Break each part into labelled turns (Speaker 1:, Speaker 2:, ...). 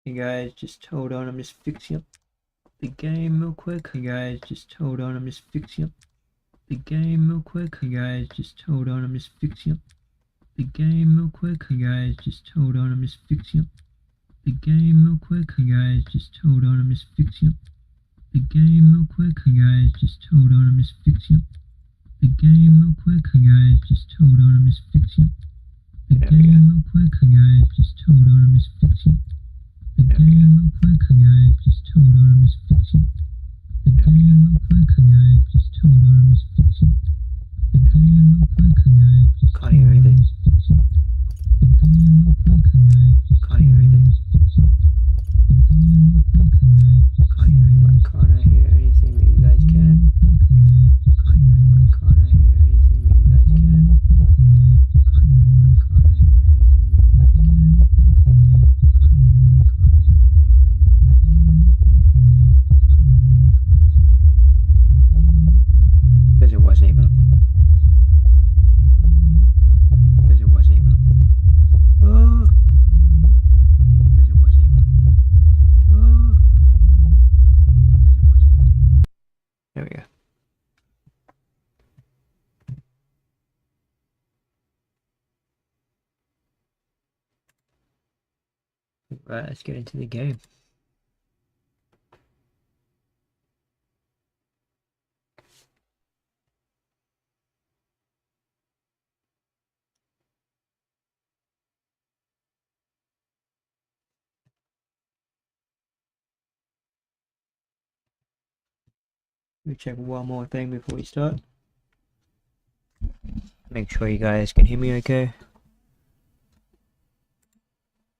Speaker 1: Hey guys, just hold on, I'm just fixing up the game real quick. Hey guys, just hold on, I'm just fixing up the game real quick. Hey guys, just hold on, I'm just fixing up the game real quick. Hey guys, just hold on, I'm just fixing up the game real quick. Hey guys, just hold on, I'm just fixing up the game real quick. Hey guys, just hold on, I'm just fixing up the game real quick. Hey guys, just hold on, I'm just fixing up the game real quick. Hey guys, just hold on, I'm just fixing up the game real quick. Hey guys, just hold on, I'm just fixing up the game real quick. Hey guys, just hold on, I'm just fixing up the game real quick. Hey guys, just
Speaker 2: Can't hear anything. Can't hear anything. Can't hear anything. Can't I hear anything that you guys can? Can't hear anything. Can't I hear anything that you guys can? Can't hear anything. Can't I hear anything that you guys can? Because it wasn't even. Because it wasn't even. Oh. Because it wasn't even. Oh. Because it wasn't even. There we go. Right, let's get into the game. Let me check one more thing before we start. Make sure you guys can hear me okay.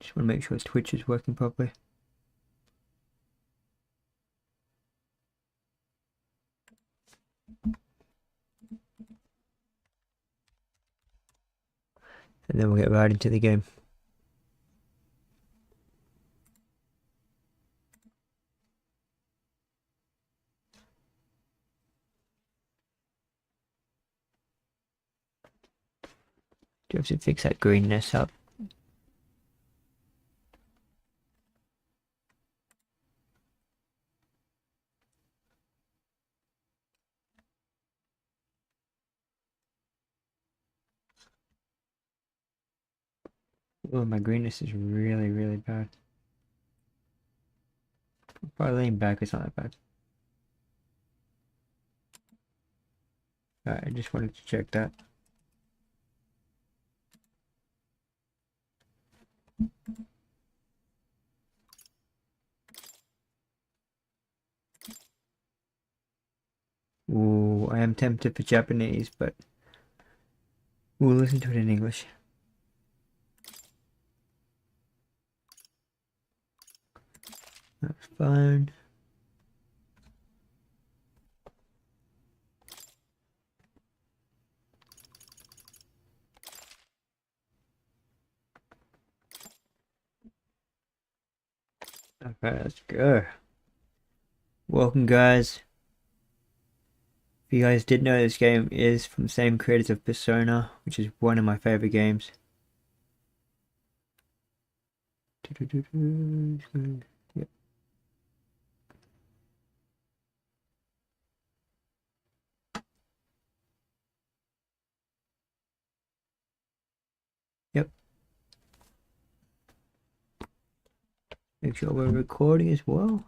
Speaker 2: Just want to make sure Twitch is working properly. And then we'll get right into the game. Do have to fix that greenness up. Oh, my greenness is really, really bad. Probably lean back, it's not that bad. Alright, I just wanted to check that. Ooh, I am tempted for Japanese, but we'll listen to it in English. That's fine. Okay, let's go. Welcome, guys. If you guys did know, this game is from the same creators of Persona, which is one of my favorite games. Yep. Yep. Make sure we're recording as well.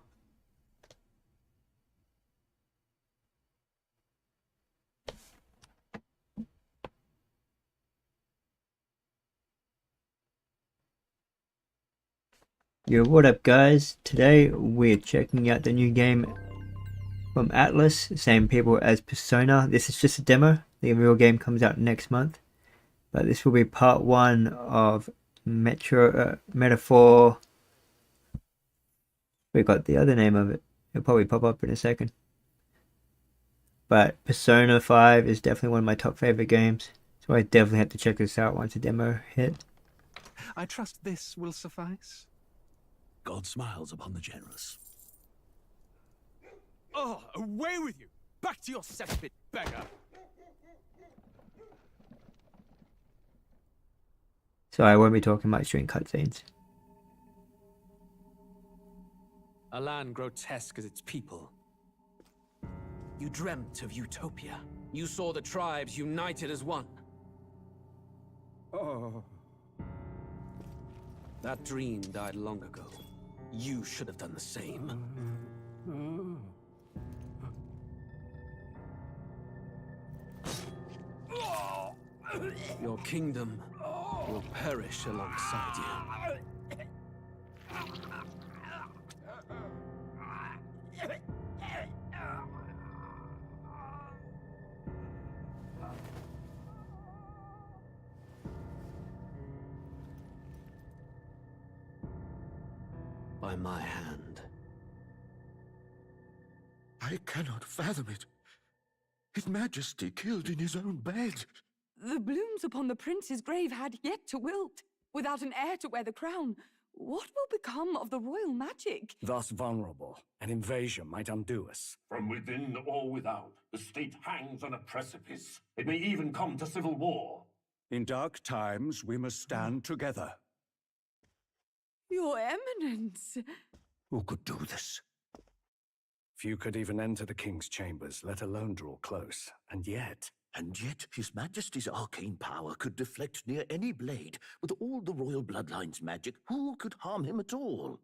Speaker 2: Yo, what up guys? Today we're checking out the new game from Atlas, same people as Persona. This is just a demo. The real game comes out next month. But this will be part 1 of Metaphor. We got the other name of it. It'll probably pop up in a second. But Persona 5 is definitely one of my top favorite games. So I definitely have to check this out once the demo hit.
Speaker 3: I trust this will suffice.
Speaker 4: God smiles upon the generous.
Speaker 3: Oh, away with you! Back to your cesspit, beggar!
Speaker 1: So I won't be talking much during cutscenes.
Speaker 3: A land grotesque as its people. You dreamt of utopia. You saw the tribes united as one.
Speaker 4: Oh.
Speaker 3: That dream died long ago. You should have done the same. Your kingdom will perish alongside you. By my hand.
Speaker 5: I cannot fathom it. His Majesty killed in his own bed.
Speaker 6: The blooms upon the prince's grave had yet to wilt. Without an heir to wear the crown, what will become of the royal magic?
Speaker 7: Thus vulnerable, an invasion might undo us.
Speaker 8: From within or without, the state hangs on a precipice. It may even come to civil war.
Speaker 7: In dark times, we must stand together.
Speaker 6: Your Eminence!
Speaker 5: Who could do this?
Speaker 7: Few could even enter the king's chambers, let alone draw close. And yet
Speaker 5: His Majesty's arcane power could deflect near any blade. With all the royal bloodline's magic, who could harm him at all?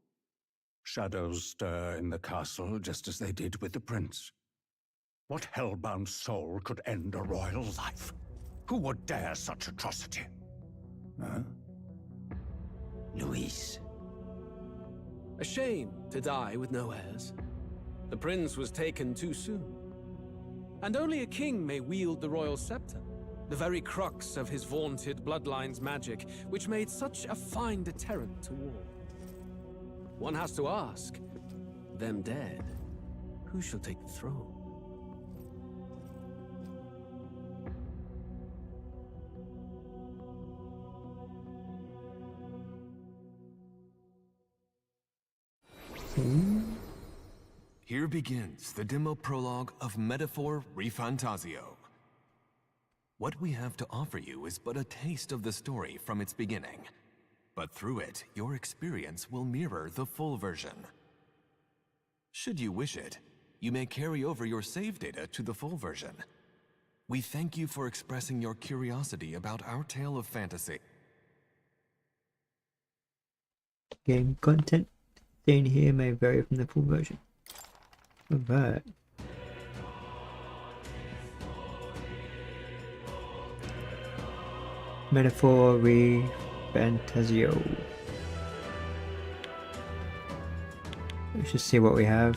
Speaker 7: shadows stir in the castle just as they did with the prince. What hellbound soul could end a royal life? Who would dare such atrocity? Huh?
Speaker 5: Luis.
Speaker 3: A shame to die with no heirs. The prince was taken too soon. And only a king may wield the royal scepter, the very crux of his vaunted bloodline's magic, which made such a fine deterrent to war. One has to ask, them dead, who shall take the throne?
Speaker 9: Here begins the demo prologue of Metaphor ReFantazio. What we have to offer you is but a taste of the story from its beginning, but through it, your experience will mirror the full version. Should you wish it, you may carry over your save data to the full version. We thank you for expressing your curiosity about our tale of fantasy.
Speaker 2: Game content seen here may vary from the full version. Alright. Metaphor ReFantazio. Let's just see what we have.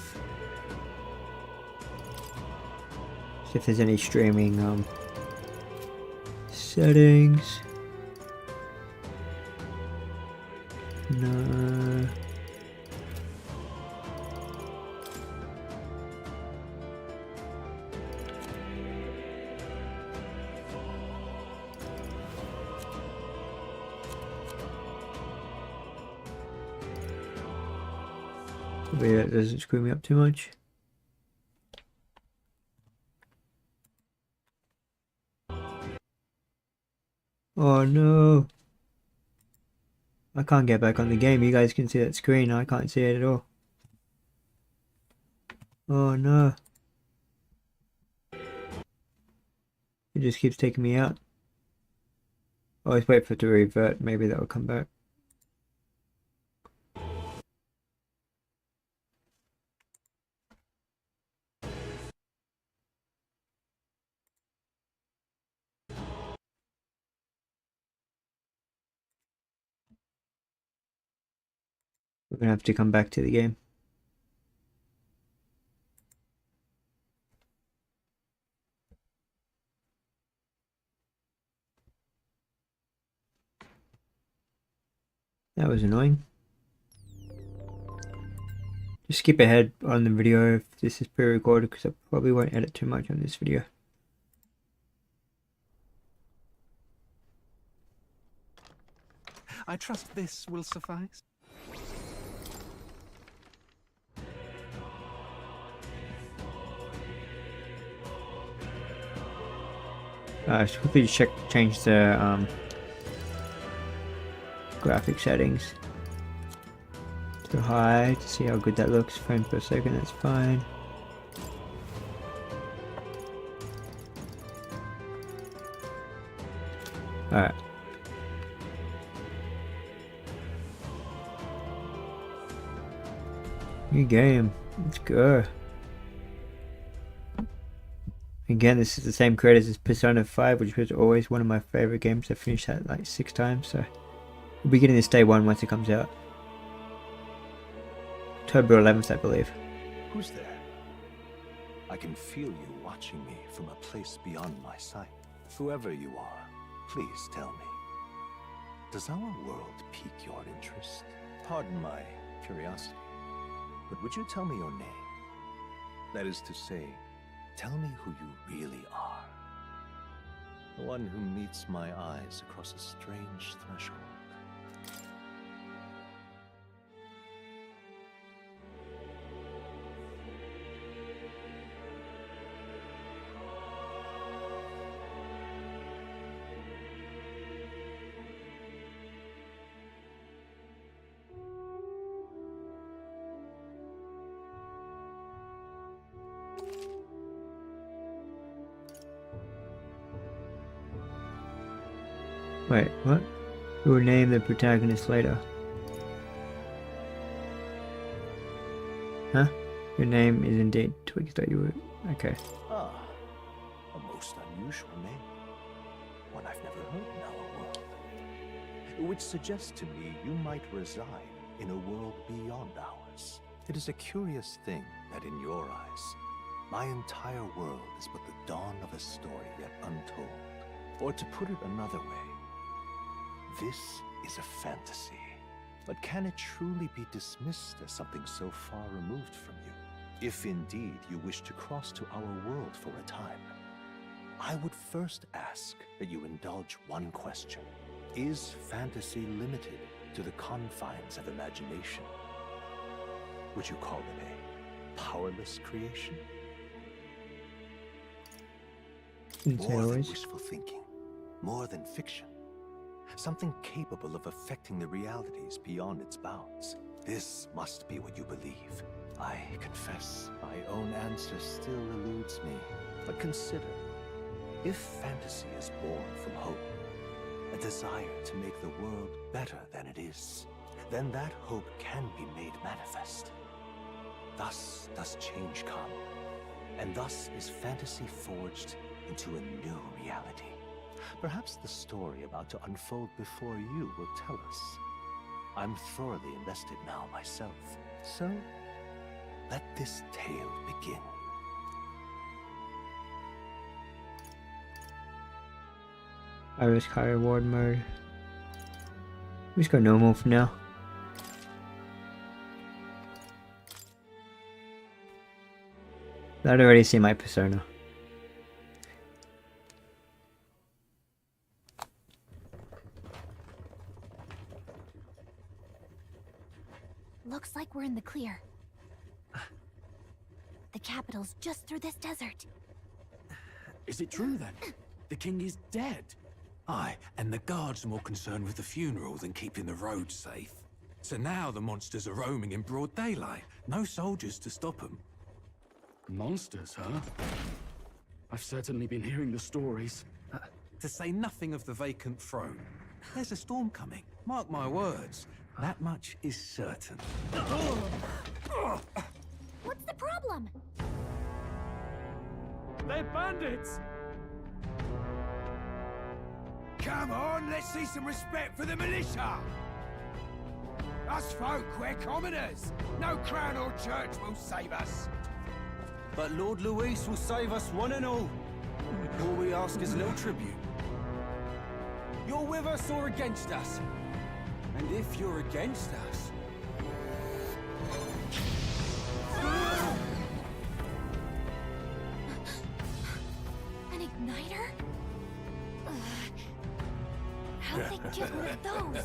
Speaker 2: See if there's any streaming settings. No. Maybe that doesn't screw me up too much. Oh no! I can't get back on the game. You guys can see that screen. I can't see it at all. Oh no! It just keeps taking me out. Always wait for it to revert. Maybe that will come back. We're gonna have to come back to the game. That was annoying. Just skip ahead on the video if this is pre-recorded, because I probably won't edit too much on this video.
Speaker 4: I trust this will suffice.
Speaker 2: Just quickly change the graphic settings to high to see how good that looks. Frames per second, that's fine. Alright. New game. Let's go. Again, this is the same creators as Persona 5, which was always one of my favorite games. I finished that like 6 times, so we'll be getting this day 1 once it comes out. October 11th, I believe.
Speaker 10: Who's there? I can feel you watching me from a place beyond my sight. Whoever you are, please tell me. Does our world pique your interest? Pardon my curiosity, but would you tell me your name? That is to say, tell me who you really are. The one who meets my eyes across a strange threshold.
Speaker 2: Wait, what? We will name the protagonist later. Huh? Your name is indeed Twigsta. You were... Okay.
Speaker 10: Ah, a most unusual name. One I've never heard in our world. Which suggests to me you might reside in a world beyond ours. It is a curious thing that in your eyes, my entire world is but the dawn of a story yet untold. Or to put it another way, this is a fantasy. But can it truly be dismissed as something so far removed from you? If indeed you wish to cross to our world for a time, I would first ask that you indulge one question. Is fantasy limited to the confines of imagination? Would you call it a powerless creation? More than wishful thinking, more than fiction. Something capable of affecting the realities beyond its bounds. This must be what you believe. I confess, my own answer still eludes me. But consider, if fantasy is born from hope, a desire to make the world better than it is, then that hope can be made manifest. Thus does change come, and thus is fantasy forged into a new reality. Perhaps the story about to unfold before you will tell us. I'm thoroughly invested now myself, so let this tale begin.
Speaker 2: I risk high reward mode. We just go normal for now. I'd already seen my persona.
Speaker 11: Looks like we're in the clear. The capital's just through this desert.
Speaker 3: Is it true then? The king is dead? Aye, and the guards are more concerned with the funeral than keeping the roads safe. So now the monsters are roaming in broad daylight. No soldiers to stop them.
Speaker 12: Monsters, huh? I've certainly been hearing the stories.
Speaker 3: To say nothing of the vacant throne. There's a storm coming. Mark my words. That much is certain.
Speaker 11: What's the problem?
Speaker 12: They're bandits!
Speaker 13: Come on, let's see some respect for the militia! Us folk, we're commoners. No crown or church will save us.
Speaker 14: But Lord Luis will save us one and all. All we ask is a little tribute. You're with us or against us? And if you're against us...
Speaker 11: An igniter? How'd they get one of those?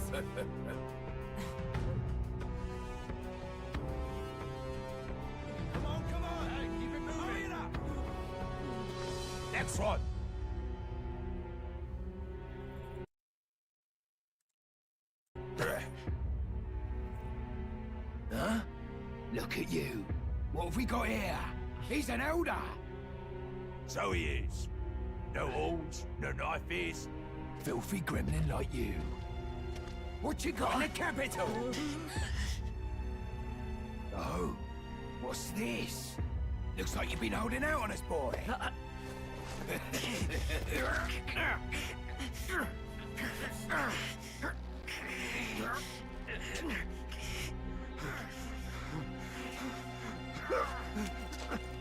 Speaker 13: Come on, hey, keep it moving up. Next one. Huh? Look at you. What have we got here? He's an elder.
Speaker 8: So he is. No horns, no knife is.
Speaker 13: Filthy gremlin like you. What you got in the capital? Oh, what's this? Looks like you've been holding out on us, boy.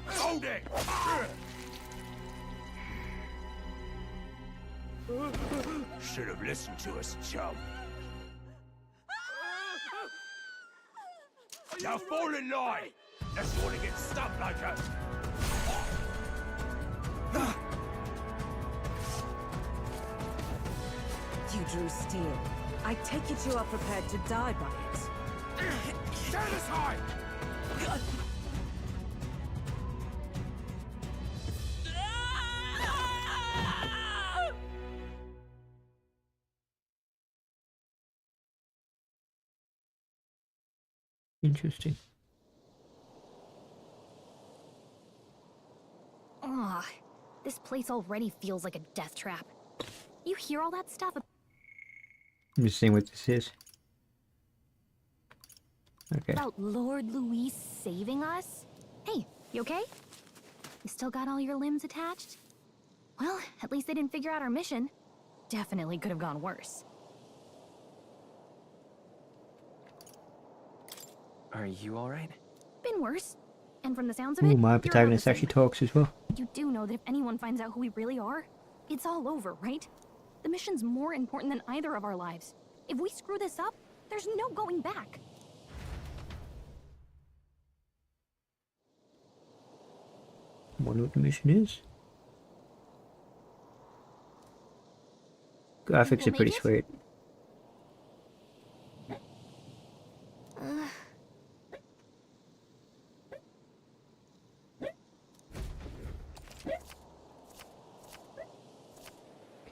Speaker 8: Hold it! Should have listened to us, chum. Now fall in line! Unless you want to get stuck like us.
Speaker 15: You drew steel. I take it you are prepared to die by it.
Speaker 13: Stand aside!
Speaker 2: Interesting.
Speaker 11: Ugh, this place already feels like a death trap. You hear all that stuff?
Speaker 2: I'm just seeing what this is. Okay.
Speaker 11: About Lord Louis saving us? Hey, you okay? You still got all your limbs attached? Well, at least they didn't figure out our mission. Definitely could have gone worse.
Speaker 16: Are you alright?
Speaker 11: Been worse. And from the sounds of
Speaker 2: Ooh,
Speaker 11: it,
Speaker 2: my
Speaker 11: you're
Speaker 2: protagonist
Speaker 11: about the
Speaker 2: actually
Speaker 11: same.
Speaker 2: talks as well.
Speaker 11: You do know that if anyone finds out who we really are, it's all over, right? The mission's more important than either of our lives. If we screw this up, there's no going back.
Speaker 2: I wonder what the mission is. Graphics are pretty sweet.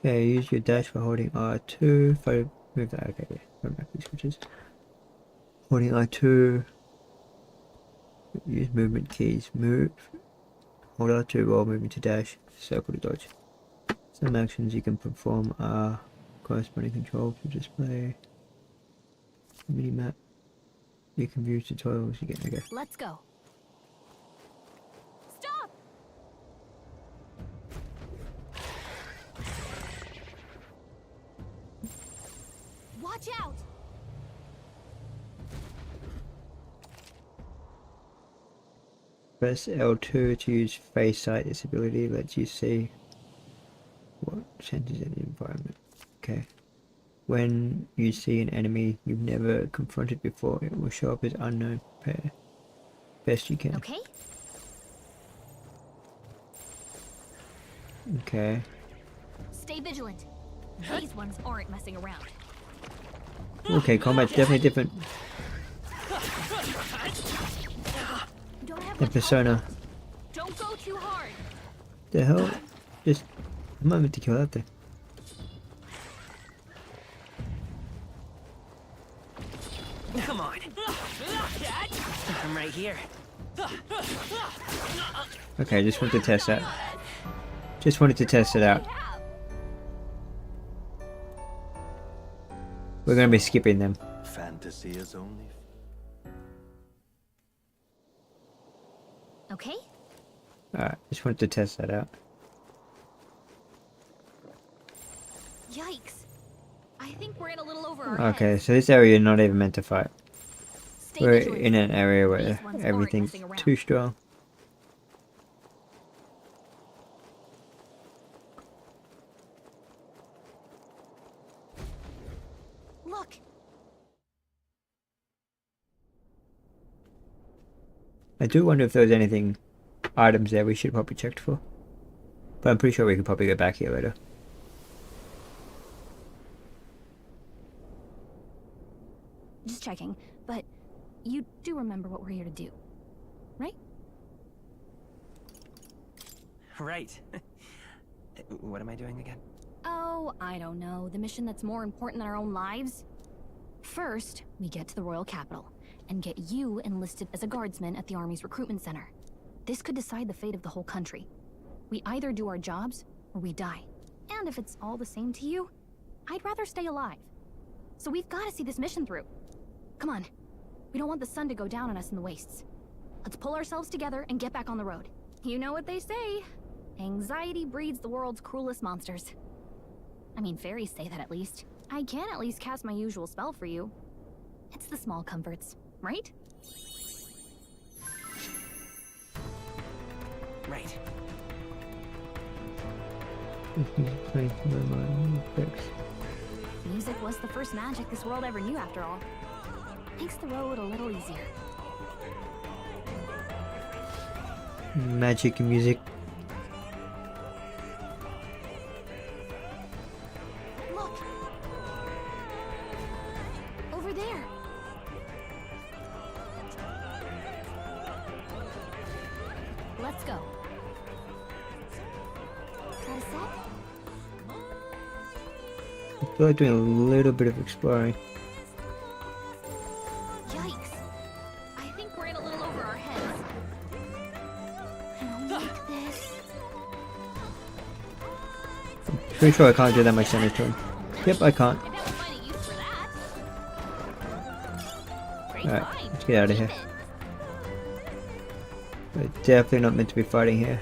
Speaker 2: Okay, use your dash for holding R2. If I move that, okay, yeah. Automatically switches. Holding R2. Use movement keys. Move. Hold R2 while moving to dash. Circle to dodge. Some actions you can perform are corresponding control to display. Mini map. You can view tutorials again. Okay.
Speaker 11: Let's go. Stop! Watch out!
Speaker 2: Press L2 to use face sight. This ability lets you see what changes in the environment. Okay. When you see an enemy you've never confronted before, it will show up as unknown. Prepare best you can.
Speaker 11: Okay.
Speaker 2: Okay.
Speaker 11: Stay vigilant. These ones aren't messing around.
Speaker 2: Okay, combat's definitely different than Persona.
Speaker 11: Don't go too hard.
Speaker 2: The hell? Just a moment to kill that thing.
Speaker 16: Come on. I'm right here.
Speaker 2: Okay, just wanted to test that. Just wanted to test it out. We're gonna be skipping them.
Speaker 10: Fantasy is only.
Speaker 11: Okay.
Speaker 2: Alright, just wanted to test that out.
Speaker 11: Yikes. I think we're in a little over our
Speaker 2: Okay,
Speaker 11: heads.
Speaker 2: so this area you're not even meant to fight.
Speaker 11: Stay
Speaker 2: We're
Speaker 11: vigilant.
Speaker 2: in an area where
Speaker 11: These ones aren't
Speaker 2: everything's
Speaker 11: messing around.
Speaker 2: too strong.
Speaker 11: Look.
Speaker 2: I do wonder if there was anything items there we should probably checked for. But I'm pretty sure we could probably go back here later.
Speaker 11: Just checking, but you do remember what we're here to do, right?
Speaker 16: Right. What am I doing again?
Speaker 11: Oh, I don't know. The mission that's more important than our own lives? First, we get to the royal capital. and get you enlisted as a guardsman at the Army's recruitment center. This could decide the fate of the whole country. We either do our jobs, or we die. And if it's all the same to you, I'd rather stay alive. So we've got to see this mission through. Come on. We don't want the sun to go down on us in the wastes. Let's pull ourselves together and get back on the road. You know what they say. Anxiety breeds the world's cruelest monsters. I mean, fairies say that at least. I can at least cast my usual spell for you. It's the small comforts, right?
Speaker 16: Right.
Speaker 11: Music was the first magic this world ever knew, after all. Makes the road a little easier.
Speaker 2: Magic and music.
Speaker 11: Look! Over there! Let's go. Got a set?
Speaker 2: I feel like doing a little bit of exploring.
Speaker 11: Yikes! I think we're in a little over our heads. I don't like this.
Speaker 2: Pretty sure I can't do that much damage to him. Yep, I can't. Alright, let's get out of here. We're definitely not meant to be fighting here.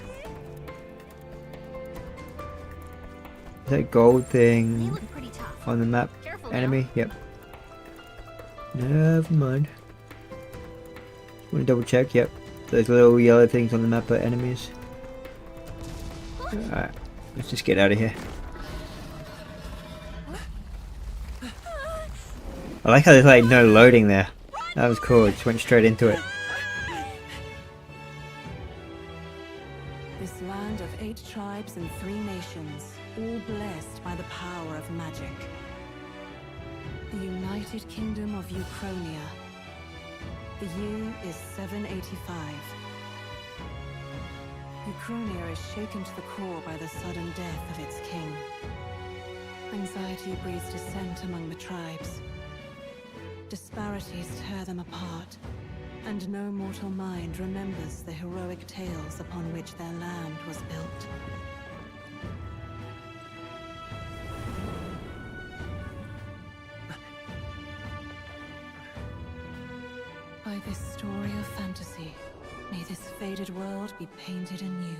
Speaker 2: Is that gold thing on the map enemy? Yep. Never mind. Want to double check? Yep. Those little yellow things on the map are enemies. Alright, let's just get out of here. I like how there's like no loading there. That was cool, it just went straight into it.
Speaker 15: This land of 8 tribes and 3 nations, all blessed by the power of magic. The United Kingdom of Uchronia. The year is 785. Uchronia is shaken to the core by the sudden death of its king. Anxiety breeds dissent among the tribes. Disparities tear them apart, and no mortal mind remembers the heroic tales upon which their land was built. By this story of fantasy, may this faded world be painted anew.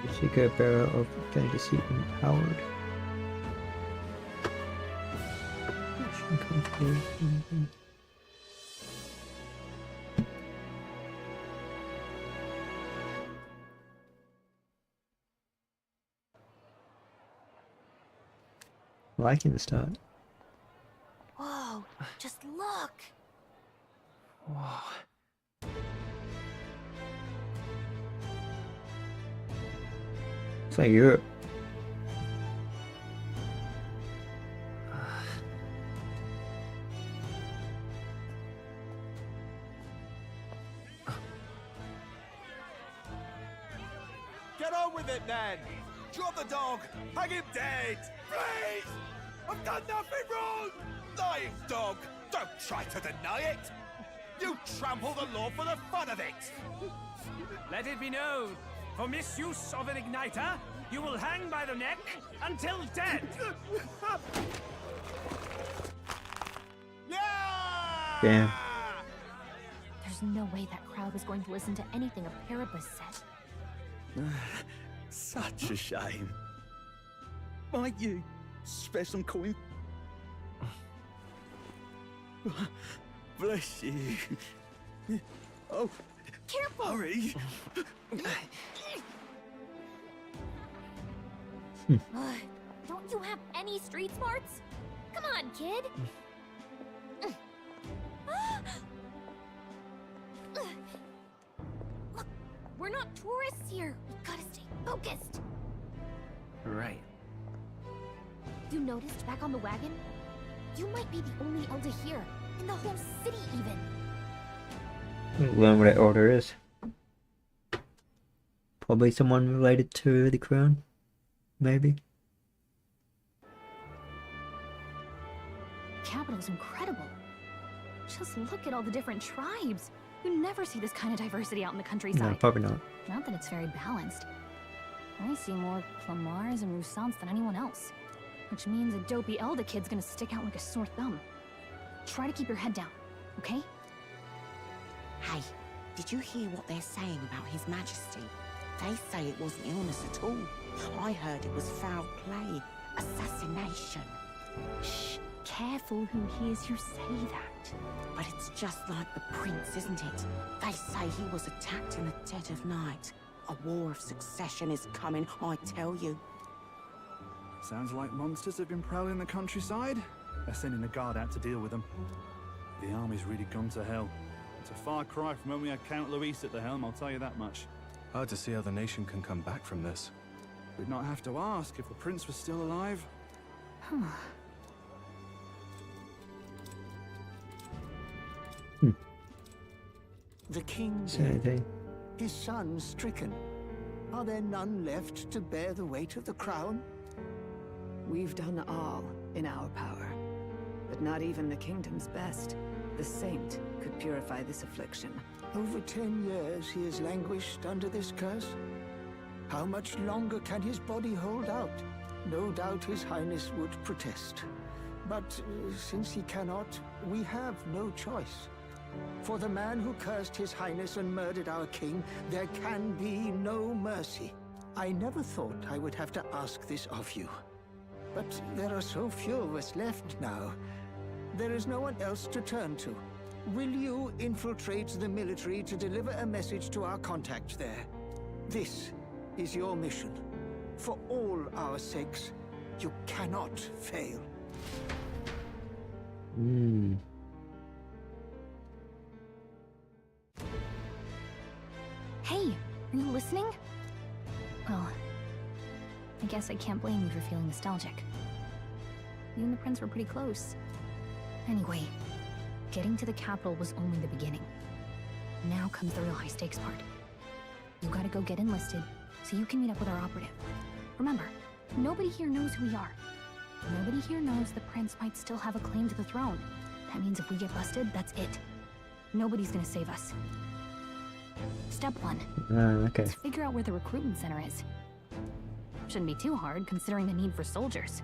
Speaker 2: The secret bearer of fantasy empowered. Liking the start.
Speaker 11: Whoa, just look!
Speaker 16: Whoa.
Speaker 2: It's like Europe.
Speaker 13: Get on with it, then! Drop the dog! Hang him dead! Please! I've done nothing wrong! Lying dog! Don't try to deny it! You trample the law for the fun of it!
Speaker 17: Let it be known, for misuse of an igniter, you will hang by the neck until dead!
Speaker 2: Damn.
Speaker 11: There's no way that crowd was going to listen to anything a Paribus said.
Speaker 14: Such a shame. Might you spare some coin? Bless you. Oh,
Speaker 11: careful!
Speaker 14: Hurry!
Speaker 11: Don't you have any street smarts? Come on, kid! Look, we're not tourists here. We've got to stay focused.
Speaker 16: Right.
Speaker 11: You noticed back on the wagon? You might be the only elder here, in the whole city even.
Speaker 2: Learn what that order is. Probably someone related to the crown. maybe.
Speaker 11: The capital's incredible. Just look at all the different tribes. You never see this kind of diversity out in the countryside.
Speaker 2: No, probably not.
Speaker 11: Not that it's very balanced. I see more Plamars and Roussants than anyone else. Which means a dopey Elda kid's gonna stick out like a sore thumb. Try to keep your head down, okay?
Speaker 18: Hey, did you hear what they're saying about His Majesty? They say it wasn't illness at all. I heard it was foul play, assassination.
Speaker 11: Shh, careful who hears you say that.
Speaker 18: But it's just like the prince, isn't it? They say he was attacked in the dead of night. A war of succession is coming, I tell you.
Speaker 4: Sounds like monsters have been prowling the countryside. They're sending a guard out to deal with them. The army's really gone to hell. It's a far cry from when we had Count Luis at the helm, I'll tell you that much.
Speaker 9: Hard to see how the nation can come back from this.
Speaker 4: We'd not have to ask if the prince was still alive.
Speaker 5: The king
Speaker 2: Same thing.
Speaker 5: his son stricken. Are there none left to bear the weight of the crown?
Speaker 6: We've done all in our power, but not even the kingdom's best. The saint could purify this affliction.
Speaker 5: Over 10 years he has languished under this curse. How much longer can his body hold out? No doubt his highness would protest. But since he cannot, we have no choice. For the man who cursed his highness and murdered our king, there can be no mercy. I never thought I would have to ask this of you. But there are so few of us left now. There is no one else to turn to. Will you infiltrate the military to deliver a message to our contact there? This is your mission. For all our sakes, you cannot fail.
Speaker 11: Hey, are you listening? Well, I guess I can't blame you for feeling nostalgic. You and the prince were pretty close. Anyway, getting to the capital was only the beginning. Now comes the real high-stakes part. You gotta go get enlisted, so you can meet up with our operative. Remember, nobody here knows who we are. Nobody here knows the prince might still have a claim to the throne. That means if we get busted, that's it. Nobody's gonna save us. Step 1.
Speaker 2: Okay.
Speaker 11: Let's figure out where the recruitment center is. Shouldn't be too hard, considering the need for soldiers.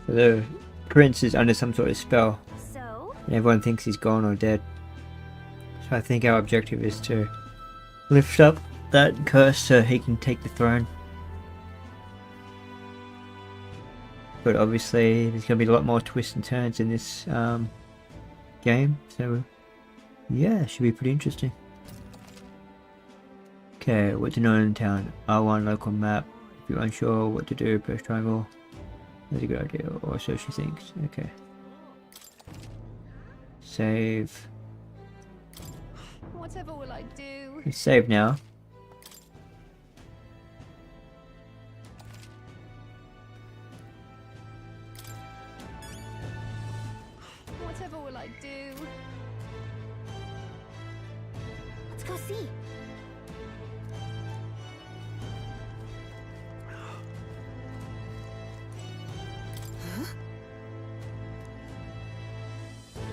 Speaker 2: The prince is under some sort of spell.
Speaker 11: So?
Speaker 2: And everyone thinks he's gone or dead. So I think our objective is to lift up that curse so he can take the throne. But obviously there's going to be a lot more twists and turns in this game. So yeah, should be pretty interesting. Okay, what to know in town? R1 local map. If you're unsure what to do, press triangle. That's a good idea, or so she thinks. Okay. Save.
Speaker 6: Whatever will I do?
Speaker 2: Let's save now.
Speaker 6: Whatever will I do?
Speaker 11: Let's go see.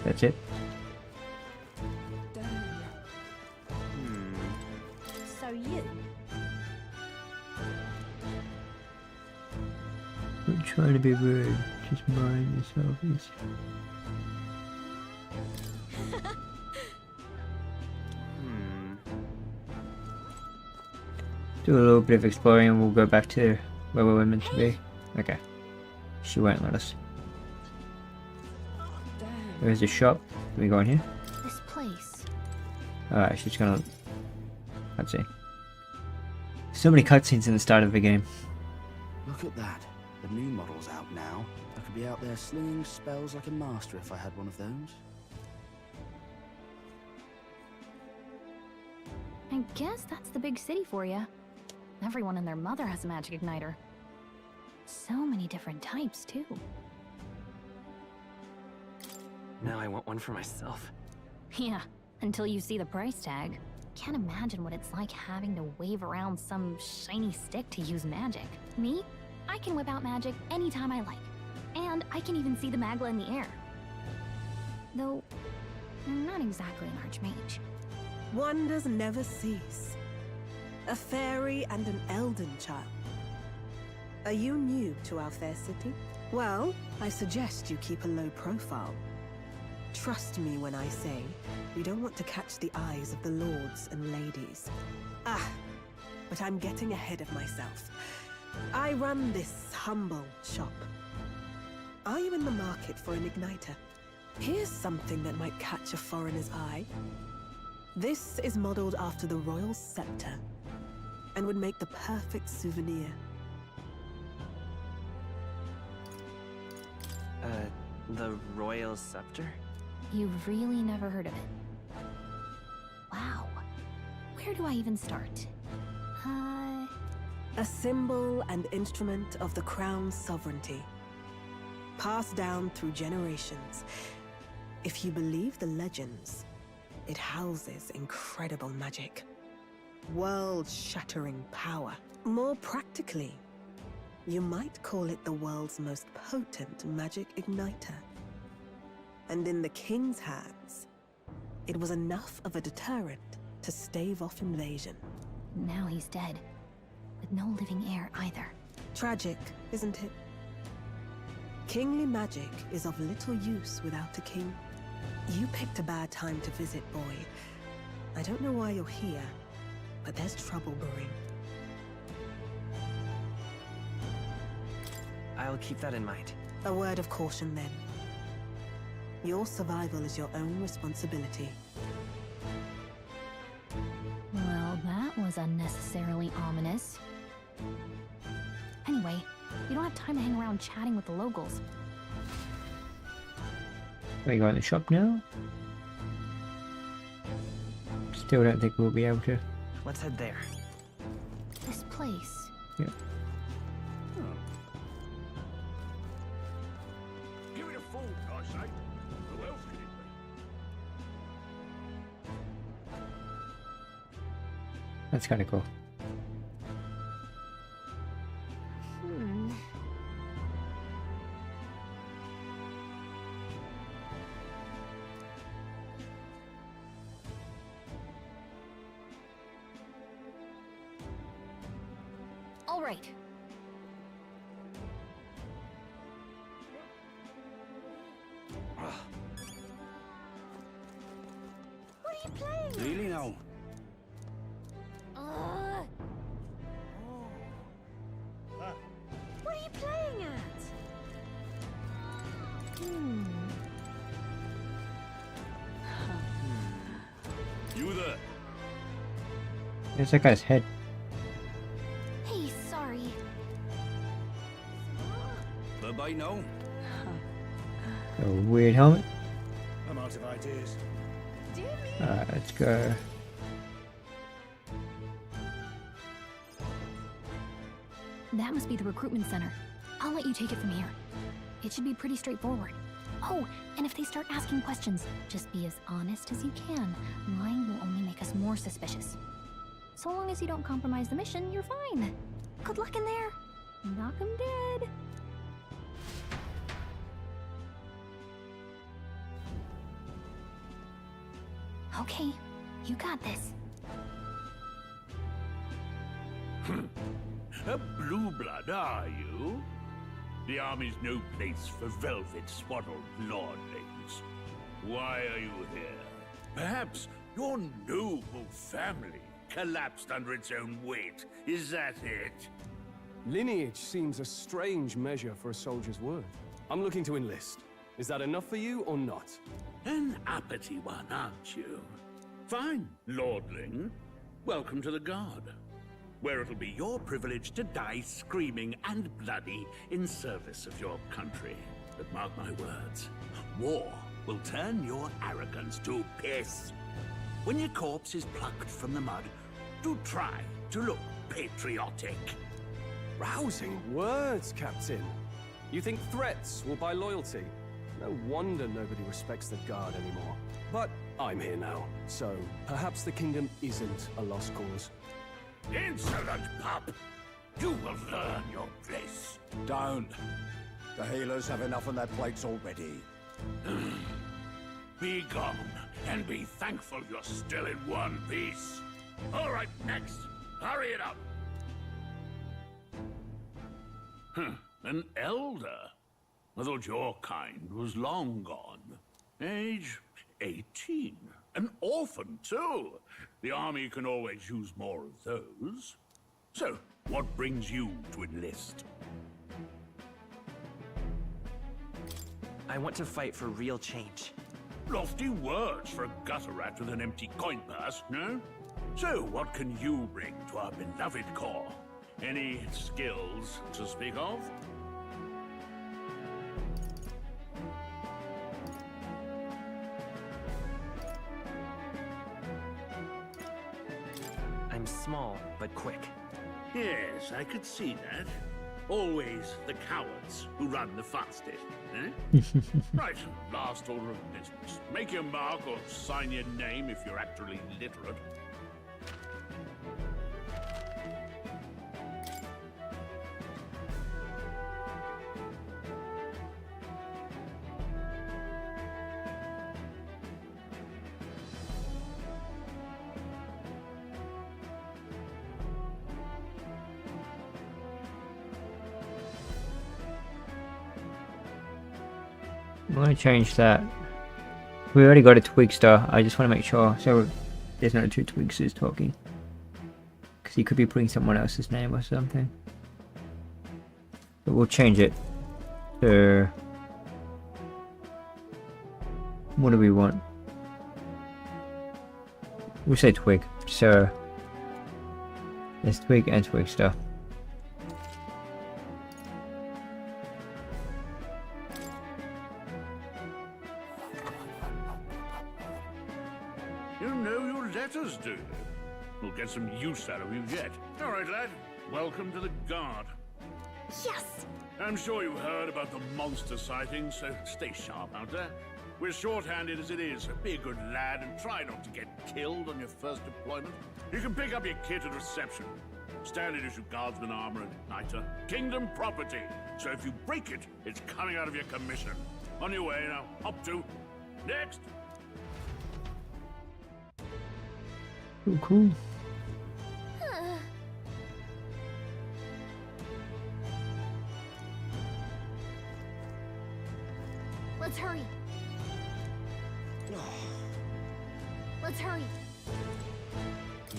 Speaker 2: That's it.
Speaker 6: So you?
Speaker 2: Not trying to be rude, just mind yourself. Do a little bit of exploring and we'll go back to where we were meant to be. Okay. She won't let us. There's a shop. Can we go in here?
Speaker 11: This place.
Speaker 2: Alright, she's gonna... Let's see. So many cutscenes in the start of the game.
Speaker 14: Look at that. The new model's out now. I could be out there slinging spells like a master if I had one of those.
Speaker 11: I guess that's the big city for you. Everyone and their mother has a magic igniter. So many different types, too.
Speaker 16: Now I want one for myself.
Speaker 11: Yeah, until you see the price tag. Can't imagine what it's like having to wave around some shiny stick to use magic. Me? I can whip out magic anytime I like. And I can even see the Magla in the air. Though, I'm not exactly an archmage.
Speaker 15: Wonders never cease. A fairy and an elden child. Are you new to our fair city? Well, I suggest you keep a low profile. Trust me when I say, we don't want to catch the eyes of the lords and ladies. But I'm getting ahead of myself. I run this humble shop. Are you in the market for an igniter? Here's something that might catch a foreigner's eye. This is modeled after the royal scepter and would make the perfect souvenir.
Speaker 16: The royal scepter?
Speaker 11: You've really never heard of it. Wow. Where do I even start?
Speaker 15: A symbol and instrument of the crown's sovereignty. Passed down through generations. If you believe the legends, it houses incredible magic. World-shattering power. More practically, you might call it the world's most potent magic igniter. And in the king's hands, it was enough of a deterrent to stave off invasion.
Speaker 11: Now he's dead, with no living heir either.
Speaker 15: Tragic, isn't it? Kingly magic is of little use without a king. You picked a bad time to visit, boy. I don't know why you're here, but there's trouble brewing.
Speaker 16: I'll keep that in mind.
Speaker 15: A word of caution then. Your survival is your own responsibility.
Speaker 11: Well, that was unnecessarily ominous. Anyway, we don't have time to hang around chatting with the locals.
Speaker 2: Are we going to the shop now? Still don't think we'll be able to.
Speaker 16: Let's head there.
Speaker 11: This place.
Speaker 2: Yeah.
Speaker 8: Give it a fool, I say. Who else could it be?
Speaker 2: That's kind of cool.
Speaker 11: All right.
Speaker 6: What are you playing?
Speaker 3: Really now?
Speaker 6: What are you playing at?
Speaker 8: You there?
Speaker 2: There's that guy's head.
Speaker 11: Hey, sorry.
Speaker 3: Bye-bye now.
Speaker 2: A weird helmet.
Speaker 10: I'm out of ideas.
Speaker 2: Alright, let's go.
Speaker 11: That must be the recruitment center. I'll let you take it from here. It should be pretty straightforward. Oh, and if they start asking questions, just be as honest as you can. Lying will only make us more suspicious. So long as you don't compromise the mission, you're fine. Good luck in there. Knock 'em dead. Okay, you got this.
Speaker 8: A blue blood, are you? The army's no place for velvet-swaddled lordlings. Why are you here? Perhaps your noble family collapsed under its own weight. Is that it?
Speaker 19: Lineage seems a strange measure for a soldier's worth. I'm looking to enlist. Is that enough for you or not?
Speaker 8: An uppity one, aren't you? Fine, lordling. Welcome to the Guard, where it'll be your privilege to die screaming and bloody in service of your country. But mark my words, war will turn your arrogance to piss. When your corpse is plucked from the mud, do try to look patriotic.
Speaker 19: Rousing words, Captain. You think threats will buy loyalty? No wonder nobody respects the Guard anymore. But I'm here now, so perhaps the kingdom isn't a lost cause.
Speaker 8: Insolent pup! You will learn your place.
Speaker 13: Don't. The healers have enough on their plates already.
Speaker 8: Be gone, and be thankful you're still in one piece. All right, next. Hurry it up. An elder? I thought your kind was long gone. Age 18. An orphan, too. The army can always use more of those. So, what brings you to enlist?
Speaker 16: I want to fight for real change.
Speaker 8: Lofty words for a gutter rat with an empty coin purse, no? So, what can you bring to our beloved corps? Any skills to speak of?
Speaker 16: I'm small, but quick.
Speaker 8: Yes, I could see that. Always the cowards who run the fastest, eh? Right, last order of business. Make your mark or sign your name if you're actually literate.
Speaker 2: I'm going to change that. We already got a Twigsta. I just want to make sure so there's no two Twigsters talking. Because he could be putting someone else's name or something. But we'll change it to... What do we want? We'll say Twig. So there's Twig and Twigsta.
Speaker 8: You know your letters, do you? We'll get some use out of you yet. All right, lad. Welcome to the Guard.
Speaker 18: Yes!
Speaker 8: I'm sure you heard about the monster sightings, so stay sharp out there. We're short-handed as it is, so be a good lad and try not to get killed on your first deployment. You can pick up your kit at reception. Standard issue guardsman armor and igniter. Kingdom property. So if you break it, it's coming out of your commission. On your way now. Hop to. Next.
Speaker 2: Oh, cool.
Speaker 11: Let's hurry. Let's hurry.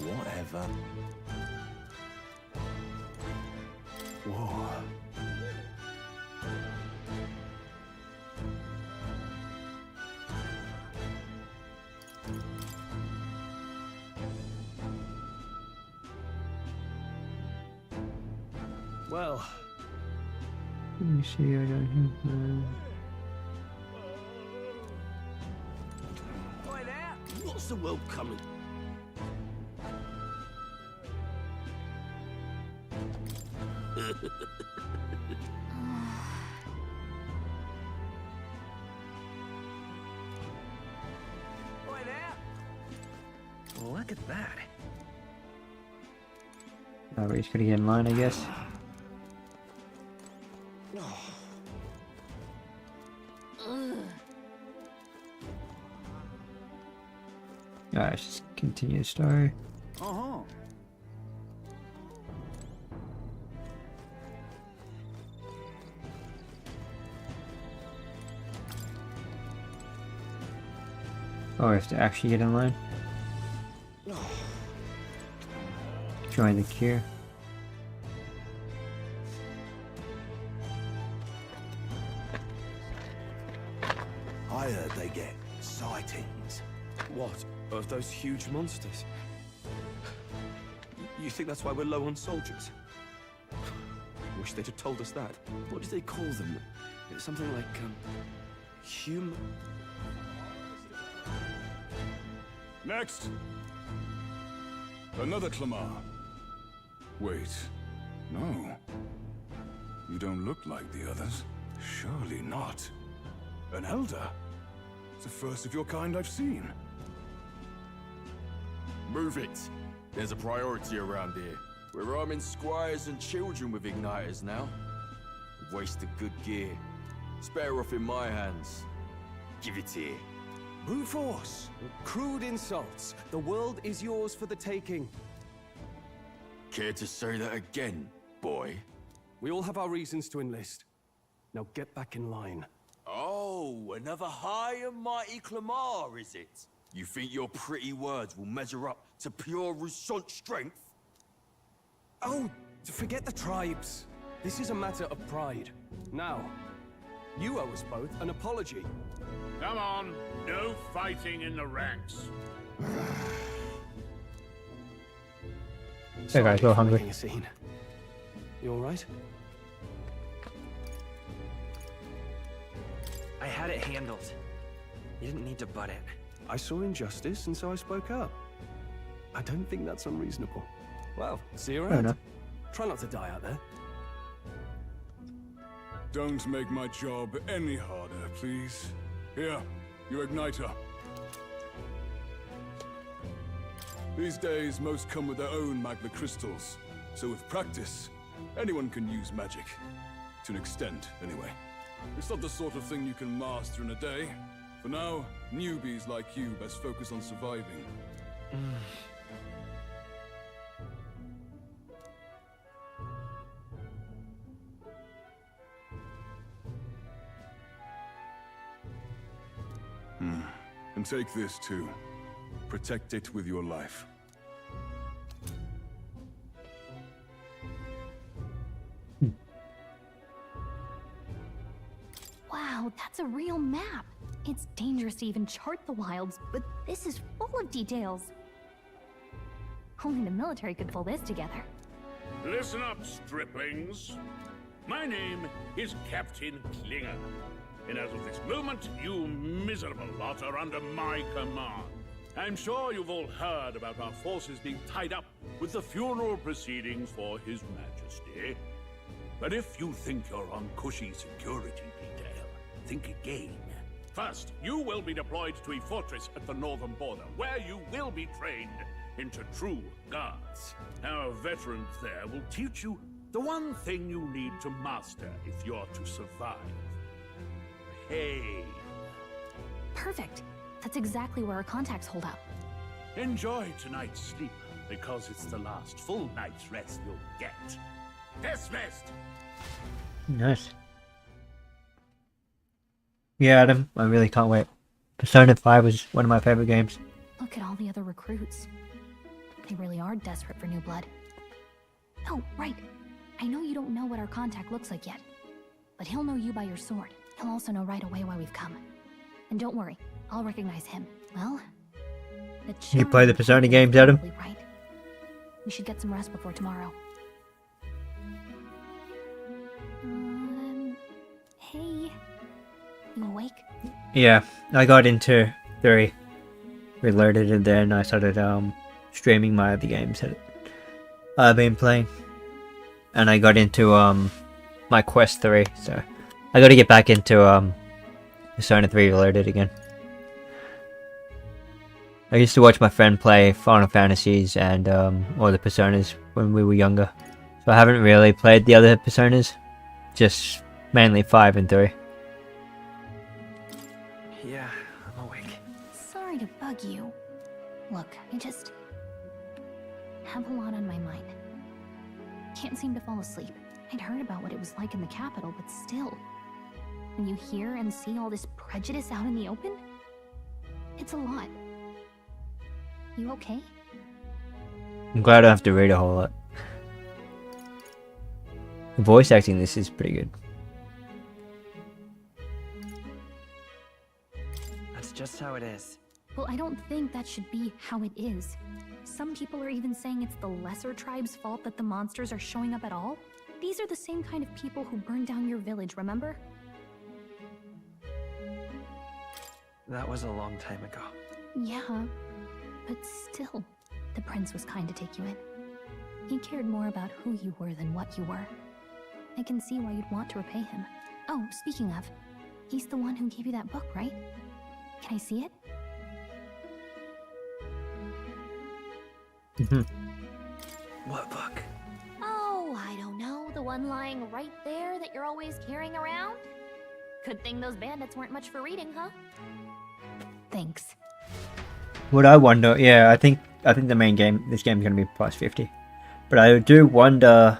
Speaker 10: Whatever. Whoa.
Speaker 19: Well,
Speaker 2: Let me see, I don't have
Speaker 17: Boy there!
Speaker 14: What's the world coming?
Speaker 17: Boy there!
Speaker 16: Look at that.
Speaker 2: Oh, we're just gonna get in line, I guess. Alright, let's just continue the story.
Speaker 4: Uh-huh.
Speaker 2: Oh, I have to actually get in line. Join the queue.
Speaker 10: I heard they get sightings.
Speaker 19: what? Of those huge monsters? You think that's why we're low on soldiers? Wish they'd have told us that. What did they call them? Something like, human...
Speaker 4: Next. Another Clamar. Wait. No. You don't look like the others. Surely not. An elder? It's the first of your kind I've seen.
Speaker 20: Move it. There's a priority around here. We're arming squires and children with igniters now. Waste of good gear. It's better off in my hands. Give it here.
Speaker 14: Brute force. Crude insults. The world is yours for the taking.
Speaker 20: Care to say that again, boy?
Speaker 14: We all have our reasons to enlist. Now get back in line.
Speaker 20: Oh, another high and mighty Clamar, is it? You think your pretty words will measure up to pure Roussant strength?
Speaker 14: Oh, forget the tribes. This is a matter of pride. Now, you owe us both an apology.
Speaker 8: Come on, no fighting in the ranks.
Speaker 2: Hey guys, we're hungry.
Speaker 14: A scene. You all right?
Speaker 16: I had it handled. You didn't need to butt it.
Speaker 14: I saw injustice, and so I spoke up. I don't think that's unreasonable. Well, see you around. Try not to die out there.
Speaker 21: Don't make my job any harder, please. Here, your igniter. These days, most come with their own magna crystals. So with practice, anyone can use magic. To an extent, anyway. It's not the sort of thing you can master in a day. For now, newbies like you best focus on surviving. And take this too. Protect it with your life.
Speaker 11: Wow, that's a real map. It's dangerous to even chart the wilds, but this is full of details. Only the military could pull this together.
Speaker 8: Listen up, striplings. My name is Captain Klinger. And as of this moment, you miserable lot are under my command. I'm sure you've all heard about our forces being tied up with the funeral proceedings for His Majesty. But if you think you're on cushy security detail, think again. First, you will be deployed to a fortress at the northern border, where you will be trained into true guards. Our veterans there will teach you the one thing you need to master if you're to survive. Pain.
Speaker 11: Perfect. That's exactly where our contacts hold up.
Speaker 8: Enjoy tonight's sleep, because it's the last full night's rest you'll get. Dismissed!
Speaker 2: Nice. Yeah, Adam, I really can't wait. Persona 5 was one of my favorite games.
Speaker 11: Look at all the other recruits. They really are desperate for new blood. Oh, right. I know you don't know what our contact looks like yet, but he'll know you by your sword. He'll also know right away why we've come. And don't worry, I'll recognize him. Well,
Speaker 2: You play the Persona games, Adam?
Speaker 11: Right. We should get some rest before tomorrow. Hey. You awake?
Speaker 2: Yeah, I got into 3, reloaded, and then I started streaming my other games that I've been playing. And I got into my Quest 3, so I gotta get back into Persona 3 Reloaded again. I used to watch my friend play Final Fantasies and all the Personas when we were younger. So I haven't really played the other Personas, just mainly 5 and 3.
Speaker 16: Yeah, I'm awake.
Speaker 11: Sorry to bug you. Look, I just have a lot on my mind. Can't seem to fall asleep. I'd heard about what it was like in the capital, but still. When you hear and see all this prejudice out in the open, it's a lot. You okay?
Speaker 2: I'm glad I don't have to read a whole lot. The voice acting in this is pretty good.
Speaker 16: That's just how it is.
Speaker 11: Well, I don't think that should be how it is. Some people are even saying it's the lesser tribe's fault that the monsters are showing up at all. These are the same kind of people who burned down your village, remember?
Speaker 16: That was a long time ago.
Speaker 11: Yeah, but still, the prince was kind to take you in. He cared more about who you were than what you were. I can see why you'd want to repay him. Oh, speaking of, he's the one who gave you that book, right? Can I see it?
Speaker 12: What book?
Speaker 11: Oh, I don't know. The one lying right there that you're always carrying around? Good thing those bandits weren't much for reading, huh? Thanks.
Speaker 2: What I wonder, yeah, I think the main game, this game's gonna be plus 50, but I do wonder,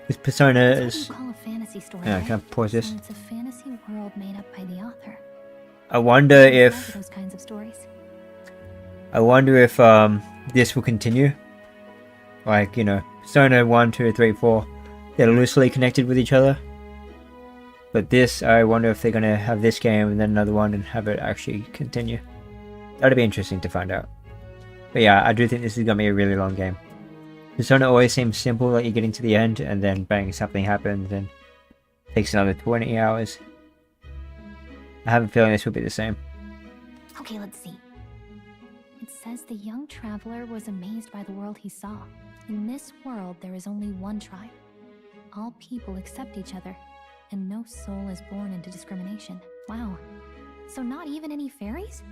Speaker 2: this Persona is.
Speaker 11: Call a fantasy story,
Speaker 2: Yeah,
Speaker 11: right?
Speaker 2: can I pause this?
Speaker 11: So it's a fantasy world made up by the author.
Speaker 2: I wonder if
Speaker 11: Those kinds of stories.
Speaker 2: this will continue. Like, you know, Persona 1, 2, 3, 4, they're loosely connected with each other. But this, I wonder if they're going to have this game and then another one and have it actually continue. That'd be interesting to find out. But yeah, I do think this is going to be a really long game. Persona always seems simple, like you're getting to the end and then bang, something happens and it takes another 20 hours. I have a feeling this will be the same.
Speaker 11: Okay, let's see. It says the young traveler was amazed by the world he saw. In this world, there is only one tribe. All people accept each other, and no soul is born into discrimination. Wow. So not even any fairies?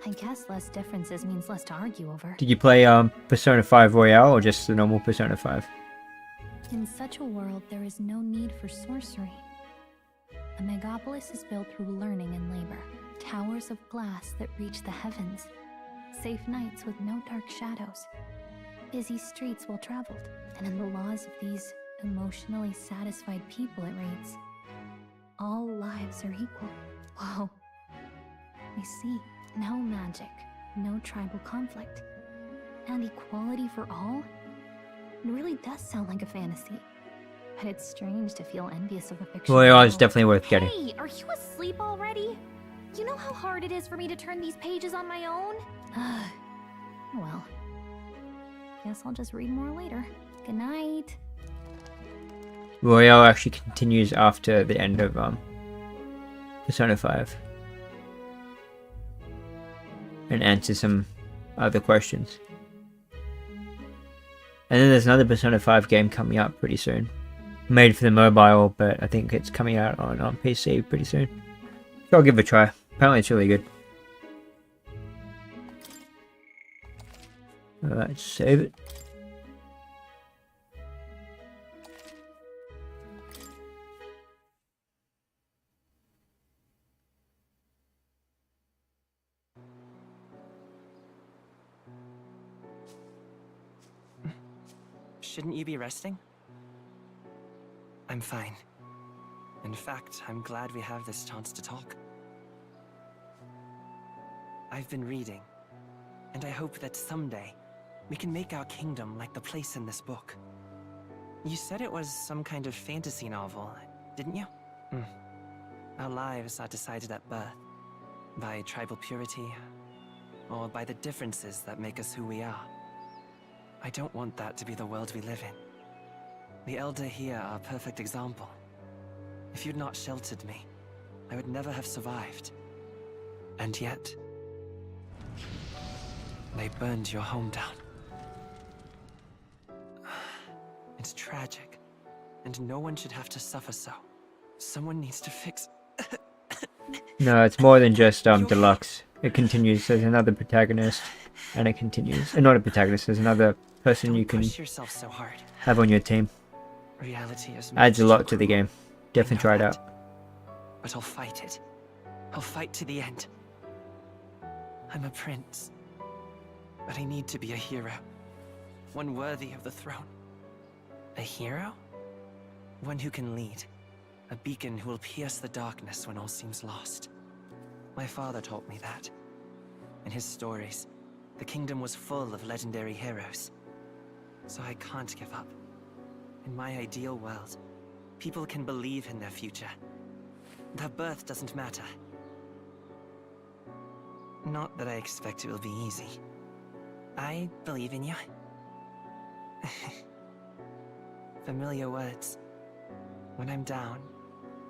Speaker 11: I guess less differences means less to argue over.
Speaker 2: Did you play Persona 5 Royale or just the normal Persona 5?
Speaker 11: In such a world, there is no need for sorcery. A megapolis is built through learning and labor. Towers of glass that reach the heavens. Safe nights with no dark shadows. Busy streets well traveled. And in the laws of these emotionally satisfied people, it reads, all lives are equal. Whoa. I see. No magic, no tribal conflict, and equality for all? It really does sound like a fantasy. But it's strange to feel envious of a fiction.
Speaker 2: Well, yeah, it's definitely worth getting.
Speaker 11: Hey, are you asleep already? You know how hard it is for me to turn these pages on my own? Well, guess I'll just read more later. Good night.
Speaker 2: Royale actually continues after the end of Persona 5. And answers some other questions. And then there's another Persona 5 game coming up pretty soon. Made for the mobile, but I think it's coming out on PC pretty soon. So I'll give it a try. Apparently it's really good. Alright, save it.
Speaker 16: Shouldn't you be resting? I'm fine. In fact, I'm glad we have this chance to talk. I've been reading, and I hope that someday we can make our kingdom like the place in this book. You said it was some kind of fantasy novel, didn't you? Our lives are decided at birth, by tribal purity, or by the differences that make us who we are. I don't want that to be the world we live in. The Elder here are a perfect example. If you'd not sheltered me, I would never have survived. And yet, they burned your home down. It's tragic, and no one should have to suffer so. Someone needs to fix...
Speaker 2: No, it's more than just deluxe. It continues. There's another protagonist, and it continues. Not a protagonist. There's another person you can
Speaker 16: yourself so hard.
Speaker 2: have on your team.
Speaker 16: Reality is
Speaker 2: Adds a lot to the game. Definitely try it out.
Speaker 16: But I'll fight it. I'll fight to the end. I'm a prince, but I need to be a hero. One worthy of the throne. A hero? One who can lead. A beacon who will pierce the darkness when all seems lost. My father taught me that. In his stories, the kingdom was full of legendary heroes. So I can't give up. In my ideal world, people can believe in their future. Their birth doesn't matter. Not that I expect it will be easy. I believe in you. Familiar words. When I'm down,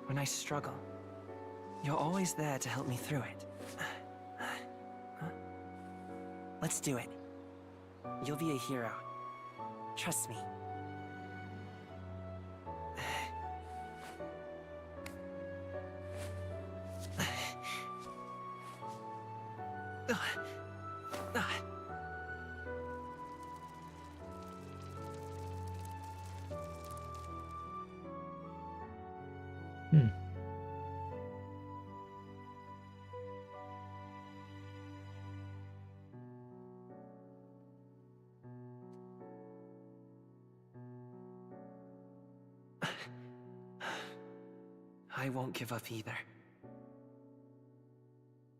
Speaker 16: when I struggle, you're always there to help me through it. Let's do it. You'll be a hero. Trust me. I won't give up either.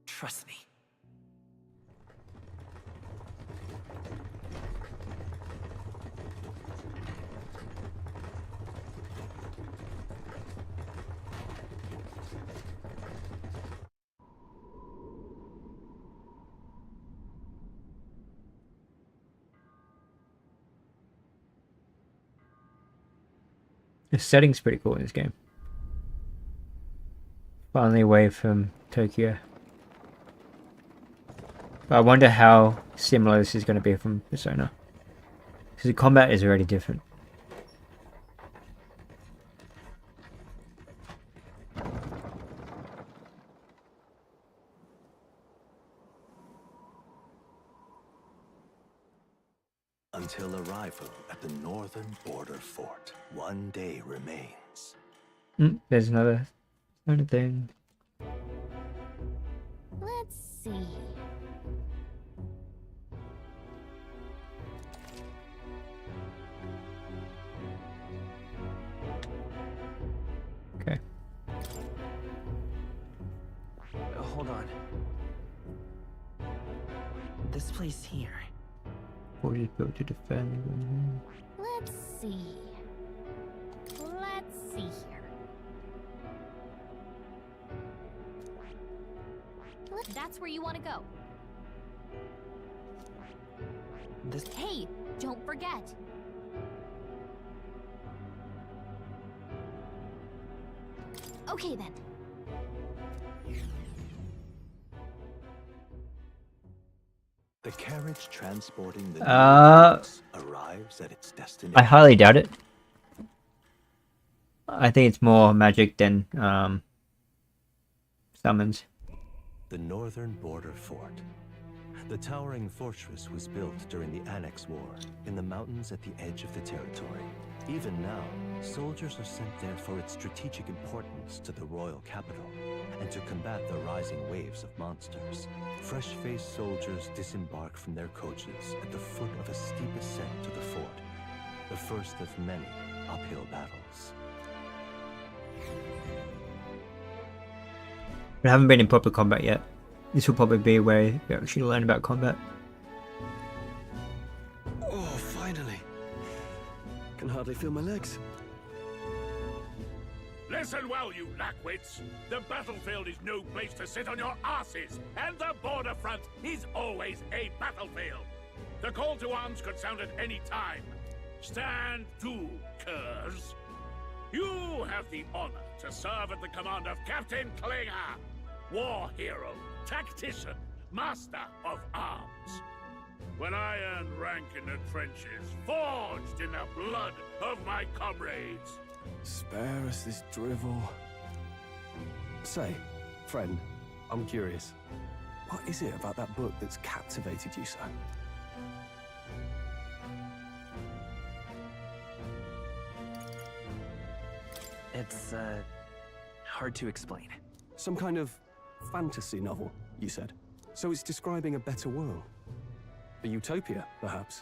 Speaker 16: Trust me.
Speaker 2: The setting's pretty cool in this game. Finally away from Tokyo. But I wonder how similar this is going to be from Persona. Because the combat is already different.
Speaker 10: Until arrival at the northern border fort, 1 day remains.
Speaker 2: There's another thing.
Speaker 11: Let's see.
Speaker 2: Okay.
Speaker 16: Hold on. This place here.
Speaker 2: Fort is built to defend.
Speaker 11: Let's see. Let's see here. That's where you want to go. Hey, don't forget. Okay then.
Speaker 10: The carriage transporting the arrives at its destination.
Speaker 2: I highly doubt it. I think it's more magic than summons.
Speaker 10: The northern border fort. The towering fortress was built during the Annex War in the mountains at the edge of the territory. Even now, soldiers are sent there for its strategic importance to the royal capital and to combat the rising waves of monsters. Fresh-faced soldiers disembark from their coaches at the foot of a steep ascent to the fort, the first of many uphill battles.
Speaker 2: I haven't been in proper combat yet. This will probably be where you actually learn about combat.
Speaker 19: Oh, finally. Can hardly feel my legs.
Speaker 8: Listen well, you lackwits. The battlefield is no place to sit on your asses, and the border front is always a battlefield. The call to arms could sound at any time. Stand to, curs. You have the honor to serve at the command of Captain Klinger, war hero, tactician, master of arms. When I earned rank in the trenches, forged in the blood of my comrades.
Speaker 19: Spare us this drivel. Say, friend, I'm curious. What is it about that book that's captivated you so?
Speaker 16: It's, hard to explain.
Speaker 19: Some kind of fantasy novel, you said. So it's describing a better world. A utopia, perhaps.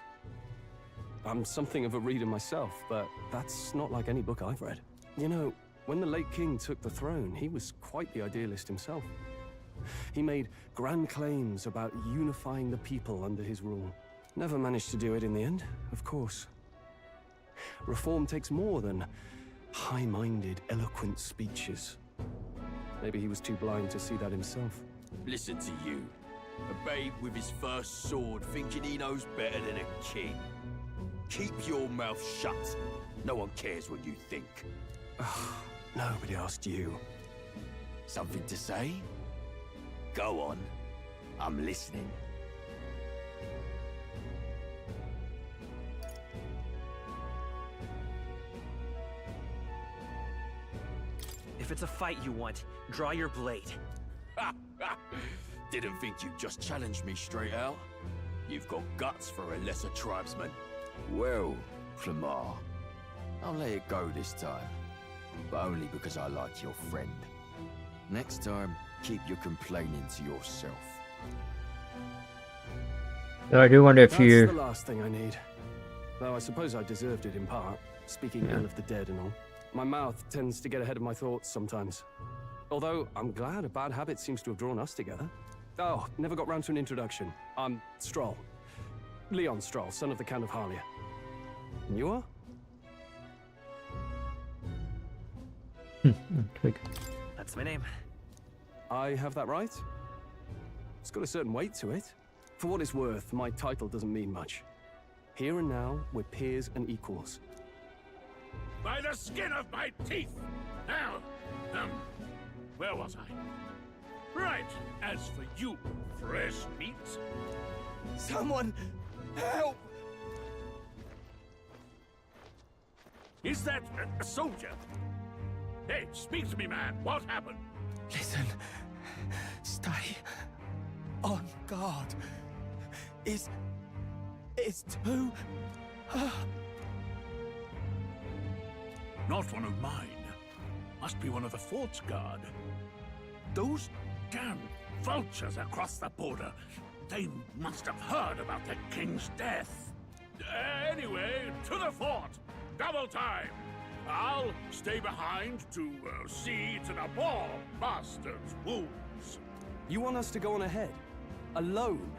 Speaker 19: I'm something of a reader myself, but that's not like any book I've read. You know, when the late king took the throne, he was quite the idealist himself. He made grand claims about unifying the people under his rule. Never managed to do it in the end, of course. Reform takes more than high-minded, eloquent speeches. Maybe he was too blind to see that himself.
Speaker 20: Listen to you. A babe with his first sword thinking he knows better than a king. Keep your mouth shut. No one cares what you think.
Speaker 19: Nobody asked you.
Speaker 20: Something to say? Go on. I'm listening.
Speaker 16: If it's a fight you want, draw your blade.
Speaker 20: Didn't think you'd just challenge me straight out. You've got guts for a lesser tribesman. Well, Clemar, I'll let it go this time. but only because I like your friend. Next time, keep your complaining to yourself.
Speaker 2: So I do wonder if
Speaker 19: That's
Speaker 2: you...
Speaker 19: the last thing I need. Though I suppose I deserved it in part, speaking ill of the dead and all. My mouth tends to get ahead of my thoughts sometimes. Although, I'm glad a bad habit seems to have drawn us together. Oh, never got round to an introduction. I'm Stroll. Leon Stroll, son of the Count of Harlia. And you are?
Speaker 2: Twig.
Speaker 16: That's my name.
Speaker 19: I have that right? It's got a certain weight to it. For what it's worth, my title doesn't mean much. Here and now, we're peers and equals.
Speaker 8: By the skin of my teeth! Now, where was I? Right, as for you, fresh meat.
Speaker 13: Someone help!
Speaker 8: Is that a soldier? Hey, speak to me, man. What happened?
Speaker 13: Listen. Stay on guard. It's too...
Speaker 8: Not one of mine. Must be one of the fort's guard. Those damn vultures across the border. They must have heard about the king's death. Anyway, to the fort. Double time. I'll stay behind to see to the poor bastard's wounds.
Speaker 19: You want us to go on ahead? Alone?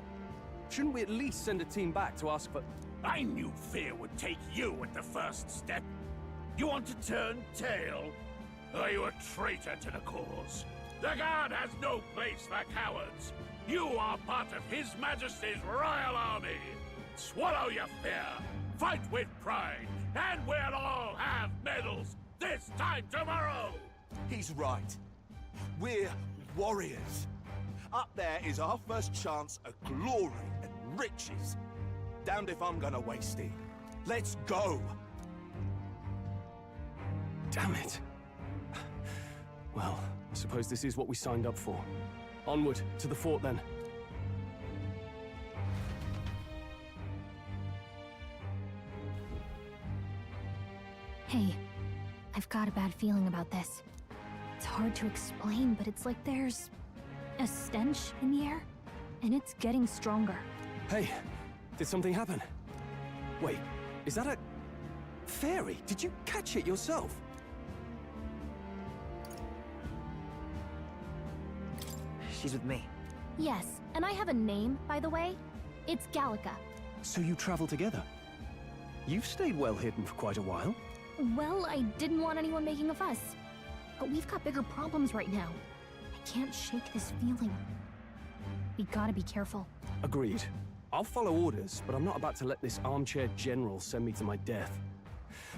Speaker 19: Shouldn't we at least send a team back to ask for...
Speaker 8: I knew fear would take you at the first step. You want to turn tail? Are you a traitor to the cause? The Guard has no place for cowards. You are part of His Majesty's Royal Army. Swallow your fear. Fight with pride. And we'll all have medals this time tomorrow.
Speaker 13: He's right. We're warriors. Up there is our first chance at glory and riches. Damned if I'm gonna waste it. Let's go!
Speaker 19: Damn it. Well, I suppose this is what we signed up for. Onward, to the fort then.
Speaker 11: Hey, I've got a bad feeling about this. It's hard to explain, but it's like there's a stench in the air, and it's getting stronger.
Speaker 19: Hey, did something happen? Wait, is that a... fairy? Did you catch it yourself?
Speaker 16: She's with me.
Speaker 11: Yes, and I have a name, by the way. It's Gallica.
Speaker 19: So you travel together? You've stayed well hidden for quite a while.
Speaker 11: Well, I didn't want anyone making a fuss. But we've got bigger problems right now. I can't shake this feeling. We gotta be careful.
Speaker 19: Agreed. I'll follow orders, but I'm not about to let this armchair general send me to my death.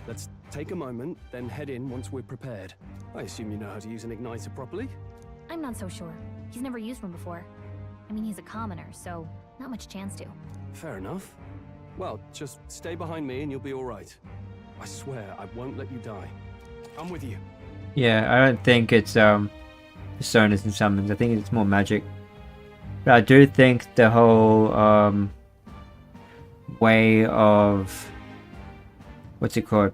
Speaker 19: Let's take a moment, then head in once we're prepared. I assume you know how to use an igniter properly?
Speaker 11: I'm not so sure. He's never used one before. I mean, he's a commoner, so not much chance to.
Speaker 19: Fair enough. Well, just stay behind me and you'll be all right. I swear I won't let you die. I'm with you.
Speaker 2: Yeah, I don't think it's personas and summons. I think it's more magic. But I do think the whole way of what's it called?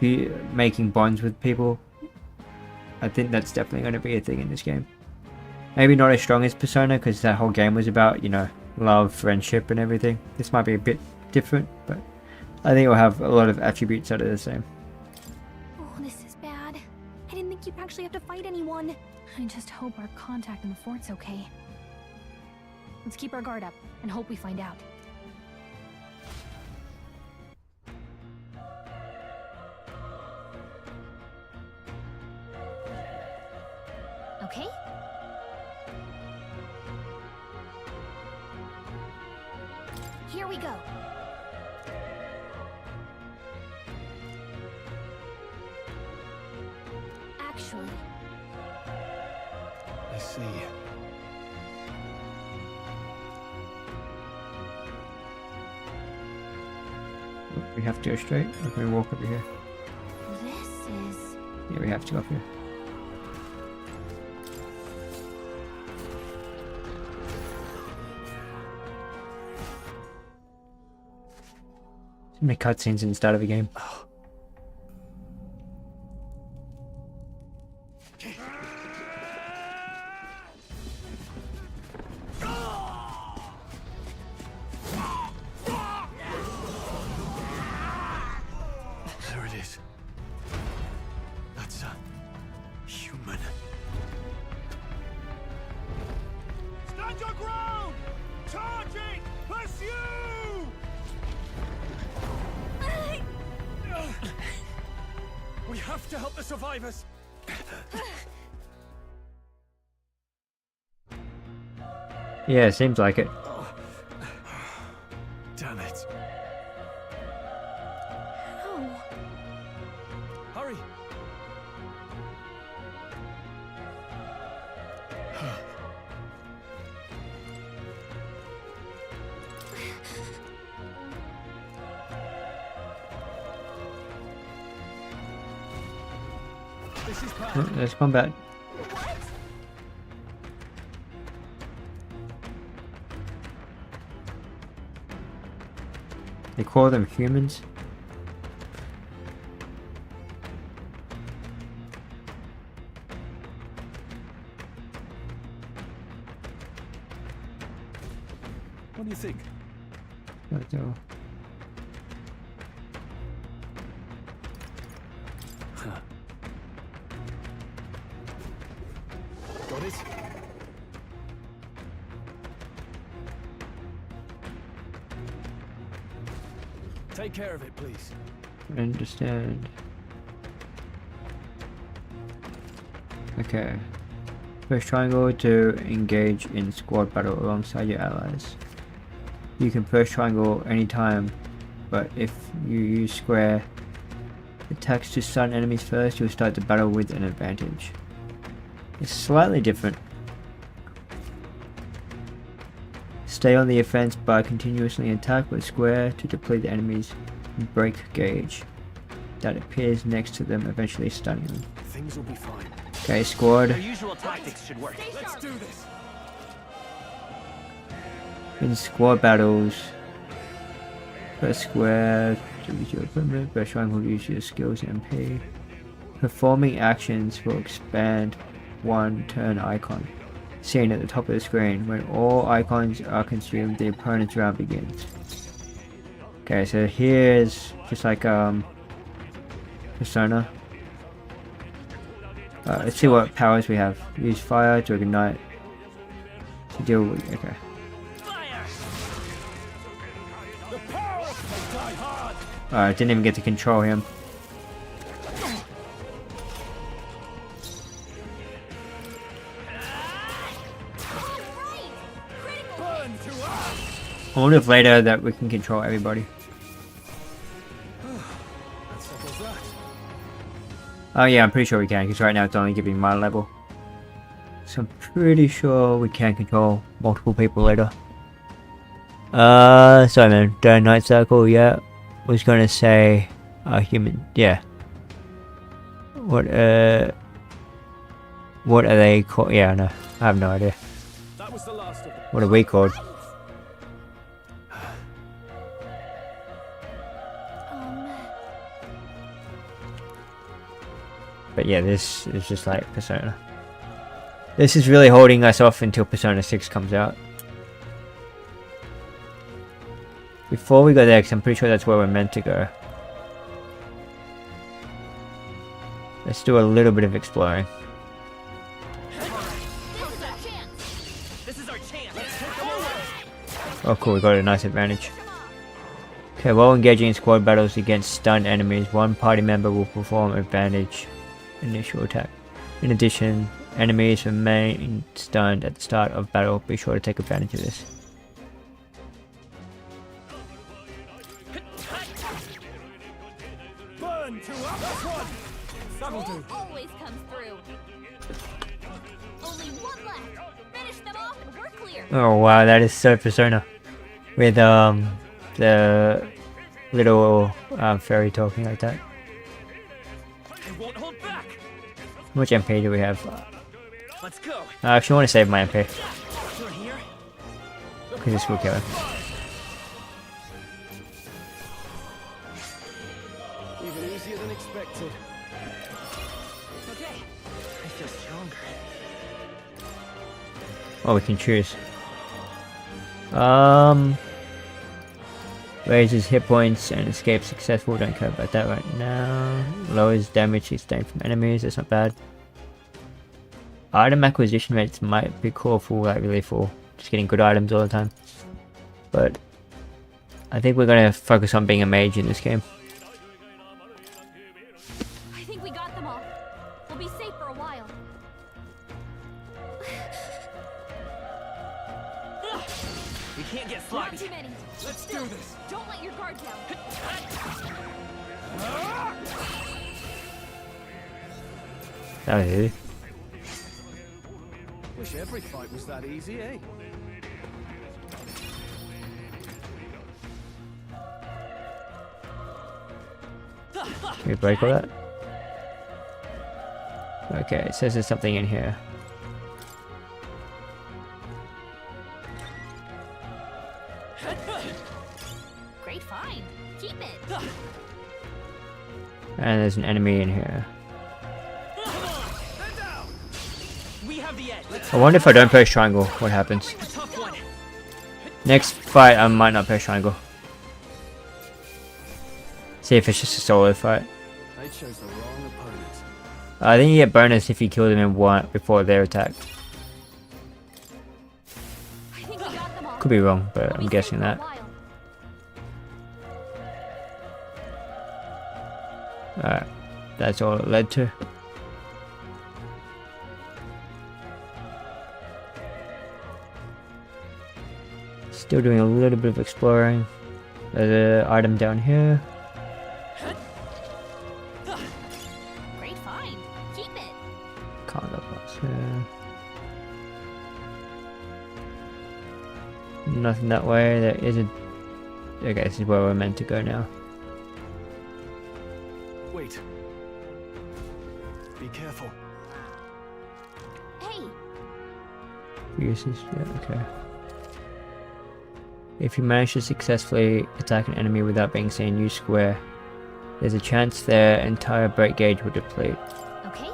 Speaker 2: Making bonds with people. I think that's definitely going to be a thing in this game. Maybe not as strong as Persona, because that whole game was about, you know, love, friendship, and everything. This might be a bit different, but I think it'll have a lot of attributes that are the same.
Speaker 11: Oh, this is bad. I didn't think you'd actually have to fight anyone. I just hope our contact in the fort's okay. Let's keep our guard up and hope we find out. Okay? Here we go. Actually,
Speaker 19: I see.
Speaker 2: We have to go straight, or can we walk over here?
Speaker 11: this is...
Speaker 2: Yeah, we have to go up here. So many cutscenes in the start of a game.
Speaker 17: have to help the survivors.
Speaker 2: Yeah, seems like it.
Speaker 17: Damn it.
Speaker 11: Oh.
Speaker 17: Hurry. This is bad.
Speaker 2: Oh, there's combat. They call them humans.
Speaker 17: What do you think?
Speaker 2: That's all.
Speaker 17: Got it? Take care of it, please.
Speaker 2: I understand. Okay. Press triangle to engage in squad battle alongside your allies. You can press triangle anytime, but if you use square attacks to stun enemies first, you'll start the battle with an advantage. It's slightly different. Stay on the offense by continuously attack with square to deplete the enemy's break gauge that appears next to them, eventually stunning them.
Speaker 17: Things will be fine.
Speaker 2: Okay, squad.
Speaker 16: Our usual tactics should work.
Speaker 17: Let's do this.
Speaker 2: In squad battles, press square to use your equipment, press triangle to use your skills MP. Performing actions will expand one turn icon seen at the top of the screen. When all icons are consumed, the opponent's round begins. Okay, so here's just like Persona. Let's see what powers we have. Use fire to ignite to deal with. Okay. Alright, didn't even get to control him. I wonder if later that we can control everybody. Oh yeah, I'm pretty sure we can, because right now it's only giving my level. So I'm pretty sure we can control multiple people later. Sorry man, Day Night Circle, yeah. Was gonna say, human, yeah. What are they called? Yeah, no, I have no idea.
Speaker 17: That was the last of them.
Speaker 2: What are we called? But yeah, this is just like Persona. This is really holding us off until Persona 6 comes out. Before we go there, because I'm pretty sure that's where we're meant to go. Let's do a little bit of exploring. Oh cool, we got a nice advantage. Okay, while engaging in squad battles against stunned enemies, one party member will perform advantage initial attack. In addition, enemies remain stunned at the start of battle. Be sure to take advantage of this.
Speaker 17: Burn to up one. That'll do.
Speaker 11: Always comes through. Only one left. Finish them off and we're clear.
Speaker 2: Oh wow, that is so Persona. With the little fairy talking like that. How much MP do we have?
Speaker 16: Let's go.
Speaker 2: I actually want to save my MP. Because this will kill him.
Speaker 17: Even easier than expected.
Speaker 16: Okay. I feel stronger.
Speaker 2: Oh, we can choose. Raises hit points and escape successful. Don't care about that right now. Lowers damage sustained from enemies. That's not bad. Item acquisition rates might be cool for like really full. Just getting good items all the time. But I think we're gonna focus on being a mage in this game.
Speaker 11: I think we got them Don't let your guard down.
Speaker 2: That was easy.
Speaker 14: Wish every fight was that easy, eh?
Speaker 2: Can we break all that? Okay, it says there's something in here.
Speaker 11: Great find. Keep it.
Speaker 2: And there's an enemy in here.
Speaker 16: We have the edge.
Speaker 2: I wonder if I don't press triangle, what happens? Next fight, I might not press triangle. See if it's just a solo fight.
Speaker 14: They chose the wrong opponent.
Speaker 2: I think you get bonus if you kill them in one before their attack. Could be wrong, but I'm guessing that. Alright, that's all it led to. Still doing a little bit of exploring. There's an item down here.
Speaker 11: Great find. Keep it.
Speaker 2: Can't go past here. Nothing that way. There is a... Okay, this is where we're meant to go now.
Speaker 14: Wait. Be careful.
Speaker 11: Hey.
Speaker 2: Uses, yeah, okay. If you manage to successfully attack an enemy without being seen, use square. There's a chance their entire break gauge will deplete.
Speaker 11: Okay.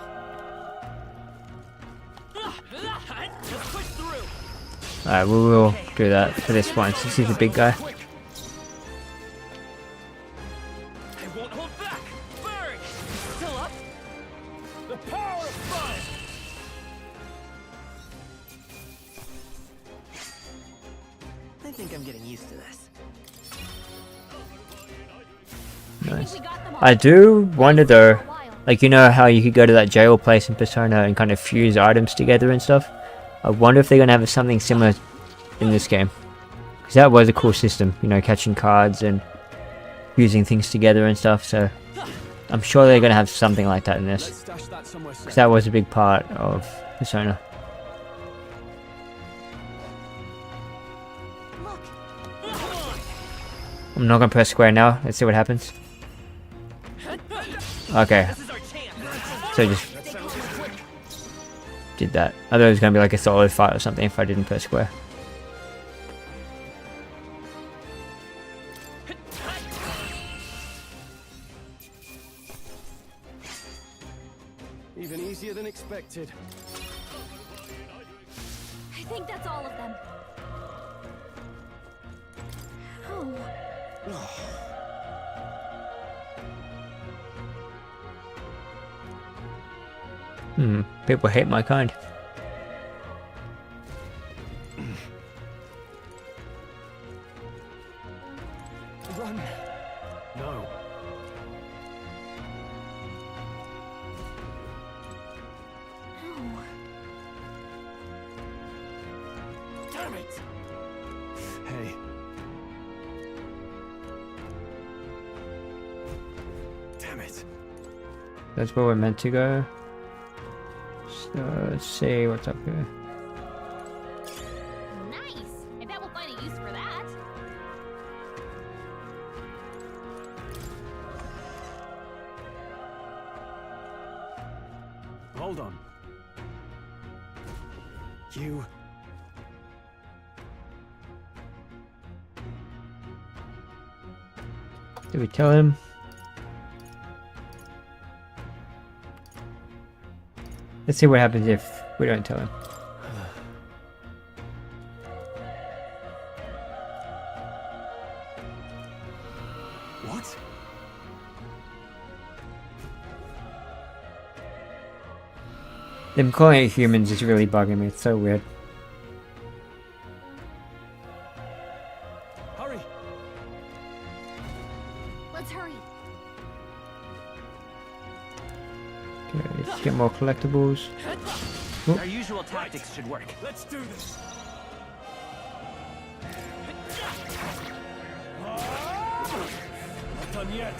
Speaker 2: Alright, we will do that for this one since he's a big guy.
Speaker 16: I think I'm getting used to this.
Speaker 2: Nice. I do wonder though, like, you know how you could go to that jail place in Persona and kind of fuse items together and stuff? I wonder if they're going to have something similar in this game. Because that was a cool system, you know, catching cards and fusing things together and stuff, so I'm sure they're going to have something like that in this. Because that was a big part of Persona. I'm not going to press square now, let's see what happens. Okay. So just did that. I thought it was going to be like a solo fight or something if I didn't press square.
Speaker 14: Even easier than expected.
Speaker 11: I think that's all of them. Oh.
Speaker 2: People hate my kind.
Speaker 14: Run. No.
Speaker 11: Damn it.
Speaker 14: Hey. Damn it.
Speaker 2: That's where we're meant to go. So let's see what's up here.
Speaker 11: Nice. I bet we'll find a use for that.
Speaker 14: Hold on. You...
Speaker 2: Did we tell him? Let's see what happens if we don't tell him.
Speaker 14: What?
Speaker 2: Them calling it humans is really bugging me, it's so weird.
Speaker 14: Hurry!
Speaker 11: Let's hurry.
Speaker 2: Okay, let's get more collectibles. Oh.
Speaker 16: Our usual tactics should work.
Speaker 14: Let's do this.
Speaker 17: done yet.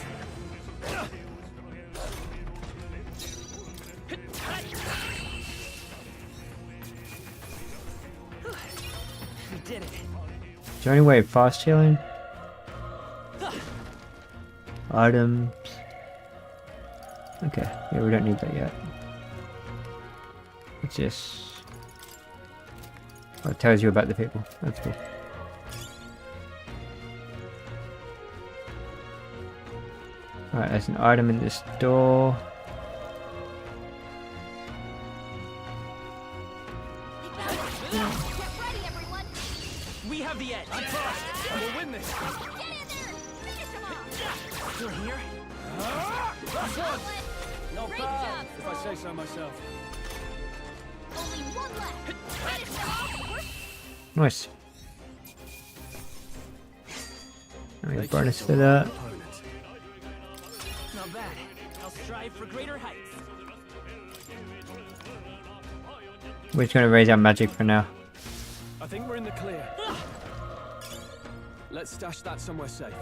Speaker 16: We did it.
Speaker 2: Is there any way of fast healing? Items. Okay, yeah, we don't need that yet. It's just... oh, it tells you about the people. That's cool. Alright, there's an item in this door.
Speaker 16: We have the edge.
Speaker 17: I'm fast, and we'll win this.
Speaker 16: You're here?
Speaker 17: Last one. Not bad, if I say so myself.
Speaker 11: Only one left. Finish them off.
Speaker 2: Nice. I got bonus for that.
Speaker 16: Not bad. I'll strive for greater heights.
Speaker 2: We're just gonna raise our magic for now.
Speaker 19: I think we're in the clear. Let's stash that somewhere safe.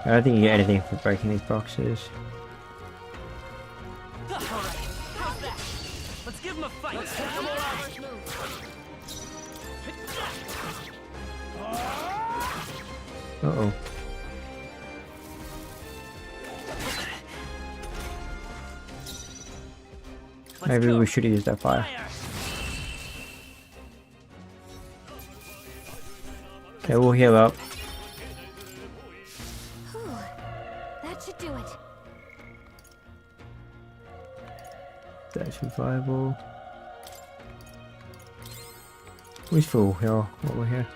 Speaker 2: I don't think you get anything for breaking these boxes.
Speaker 16: Alright, how's that? Let's give him a fight.
Speaker 17: Let's take them all out.
Speaker 2: Uh-oh. Maybe we should use that fire. Okay, we'll heal up.
Speaker 11: That should do it.
Speaker 2: That's survival. We full heal while we're here.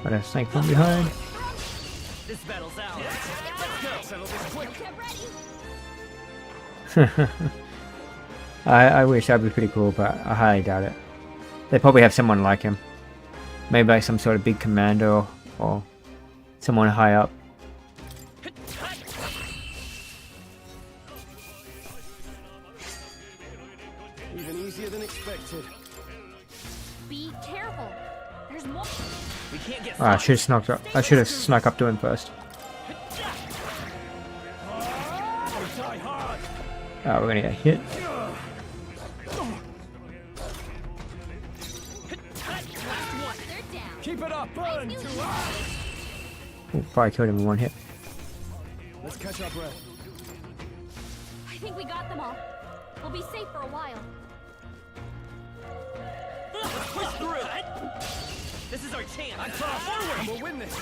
Speaker 2: Got a snake from behind.
Speaker 16: This battle's ours. Let's go. Settle this quick.
Speaker 11: Get ready.
Speaker 2: I wish that'd be pretty cool, but I highly doubt it. They probably have someone like him. Maybe like some sort of big commander or someone high up.
Speaker 19: Even easier than expected.
Speaker 11: Be careful. There's more.
Speaker 16: We can't get
Speaker 2: Ah, I should have snuck up. I should have snuck up to him first. Oh, we're gonna get hit.
Speaker 17: Keep it up, burn too hard.
Speaker 2: Ooh, probably killed him in one hit.
Speaker 17: Let's catch our breath.
Speaker 11: I think we got them all. We'll be safe for a while.
Speaker 16: Push through. This is our chance.
Speaker 17: I'm far forward, and we'll win this.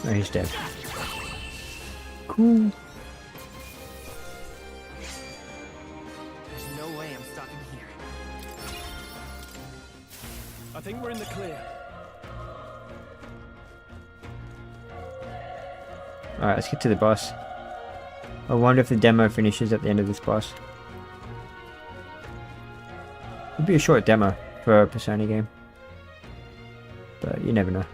Speaker 2: No, he's dead. Cool.
Speaker 16: There's no way I'm stopping here.
Speaker 19: I think we're in the clear.
Speaker 2: Alright, let's get to the boss. I wonder if the demo finishes at the end of this boss. It'd be a short demo for a Persona game. But you never know.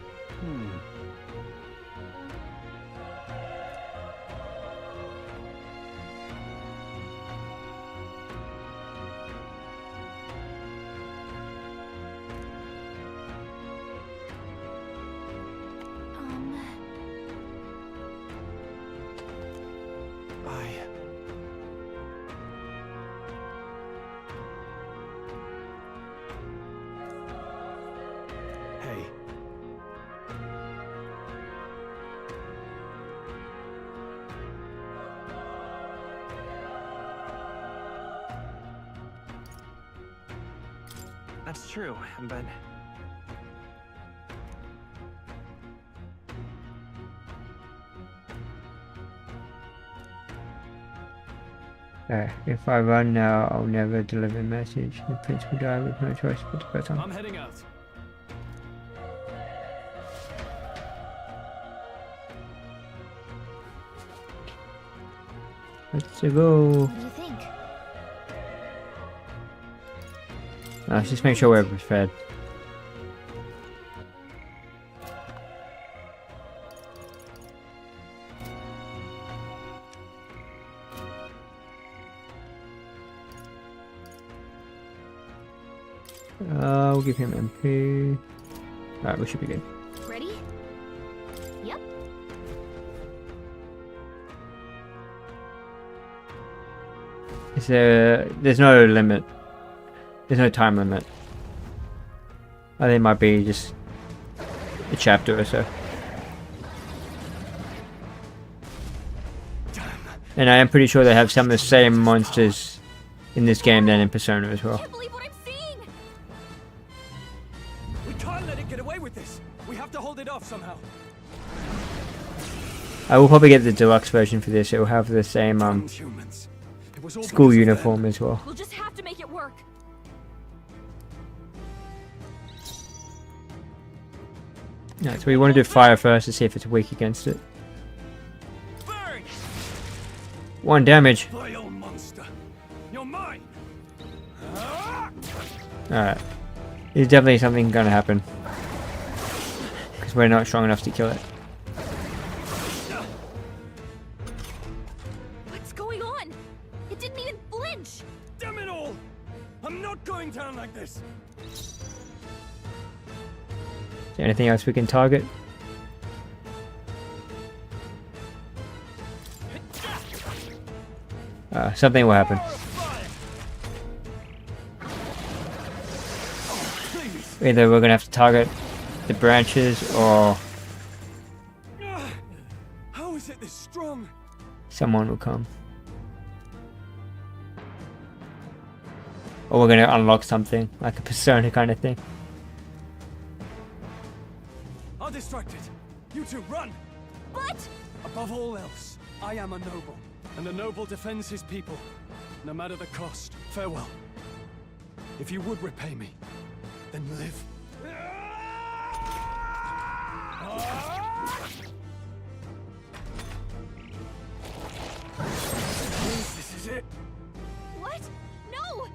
Speaker 19: Hey.
Speaker 16: That's true, but...
Speaker 2: If I run now, I'll never deliver a message. The prince will die with no choice but to press on.
Speaker 19: I'm heading out.
Speaker 2: Let's go.
Speaker 11: What do you think?
Speaker 2: Let's just make sure we're prepared. We'll give him MP. Alright, we should be good.
Speaker 11: Ready? Yep.
Speaker 2: There's no limit. There's no time limit. I think it might be just a chapter or so. And I am pretty sure they have some of the same monsters in this game than in Persona as well.
Speaker 14: We can't let it get away with this. We have to hold it off somehow.
Speaker 2: I will probably get the deluxe version for this. It will have the same school uniform as well.
Speaker 11: We'll just have to make it work.
Speaker 2: Yeah, so we want to do fire first to see if it's weak against it. 1 damage.
Speaker 14: Vile monster. You're mine.
Speaker 2: Alright. There's definitely something gonna happen. Because we're not strong enough to kill it.
Speaker 11: What's going on? It didn't even flinch.
Speaker 14: Damn it all! I'm not going down like this.
Speaker 2: Is there anything else we can target? Something will happen. Either we're gonna have to target the branches or
Speaker 14: How is it this strong?
Speaker 2: someone will come. Or we're gonna unlock something, like a Persona kind of thing.
Speaker 14: I'll distract it. You two run!
Speaker 11: But
Speaker 14: above all else, I am a noble. And a noble defends his people, no matter the cost. Farewell. If you would repay me, then live. This is it.
Speaker 11: what? No!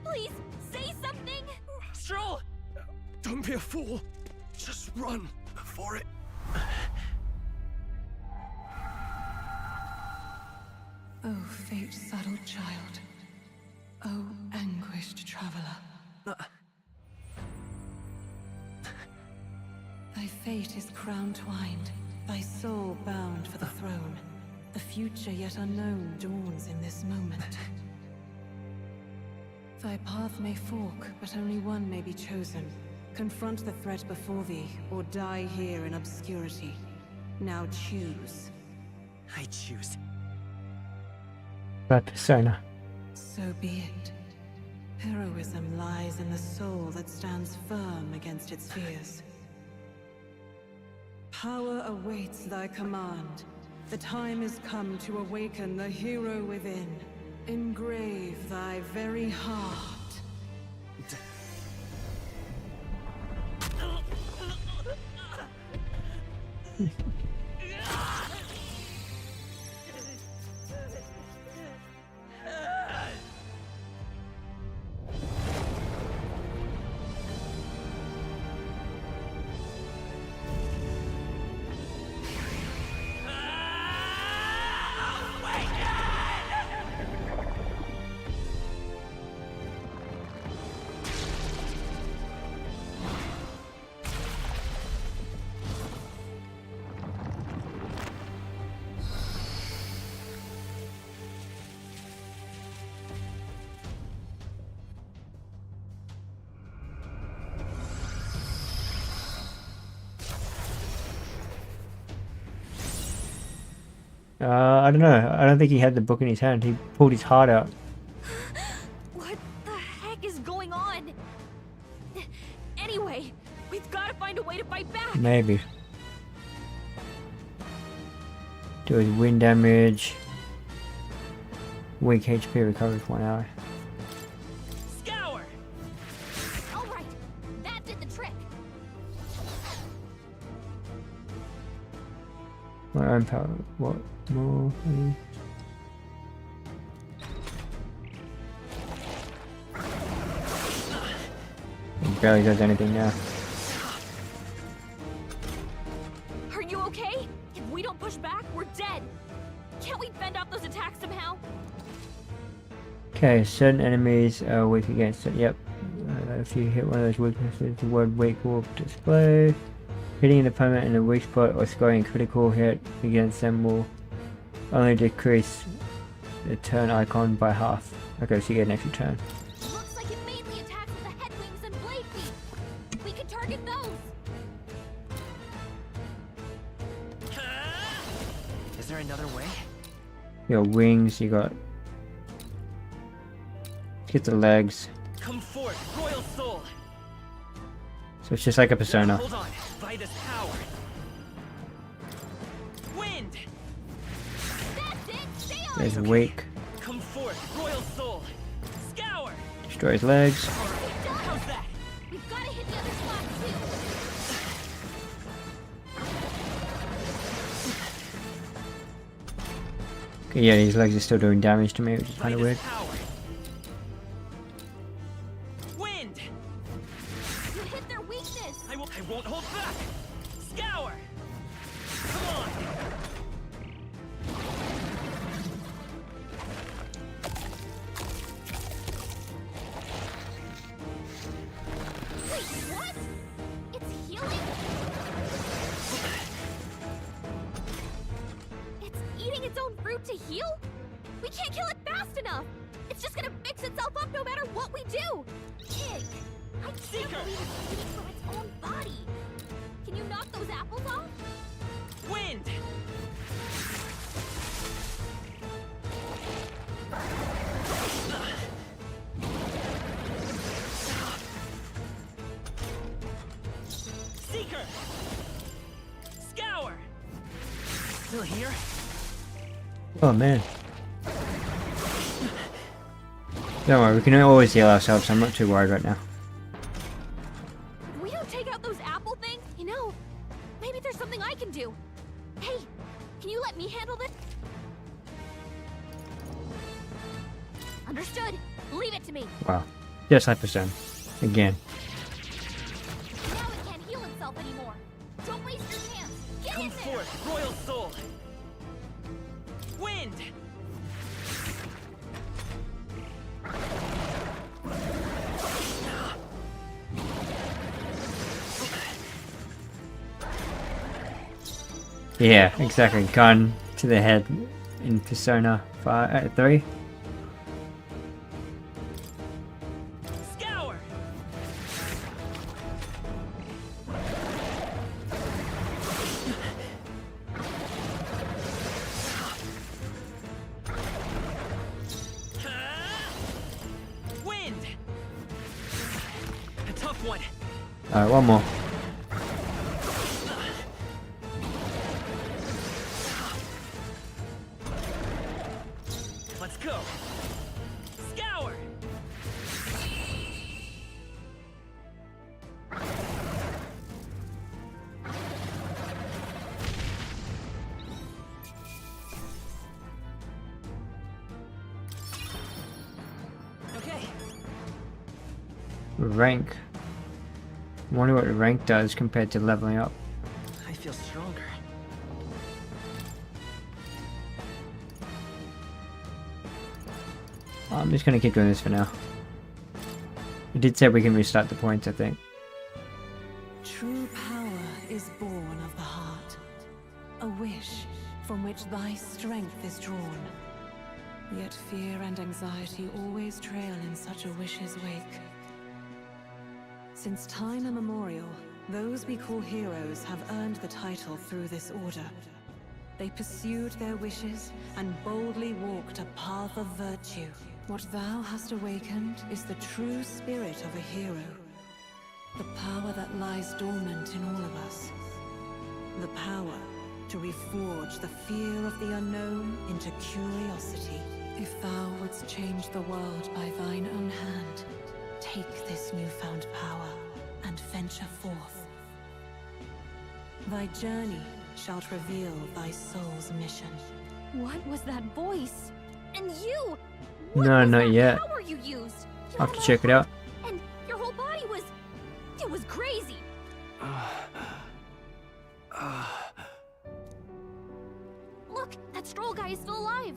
Speaker 11: Please say something.
Speaker 14: Stroll! Don't be a fool. Just run for it.
Speaker 15: Oh, fate-saddled child. Oh, anguished traveler. Thy fate is crown-twined, thy soul bound for the throne. The future yet unknown dawns in this moment. Thy path may fork, but only one may be chosen. Confront the threat before thee, or die here in obscurity. Now choose.
Speaker 16: I choose.
Speaker 2: But Persona.
Speaker 15: So be it. Heroism lies in the soul that stands firm against its fears. Power awaits thy command. The time is come to awaken the hero within. Engrave thy very heart.
Speaker 2: I don't know. I don't think he had the book in his hand. He pulled his heart out.
Speaker 11: What the heck is going on? Anyway, we've got to find a way to fight back.
Speaker 2: Maybe. Do his wind damage. Weak HP recovery for 1 hour.
Speaker 11: Scour! Alright, that did the trick.
Speaker 2: My own power. What more? He barely does anything now.
Speaker 11: Are you okay? If we don't push back, we're dead. Can't we fend off those attacks somehow?
Speaker 2: Okay, certain enemies are weak against it. Yep, that if you hit one of those weaknesses, the word weak will display. Hitting an opponent in a weak spot or scoring a critical hit against them will only decrease the turn icon by half. Okay, so you get an extra turn.
Speaker 11: Looks like it mainly attacks with the head wings and blade feet. We could target those.
Speaker 16: Is there another way?
Speaker 2: Your wings, you got. Get the legs.
Speaker 16: Come forth, royal soul.
Speaker 2: So it's just like a persona.
Speaker 16: Hold on, Vitus power. Wind.
Speaker 11: That's it. Stay on.
Speaker 2: There's weak.
Speaker 16: Come forth, royal soul. Scour.
Speaker 2: Destroys legs.
Speaker 11: How's that? We've got to hit the other spot too.
Speaker 2: Okay, yeah, these legs are still doing damage to me, which is kind of weird.
Speaker 16: Wind.
Speaker 11: You hit their weakness.
Speaker 16: I won't hold back. Scour. Come on.
Speaker 11: Wait, what? It's healing? It's eating its own fruit to heal? We can't kill it fast enough! It's just gonna fix itself up no matter what we do! Pig! I can't believe it's eating from its own body! Can you knock those apples off?
Speaker 16: Wind. Seeker. Scour. Still here?
Speaker 2: Oh man. Don't worry, we can always heal ourselves, so I'm not too worried right now.
Speaker 11: If we don't take out those apple things, you know, maybe there's something I can do. Hey, can you let me handle this? Understood. Leave it to me.
Speaker 2: Wow. Just like persona. Again.
Speaker 11: Now it can't heal itself anymore. Don't waste your chance. Get
Speaker 16: Come
Speaker 11: in there.
Speaker 16: forth, royal soul. Wind.
Speaker 2: Yeah, exactly. Gun to the head in Persona 3.
Speaker 16: Scour. Wind. A tough one.
Speaker 2: Alright, one more.
Speaker 16: Let's go. Scour. Okay.
Speaker 2: Rank. I wonder what rank does compared to leveling up.
Speaker 16: I feel stronger.
Speaker 2: I'm just gonna keep doing this for now. It did say we can restart the points, I think.
Speaker 15: True power is born of the heart, a wish from which thy strength is drawn. Yet fear and anxiety always trail in such a wish's wake. Since time immemorial, those we call heroes have earned the title through this order. They pursued their wishes and boldly walked a path of virtue. What thou hast awakened is the true spirit of a hero. The power that lies dormant in all of us. The power to reforge the fear of the unknown into curiosity. If thou wouldst change the world by thine own hand, take this newfound power and venture forth. Thy journey shalt reveal thy soul's mission.
Speaker 11: What was that voice? And you!
Speaker 2: No, not yet.
Speaker 11: How were you used?
Speaker 2: I'll have to check it out.
Speaker 11: And your whole body was... it was crazy. Look, that Stroll guy is still alive.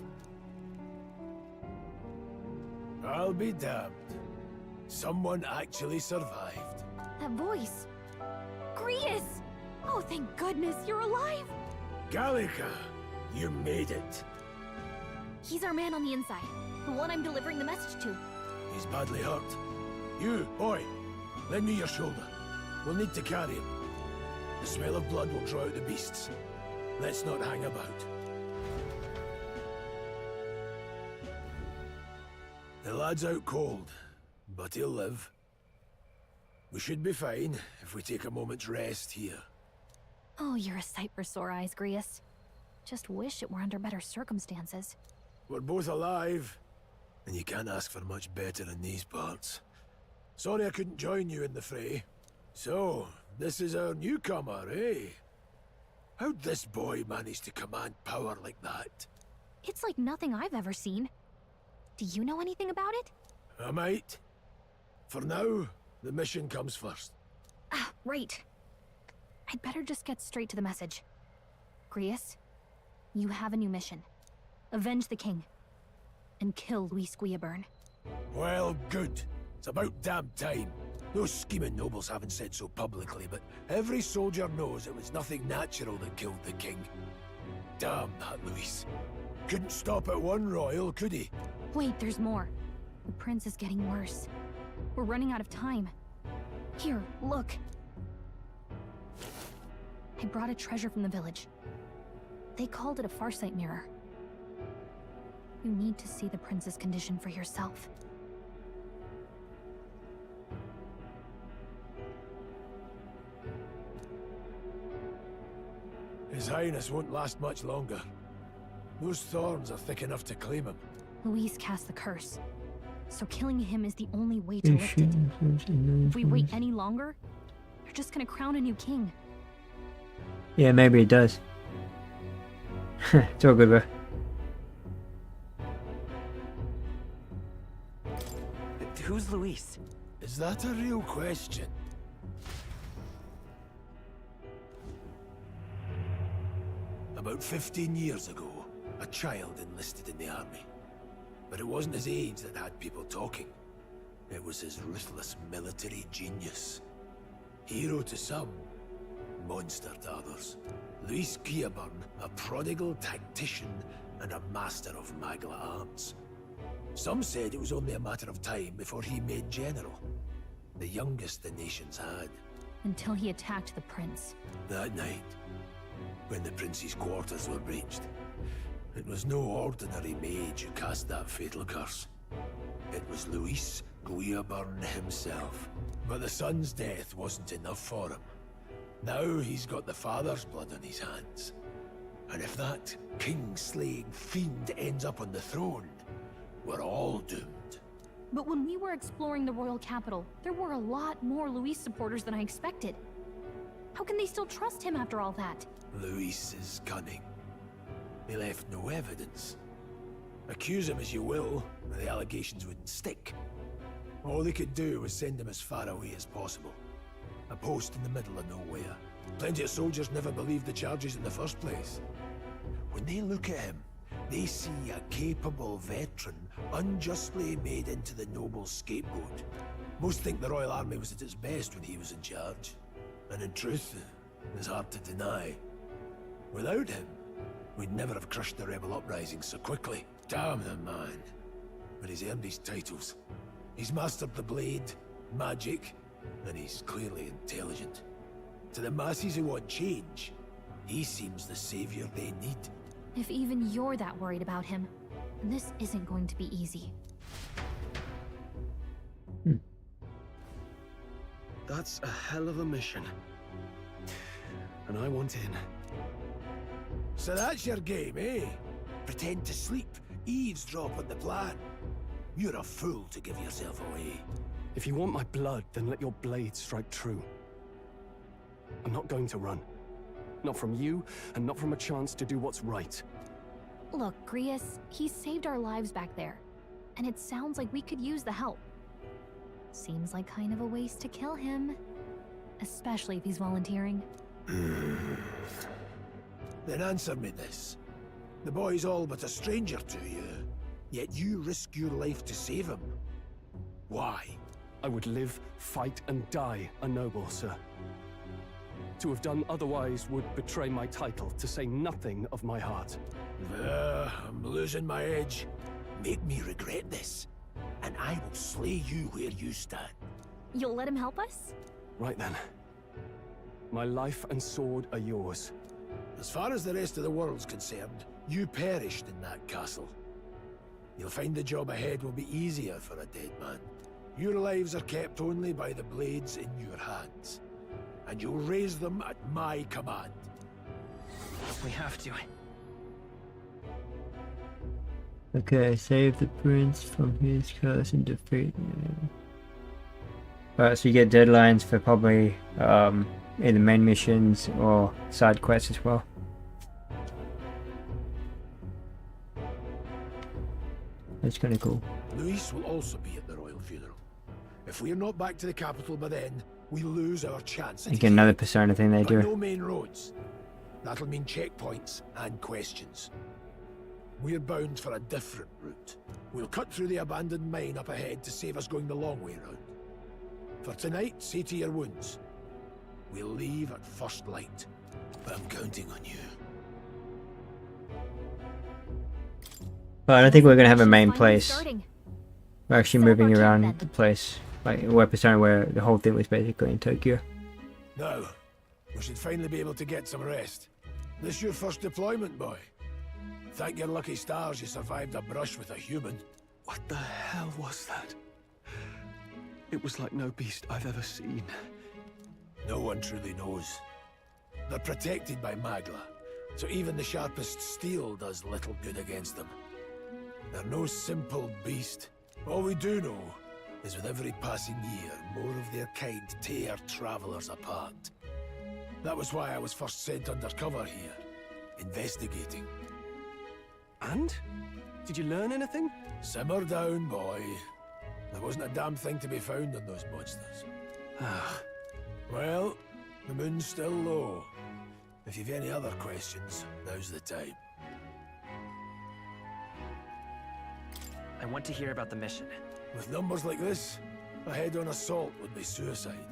Speaker 13: I'll be damned. Someone actually survived.
Speaker 11: That voice. Grius! Oh, thank goodness you're alive!
Speaker 13: Gallica, you made it.
Speaker 11: He's our man on the inside. The one I'm delivering the message to.
Speaker 13: He's badly hurt. You, boy, lend me your shoulder. We'll need to carry him. The smell of blood will draw out the beasts. Let's not hang about. The lad's out cold, but he'll live. We should be fine if we take a moment's rest here.
Speaker 11: Oh, you're a sight for sore eyes, Grius. Just wish it were under better circumstances.
Speaker 13: We're both alive, and you can't ask for much better in these parts. Sorry I couldn't join you in the fray. So, this is our newcomer, eh? How'd this boy manage to command power like that?
Speaker 11: It's like nothing I've ever seen. Do you know anything about it?
Speaker 13: I might. For now, the mission comes first.
Speaker 11: Ah, right. I'd better just get straight to the message. Grius, you have a new mission. Avenge the king. And kill Luis Guillaburn.
Speaker 13: Well, good. It's about damn time. Those scheming nobles haven't said so publicly, but every soldier knows it was nothing natural that killed the king. Damn that Luis. Couldn't stop at one royal, could he?
Speaker 11: Wait, there's more. The prince is getting worse. We're running out of time. Here, look. I brought a treasure from the village. They called it a farsight mirror. You need to see the prince's condition for yourself.
Speaker 13: His Highness won't last much longer. Those thorns are thick enough to claim him.
Speaker 11: Luis cast the curse, so killing him is the only way to lift it. If we wait any longer, they're just gonna crown a new king.
Speaker 2: Yeah, maybe it does. It's all good, bro.
Speaker 16: Who's Luis?
Speaker 13: Is that a real question? About 15 years ago, a child enlisted in the army. But it wasn't his age that had people talking. It was his ruthless military genius. Hero to some, monster to others. Luis Guillaburn, a prodigal tactician and a master of Magla arts. Some said it was only a matter of time before he made general. The youngest the nations had.
Speaker 11: Until he attacked the prince.
Speaker 13: That night, when the prince's quarters were breached, it was no ordinary mage who cast that fatal curse. It was Luis Guillaburn himself. But the son's death wasn't enough for him. Now he's got the father's blood on his hands. And if that king-slaying fiend ends up on the throne, we're all doomed.
Speaker 11: But when we were exploring the royal capital, there were a lot more Luis supporters than I expected. How can they still trust him after all that?
Speaker 13: Luis is cunning. He left no evidence. Accuse him as you will, the allegations wouldn't stick. All they could do was send him as far away as possible. A post in the middle of nowhere. Plenty of soldiers never believed the charges in the first place. When they look at him, they see a capable veteran unjustly made into the noble's scapegoat. Most think the Royal Army was at its best when he was in charge. And in truth, it's hard to deny. Without him, we'd never have crushed the rebel uprising so quickly. Damn the man. But he's earned his titles. He's mastered the blade, magic, and he's clearly intelligent. To the masses who want change, he seems the savior they need.
Speaker 11: If even you're that worried about him, this isn't going to be easy.
Speaker 19: That's a hell of a mission. And I want in.
Speaker 13: So that's your game, eh? Pretend to sleep, eavesdrop on the plan. You're a fool to give yourself away.
Speaker 19: If you want my blood, then let your blade strike true. I'm not going to run. Not from you, and not from a chance to do what's right.
Speaker 11: Look, Grius, he saved our lives back there. And it sounds like we could use the help. Seems like kind of a waste to kill him. Especially if he's volunteering.
Speaker 13: Then answer me this. The boy's all but a stranger to you, yet you risk your life to save him. Why?
Speaker 19: I would live, fight, and die a noble, sir. To have done otherwise would betray my title, to say nothing of my heart.
Speaker 1: I'm losing my edge. Make me regret this, and I will slay you where you stand.
Speaker 11: You'll let him help us?
Speaker 19: Right then. My life and sword are yours.
Speaker 1: As far as the rest of the world's concerned, you perished in that castle. You'll find the job ahead will be easier for a dead man. Your lives are kept only by the blades in your hands, and you'll raise them at my command.
Speaker 16: We have to.
Speaker 2: Okay, save the prince from his curse and defeat. Alright, so you get deadlines for probably either main missions or side quests as well. That's kind of cool.
Speaker 1: Luis will also be at the royal funeral. If we are not back to the capital by then, we lose our chance.
Speaker 2: Again, another Persona thing they do.
Speaker 1: No main roads. That'll mean checkpoints and questions. We're bound for a different route. We'll cut through the abandoned mine up ahead to save us going the long way round. For tonight, see to your wounds. We'll leave at first light. I'm counting on you.
Speaker 2: Well, I don't think we're gonna have a main place. We're actually moving around the place. Like, we're Persona where the whole thing was basically in Tokyo.
Speaker 1: Now, we should finally be able to get some rest. This your first deployment, boy? Thank your lucky stars you survived a brush with a human.
Speaker 19: What the hell was that? It was like no beast I've ever seen.
Speaker 1: No one truly knows. They're protected by Magla, so even the sharpest steel does little good against them. They're no simple beast. All we do know is with every passing year, more of their kind tear travelers apart. That was why I was first sent undercover here, investigating.
Speaker 19: And? Did you learn anything?
Speaker 1: Simmer down, boy. There wasn't a damn thing to be found on those monsters. Well, the moon's still low. If you've any other questions, now's the time.
Speaker 16: I want to hear about the mission.
Speaker 1: With numbers like this, a head-on assault would be suicide.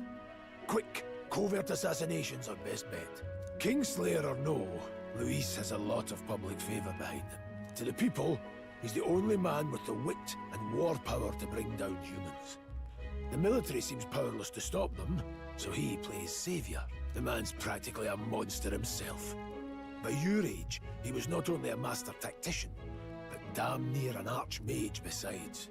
Speaker 1: Quick, covert assassinations are best bet. Kingslayer or no, Luis has a lot of public favor behind him. To the people, he's the only man with the wit and war power to bring down humans. The military seems powerless to stop them, so he plays savior. The man's practically a monster himself. By your age, he was not only a master tactician, but damn near an archmage besides.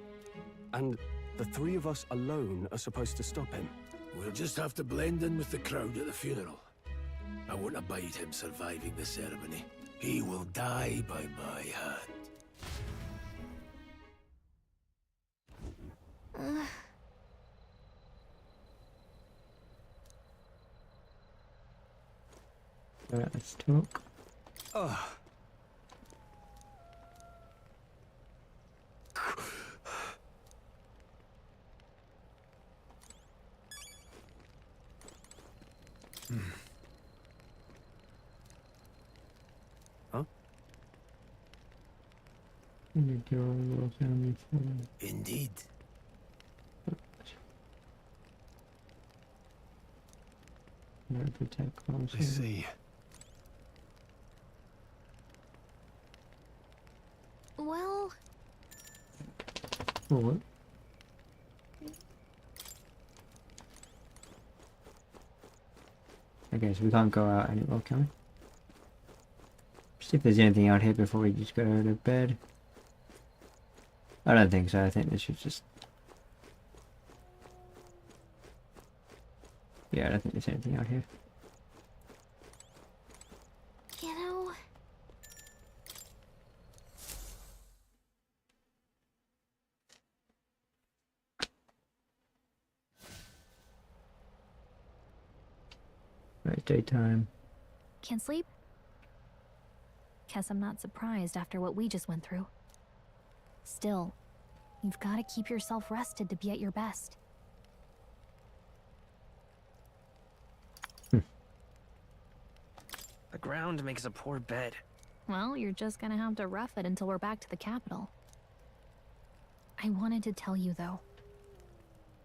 Speaker 19: And the three of us alone are supposed to stop him?
Speaker 1: We'll just have to blend in with the crowd at the funeral. I won't abide him surviving the ceremony. He will die by my hand.
Speaker 2: Alright, let's talk.
Speaker 19: Huh?
Speaker 1: Indeed.
Speaker 19: I see.
Speaker 11: Well...
Speaker 2: What? Okay, so we can't go out anymore, can we? See if there's anything out here before we just go to bed. I don't think so. I think this should just... Yeah, I don't think there's anything out here.
Speaker 11: You know...
Speaker 2: Right, daytime.
Speaker 11: Can't sleep? Guess I'm not surprised after what we just went through. Still, you've got to keep yourself rested to be at your best.
Speaker 16: The ground makes a poor bed.
Speaker 11: Well, you're just gonna have to rough it until we're back to the capital. I wanted to tell you, though.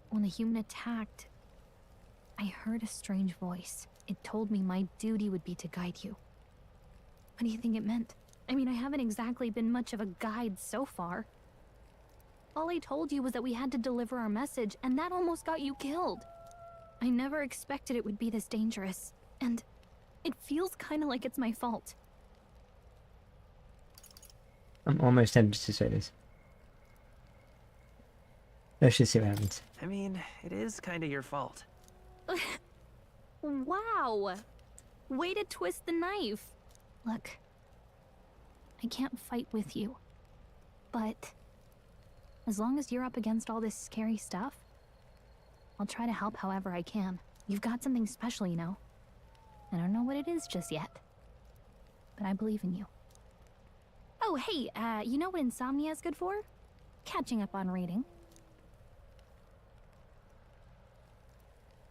Speaker 11: when the human attacked, I heard a strange voice. It told me my duty would be to guide you. What do you think it meant? I mean, I haven't exactly been much of a guide so far. All I told you was that we had to deliver our message, and that almost got you killed. I never expected it would be this dangerous, and it feels kind of like it's my fault.
Speaker 2: I'm almost tempted to say this. Let's just see what happens.
Speaker 16: I mean, it is kind of your fault.
Speaker 11: Wow! Way to twist the knife. Look, I can't fight with you, but as long as you're up against all this scary stuff, I'll try to help however I can. You've got something special, you know. I don't know what it is just yet, but I believe in you. Oh, hey, you know what insomnia is good for? Catching up on reading.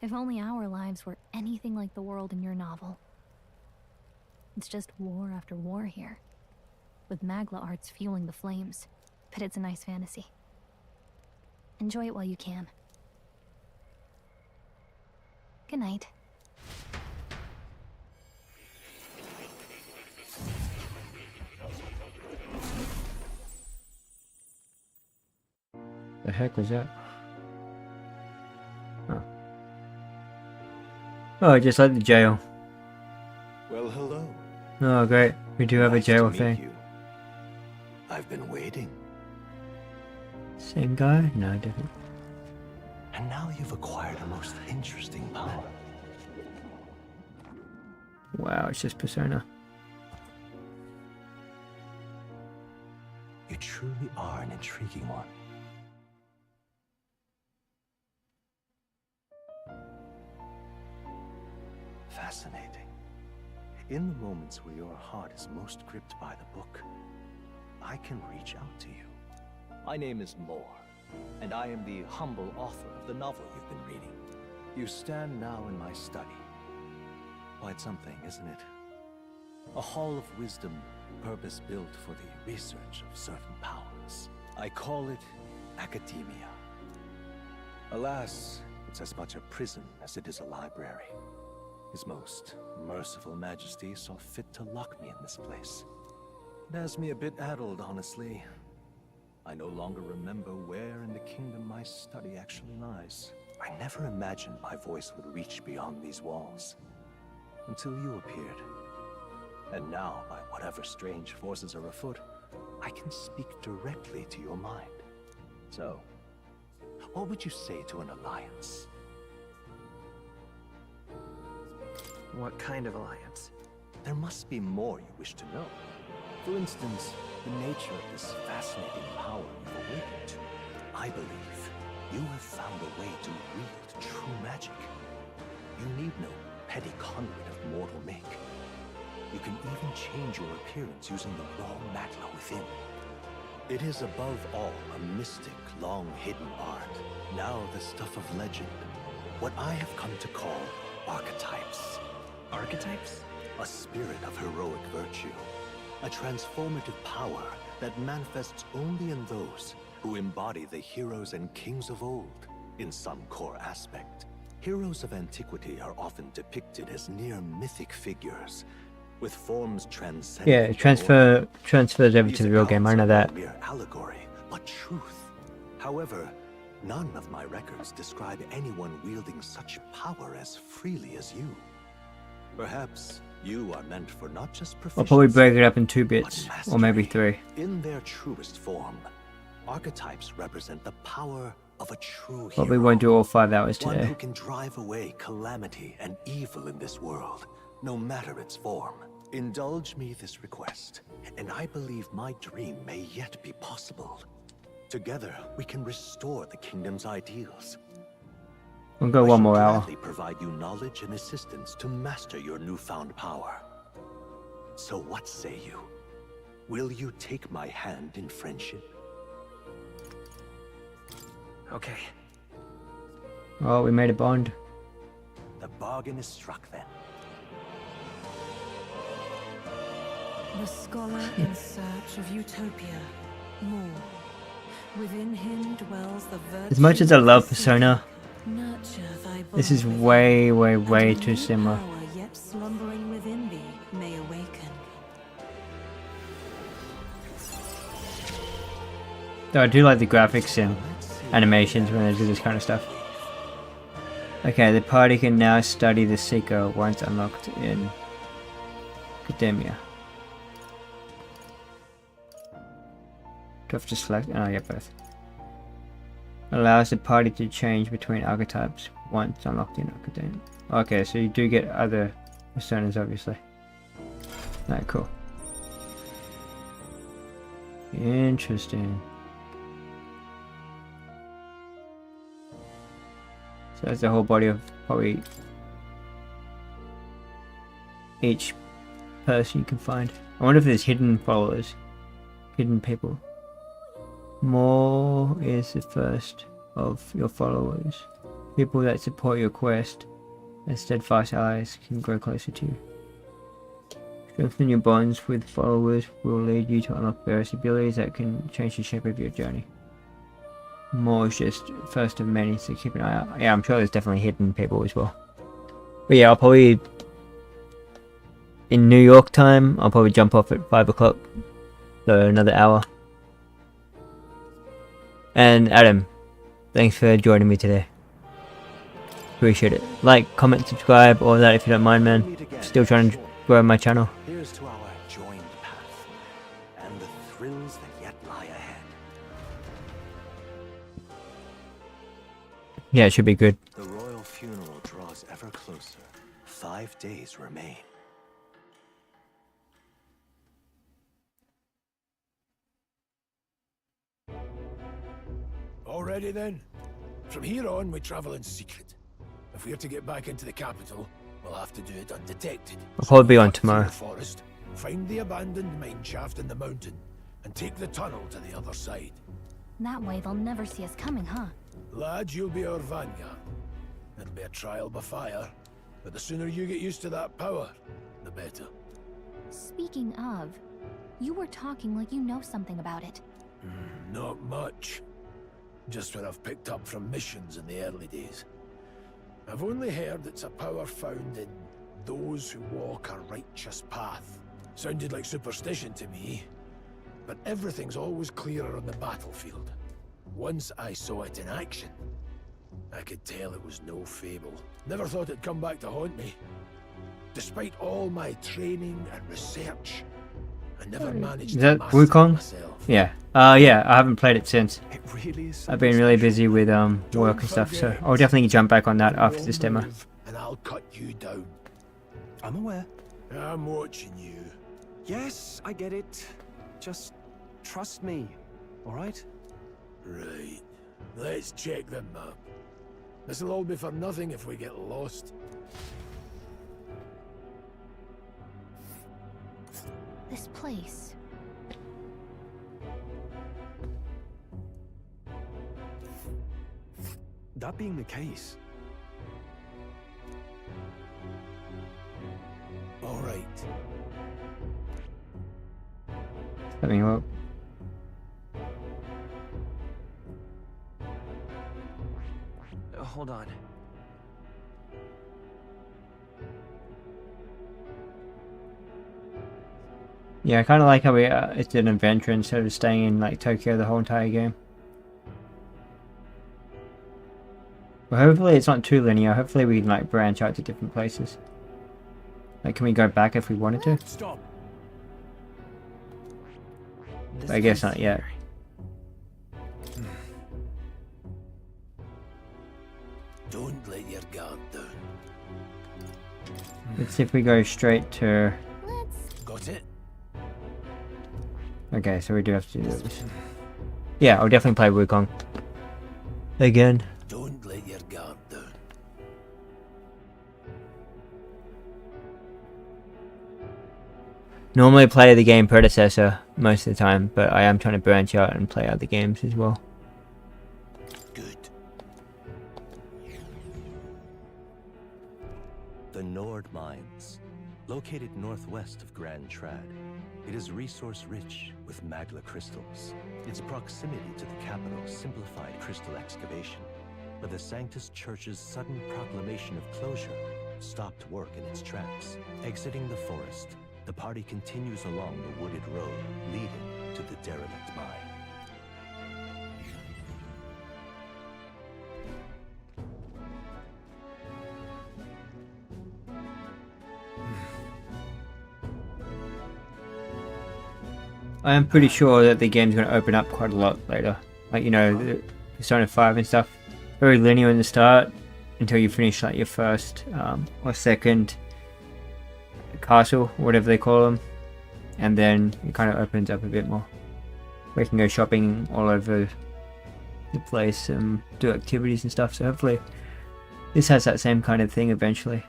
Speaker 11: If only our lives were anything like the world in your novel. It's just war after war here, with Magla arts fueling the flames, but it's a nice fantasy. Enjoy it while you can. Good night.
Speaker 2: The heck was that? Oh. Oh, just like the jail.
Speaker 10: Well, hello.
Speaker 2: Oh, great. We do have a
Speaker 10: Nice
Speaker 2: jail
Speaker 10: to meet
Speaker 2: thing.
Speaker 10: you. I've been waiting.
Speaker 2: Same guy? No, different.
Speaker 10: And now you've acquired a most interesting power.
Speaker 2: Wow, it's just Persona.
Speaker 10: You truly are an intriguing one. Fascinating. In the moments where your heart is most gripped by the book, I can reach out to you. My name is Moore, and I am the humble author of the novel you've been reading. You stand now in my study. Quite something, isn't it? A hall of wisdom, purpose-built for the research of certain powers. I call it academia. Alas, it's as much a prison as it is a library. His most merciful majesty saw fit to lock me in this place. It has me a bit addled, honestly. I no longer remember where in the kingdom my study actually lies. I never imagined my voice would reach beyond these walls. Until you appeared. And now, by whatever strange forces are afoot, I can speak directly to your mind. So, what would you say to an alliance?
Speaker 16: What kind of alliance?
Speaker 10: There must be more you wish to know. For instance, the nature of this fascinating power you've awakened to. I believe you have found a way to wield true magic. You need no petty conduit of mortal make. You can even change your appearance using the raw magna within. It is above all a mystic, long-hidden art, now the stuff of legend. What I have come to call archetypes.
Speaker 16: Archetypes?
Speaker 10: A spirit of heroic virtue. A transformative power that manifests only in those who embody the heroes and kings of old, in some core aspect. Heroes of antiquity are often depicted as near mythic figures, with forms transcendent.
Speaker 2: Yeah, transfers over to the real game. I know that.
Speaker 10: Mere allegory, but truth. However, none of my records describe anyone wielding such power as freely as you. Perhaps you are meant for not just proficiency,
Speaker 2: I'll probably break it up in 2 bits, or maybe 3.
Speaker 10: in their truest form, archetypes represent the power of a true
Speaker 2: Probably
Speaker 10: hero.
Speaker 2: won't do all 5 hours
Speaker 10: One
Speaker 2: today.
Speaker 10: who can drive away calamity and evil in this world, no matter its form. Indulge me this request, and I believe my dream may yet be possible. Together, we can restore the kingdom's ideals.
Speaker 2: We'll go 1 more
Speaker 10: I
Speaker 2: hour.
Speaker 10: shall gladly provide you knowledge and assistance to master your newfound power. So what say you? Will you take my hand in friendship?
Speaker 16: Okay.
Speaker 2: Oh, we made a bond.
Speaker 10: The bargain is struck then.
Speaker 15: The scholar in search of utopia. More. Within him dwells the
Speaker 2: As much as I love Persona,
Speaker 15: Nurture thy
Speaker 2: this is
Speaker 15: bond
Speaker 2: way, way,
Speaker 15: with
Speaker 2: way
Speaker 15: it, and a
Speaker 2: too
Speaker 15: new
Speaker 2: similar.
Speaker 15: power yet slumbering within thee may awaken.
Speaker 2: Though I do like the graphics and animations when they do this kind of stuff. Okay, the party can now study the Seeker once unlocked in Academia. Do I have to select? Oh yeah, both. Allows the party to change between archetypes once unlocked in Academia. Okay, so you do get other personas, obviously. Alright, cool. Interesting. So that's the whole body of probably each person you can find. I wonder if there's hidden followers, hidden people. More is the first of your followers. People that support your quest as steadfast allies can grow closer to you. Strengthen your bonds with followers will lead you to unlock various abilities that can change the shape of your journey. More is just first of many, so keep an eye out. Yeah, I'm sure there's definitely hidden people as well. But yeah, I'll probably, in New York time, I'll probably jump off at 5 o'clock. So another hour. And Adam, thanks for joining me today. Appreciate it. Like, comment, subscribe, all that if you don't mind, man. Still trying to grow my channel.
Speaker 10: Here's to our joined path and the thrills that yet lie ahead.
Speaker 2: Yeah, it should be good.
Speaker 10: The royal funeral draws ever closer. 5 days remain.
Speaker 1: Already then? From here on, we travel in secret. If we're to get back into the capital, we'll have to do it undetected.
Speaker 2: I'll probably be on
Speaker 1: cut through
Speaker 2: tomorrow.
Speaker 1: the forest, find the abandoned mine shaft in the mountain, and take the tunnel to the other side.
Speaker 11: That way they'll never see us coming, huh?
Speaker 1: Lad, you'll be our vanguard. It'll be a trial by fire, but the sooner you get used to that power, the better.
Speaker 11: Speaking of, you were talking like you know something about it.
Speaker 1: Not much. Just what I've picked up from missions in the early days. I've only heard it's a power found in those who walk a righteous path. Sounded like superstition to me, but everything's always clearer on the battlefield. Once I saw it in action, I could tell it was no fable. Never thought it'd come back to haunt me. Despite all my training and research, I never managed
Speaker 2: Is
Speaker 1: to
Speaker 2: that
Speaker 1: master it
Speaker 2: Wukong?
Speaker 1: myself.
Speaker 2: Yeah. Yeah, I haven't played it since.
Speaker 10: It really is.
Speaker 2: I've been really busy with work and stuff, so I'll definitely jump back on that after this demo.
Speaker 1: And I'll cut you down.
Speaker 19: I'm aware.
Speaker 1: I'm watching you.
Speaker 19: Yes, I get it. Just trust me, alright?
Speaker 1: Right. Let's check the map. This'll all be for nothing if we get lost.
Speaker 11: This place.
Speaker 19: That being the case,
Speaker 1: all right.
Speaker 2: Let me look.
Speaker 16: Hold on.
Speaker 2: Yeah, I kind of like how it's an adventure instead of staying in like Tokyo the whole entire game. But hopefully it's not too linear. Hopefully we can like branch out to different places. Like, can we go back if we wanted to?
Speaker 1: Stop.
Speaker 2: But I guess not yet.
Speaker 1: Don't let your guard down.
Speaker 2: Let's see if we go straight to...
Speaker 1: Got it?
Speaker 2: Okay, so we do have to do this. Yeah, I'll definitely play Wukong. Again.
Speaker 1: Don't let your guard down.
Speaker 2: Normally play the game predecessor most of the time, but I am trying to branch out and play other games as well.
Speaker 1: Good.
Speaker 10: The Nord mines. Located northwest of Grand Trad, it is resource-rich with magla crystals. Its proximity to the capital simplified crystal excavation, but the Sanctus Church's sudden proclamation of closure stopped work in its tracks. Exiting the forest, the party continues along the wooded road leading to the derelict mine.
Speaker 2: I am pretty sure that the game's going to open up quite a lot later. Like, you know, the Persona 5 and stuff. Very linear in the start until you finish like your first or second castle, whatever they call them. And then it kind of opens up a bit more. We can go shopping all over the place and do activities and stuff. So hopefully this has that same kind of thing eventually.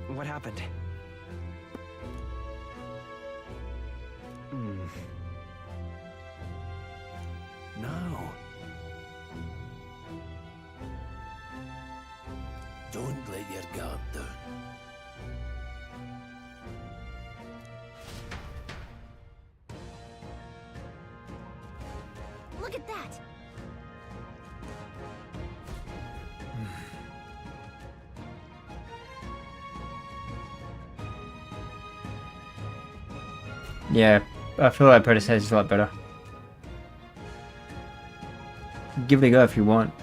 Speaker 16: What happened?
Speaker 10: No.
Speaker 1: Don't let your guard down.
Speaker 11: Look at that!
Speaker 2: Yeah, I feel like Predecessor is a lot better. Give it a go if you want.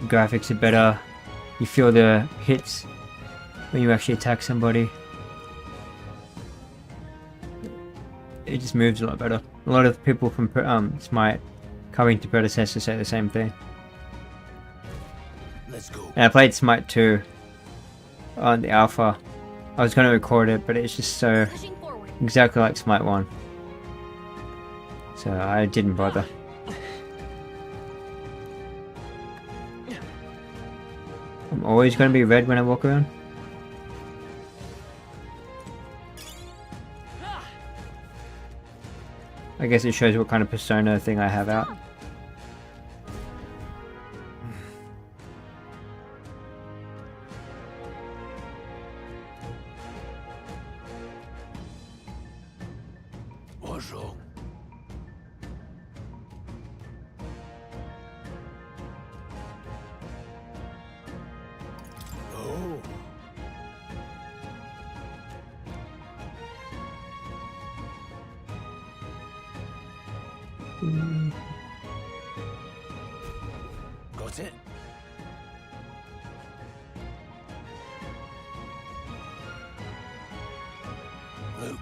Speaker 2: The graphics are better. You feel the hits when you actually attack somebody. It just moves a lot better. A lot of people from Smite coming to Predecessor say the same thing.
Speaker 1: Let's go.
Speaker 2: And I played Smite 2 on the alpha. I was going to record it, but it's just so exactly like Smite 1. So I didn't bother. I'm always going to be red when I walk around. I guess it shows what kind of persona thing I have out.
Speaker 1: What's wrong? Oh. Got it? Luke.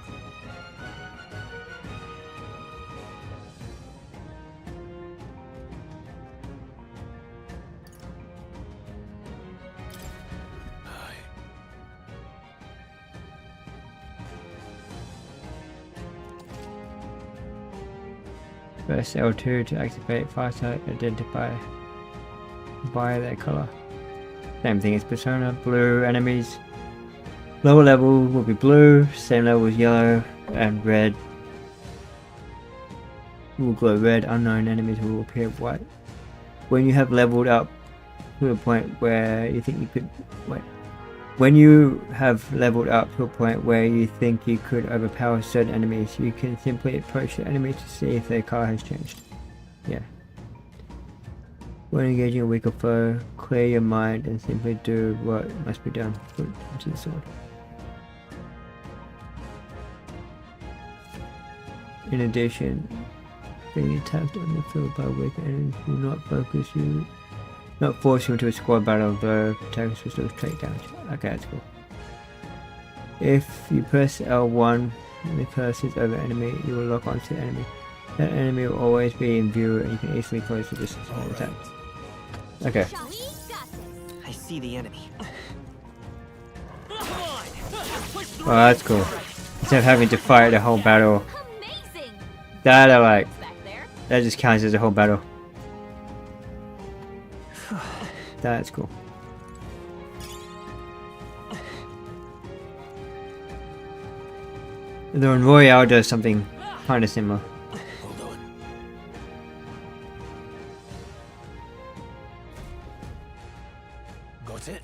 Speaker 2: Press L2 to activate Farsight, identify by their color. Same thing as Persona. Blue enemies. Lower level will be blue, same level as yellow, and red will glow red. Unknown enemies will appear white. When you have leveled up to a point where you think you could wait. When you have leveled up to a point where you think you could overpower certain enemies, you can simply approach the enemy to see if their car has changed. Yeah. When engaging a weaker foe, clear your mind and simply do what must be done. Put into the sword. In addition, being attacked on the field by weak enemies will not force you into a squad battle, though attackers will still take damage. Okay, that's cool. If you press L1 and the curse is over enemy, you will lock onto the enemy. That enemy will always be in view and you can easily close the distance when attacked. Okay.
Speaker 16: I see the enemy.
Speaker 2: Oh, that's cool. Instead of having to fight the whole battle. That I like. That just counts as a whole battle. That's cool. The Royale does something kind of similar.
Speaker 1: Hold on. Got it?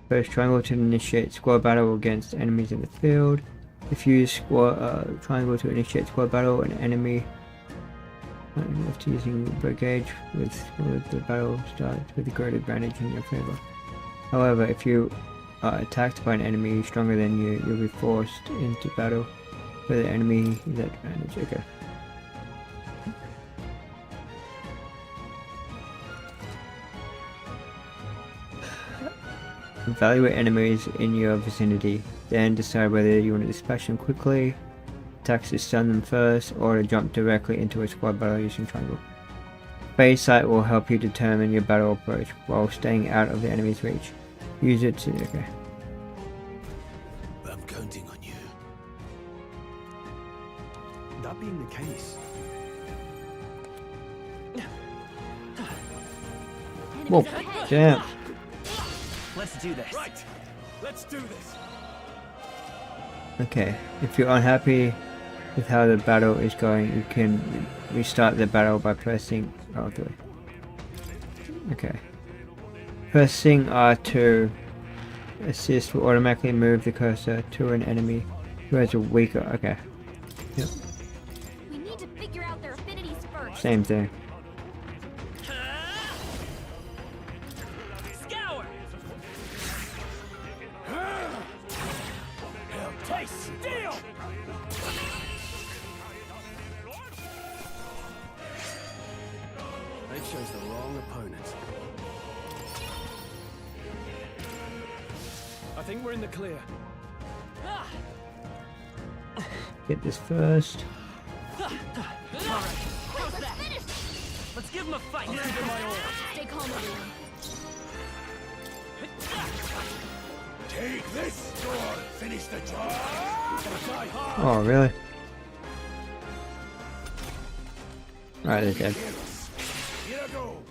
Speaker 2: Press triangle to initiate squad battle against enemies in the field. If you use triangle to initiate squad battle, an enemy left using brigade with the battle starts with a great advantage in your favor. However, if you are attacked by an enemy stronger than you, you'll be forced into battle for the enemy is at advantage. Okay. Evaluate enemies in your vicinity, then decide whether you want to dispatch them quickly, attacks to stun them first, or to jump directly into a squad battle using triangle. Phase sight will help you determine your battle approach while staying out of the enemy's reach. Use it to... okay.
Speaker 1: I'm counting on you.
Speaker 10: That being the case...
Speaker 2: Whoa, damn.
Speaker 16: Let's do this.
Speaker 17: Right. Let's do this.
Speaker 2: Okay, if you're unhappy with how the battle is going, you can restart the battle by pressing R3. Okay. Pressing R2 assist will automatically move the cursor to an enemy who has a weaker... okay. Yep.
Speaker 11: We need to figure out their affinities first.
Speaker 2: Same thing.
Speaker 17: Scour. Taste steel.
Speaker 12: They chose the wrong opponent. I think we're in the clear.
Speaker 2: Get this first.
Speaker 17: Let's give him a fight.
Speaker 11: Stay calm, everyone.
Speaker 1: Take this sword! Finish the job!
Speaker 2: Oh, really? Alright, they're dead.
Speaker 1: Here I go!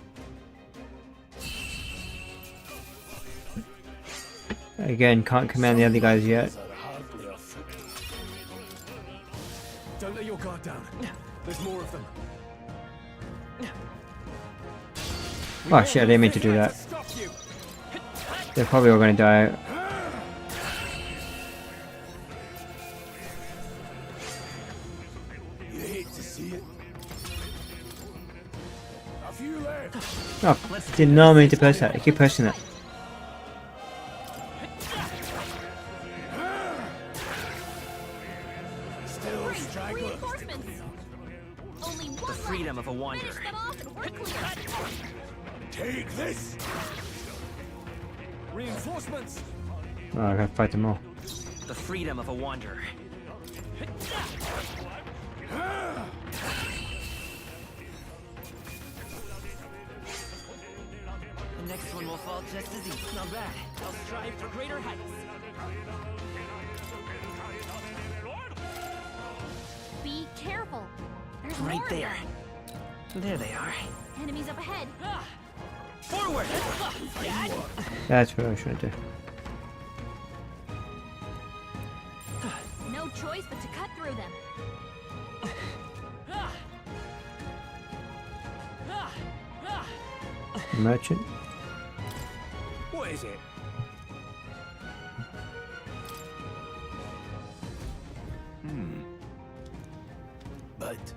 Speaker 2: Again, can't command the other guys yet.
Speaker 12: Don't let your guard down. There's more of them.
Speaker 2: Oh shit, I didn't mean to do that. They're probably all gonna die.
Speaker 1: You hate to see it. A few left.
Speaker 2: Oh, did not mean to press that. I keep pressing that.
Speaker 1: Still straggler.
Speaker 16: The freedom of a wanderer.
Speaker 1: Take this!
Speaker 17: Reinforcements.
Speaker 2: Oh, I gotta fight them all.
Speaker 16: The freedom of a wanderer. The next one will fall just as easy. Not bad.
Speaker 17: I'll strive for greater heights.
Speaker 11: Be careful. There's
Speaker 16: Right
Speaker 11: more of
Speaker 16: there.
Speaker 11: them.
Speaker 16: There they are.
Speaker 11: Enemies up ahead.
Speaker 17: Forward.
Speaker 2: That's what I was trying to do.
Speaker 11: No choice but to cut through them.
Speaker 2: Merchant.
Speaker 17: What is it?
Speaker 1: But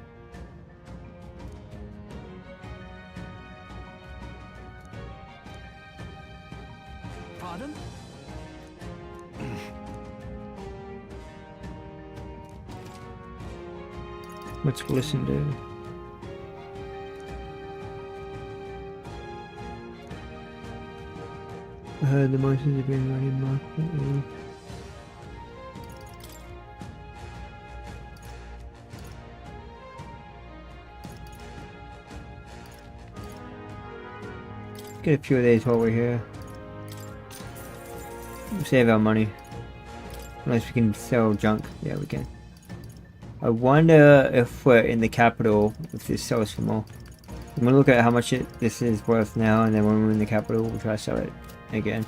Speaker 17: Pardon?
Speaker 2: What's glisten do? I heard the monsters have been running market. Get a few of these while we're here. Save our money. Unless we can sell junk. Yeah, we can. I wonder if we're in the capital, if this sells for more. I'm gonna look at how much this is worth now, and then when we're in the capital, we'll try to sell it again.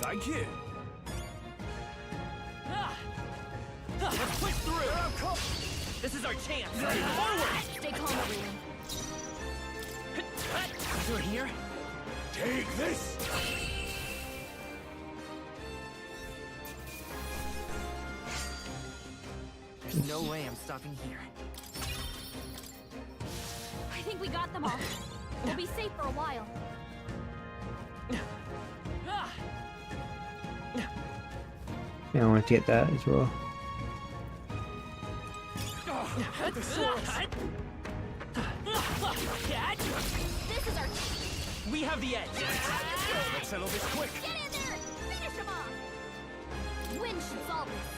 Speaker 17: Thank you. Let's push through. This is our chance! Forward!
Speaker 11: Stay calm, everyone.
Speaker 17: Through here?
Speaker 13: Take this!
Speaker 16: There's no way I'm stopping here.
Speaker 11: I think we got them all. We'll be safe for a while.
Speaker 2: Yeah, I want to get that as well.
Speaker 17: This is our... We have the edge. Let's settle this quick.
Speaker 11: Get in there! Finish them off! Wind should solve this.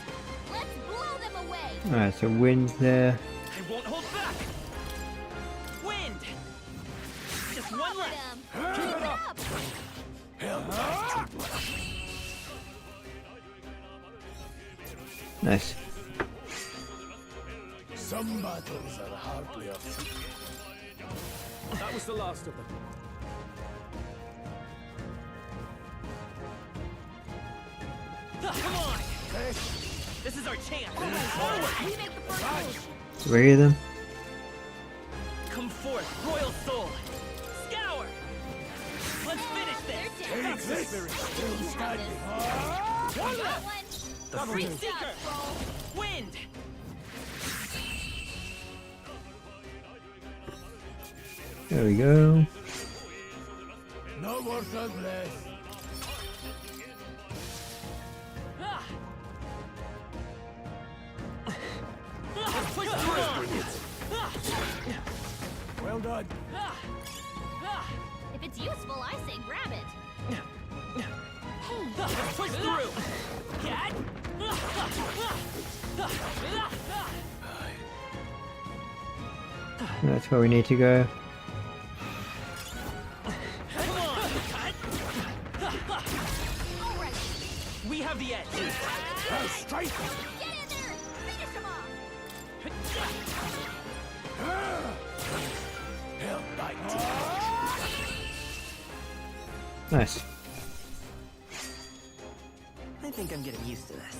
Speaker 11: Let's blow them away!
Speaker 2: Alright, so wind's there.
Speaker 17: I won't hold back. Wind. Just one left.
Speaker 11: Keep it up!
Speaker 2: Nice.
Speaker 1: Some battles are hardly a feat.
Speaker 3: That was the last of them.
Speaker 17: Come on. This is our chance. Forward.
Speaker 11: We make the first move.
Speaker 2: 3 of them.
Speaker 17: Come forth, royal soul. Scour. Let's finish this.
Speaker 1: Take this! Still standing.
Speaker 17: One left. The free seeker. Wind.
Speaker 2: There we go.
Speaker 1: Not worth a breath.
Speaker 17: Push through.
Speaker 1: Well done.
Speaker 11: If it's useful, I say grab it.
Speaker 17: Push through. Cat.
Speaker 2: That's where we need to go.
Speaker 17: Come on.
Speaker 11: All right.
Speaker 17: We have the edge.
Speaker 1: Straight.
Speaker 11: Get in there! Finish them off!
Speaker 1: Hell, bite.
Speaker 2: Nice.
Speaker 16: I think I'm getting used to this.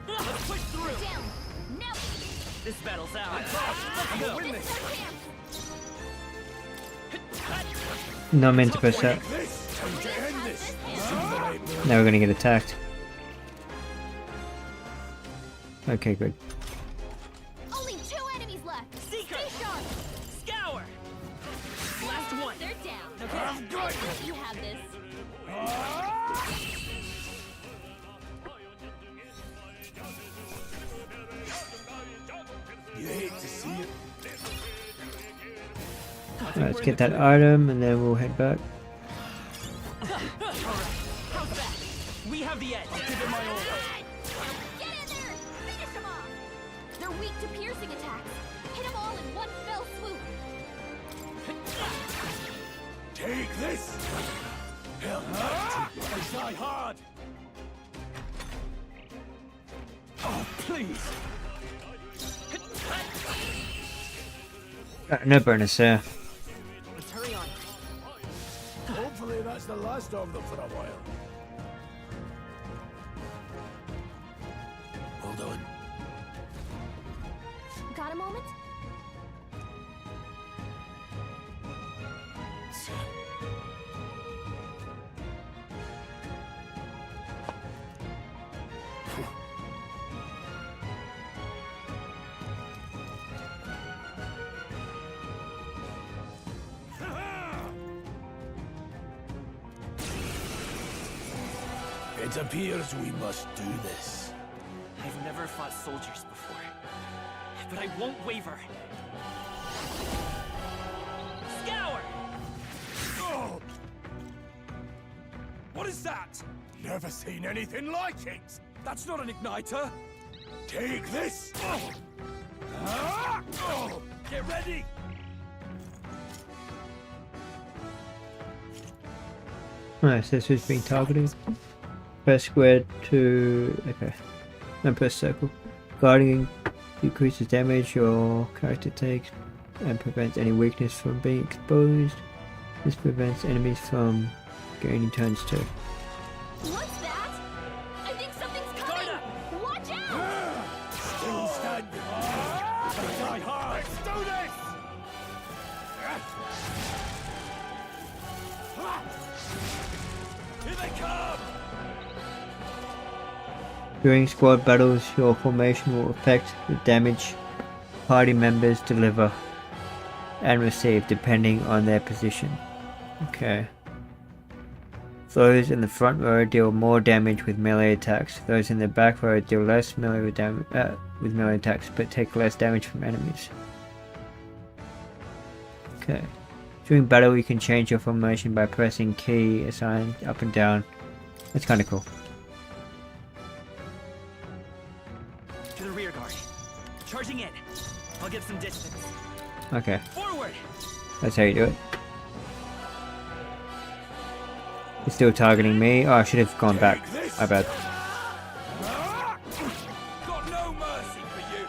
Speaker 17: Let's push through.
Speaker 11: Down! Now!
Speaker 17: This battle's out. Let's go. Win
Speaker 11: This
Speaker 17: this.
Speaker 11: is our chance!
Speaker 2: Not meant to push that.
Speaker 1: This! Time to end this!
Speaker 2: Now we're gonna get attacked. Okay, good.
Speaker 11: Only 2 enemies left!
Speaker 17: Seeker.
Speaker 11: Stay sharp!
Speaker 17: Scour. Last one.
Speaker 11: They're down!
Speaker 17: Okay.
Speaker 1: I'm good!
Speaker 11: You have this!
Speaker 1: You hate to see it.
Speaker 2: Alright, let's get that item and then we'll head back.
Speaker 17: How's that? We have the edge. I'll give it my all.
Speaker 11: Get in there! Finish them off! They're weak to piercing attacks. Hit them all in one fell swoop.
Speaker 1: Take this! Hell, I die hard!
Speaker 17: Oh, please.
Speaker 2: No bonus there.
Speaker 17: Let's hurry on.
Speaker 1: Hopefully that's the last of them for a while. Hold on.
Speaker 11: Got a moment?
Speaker 1: It appears we must do this.
Speaker 17: I've never fought soldiers before, but I won't waver. Scour!
Speaker 13: Oh! What is that? Never seen anything like it!
Speaker 17: That's not an igniter.
Speaker 13: Take this! Oh! Ah! Oh!
Speaker 17: Get ready.
Speaker 2: Alright, so this is being targeted. Press square to... okay. And press circle. Guarding decreases damage your character takes and prevents any weakness from being exposed. This prevents enemies from gaining turns too.
Speaker 11: What's that? I think something's coming! Watch out!
Speaker 1: Still standing. Die hard.
Speaker 13: Let's do this! Here they come!
Speaker 2: During squad battles, your formation will affect the damage party members deliver and receive depending on their position. Okay. Those in the front row deal more damage with melee attacks. Those in the back row deal less melee with melee attacks, but take less damage from enemies. Okay. During battle, you can change your formation by pressing key assigned up and down. That's kind of cool.
Speaker 16: To the rear guard. Charging in. I'll get some distance.
Speaker 2: Okay.
Speaker 16: Forward.
Speaker 2: That's how you do it. He's still targeting me. Oh, I should have gone back. My bad.
Speaker 13: Got no mercy for you.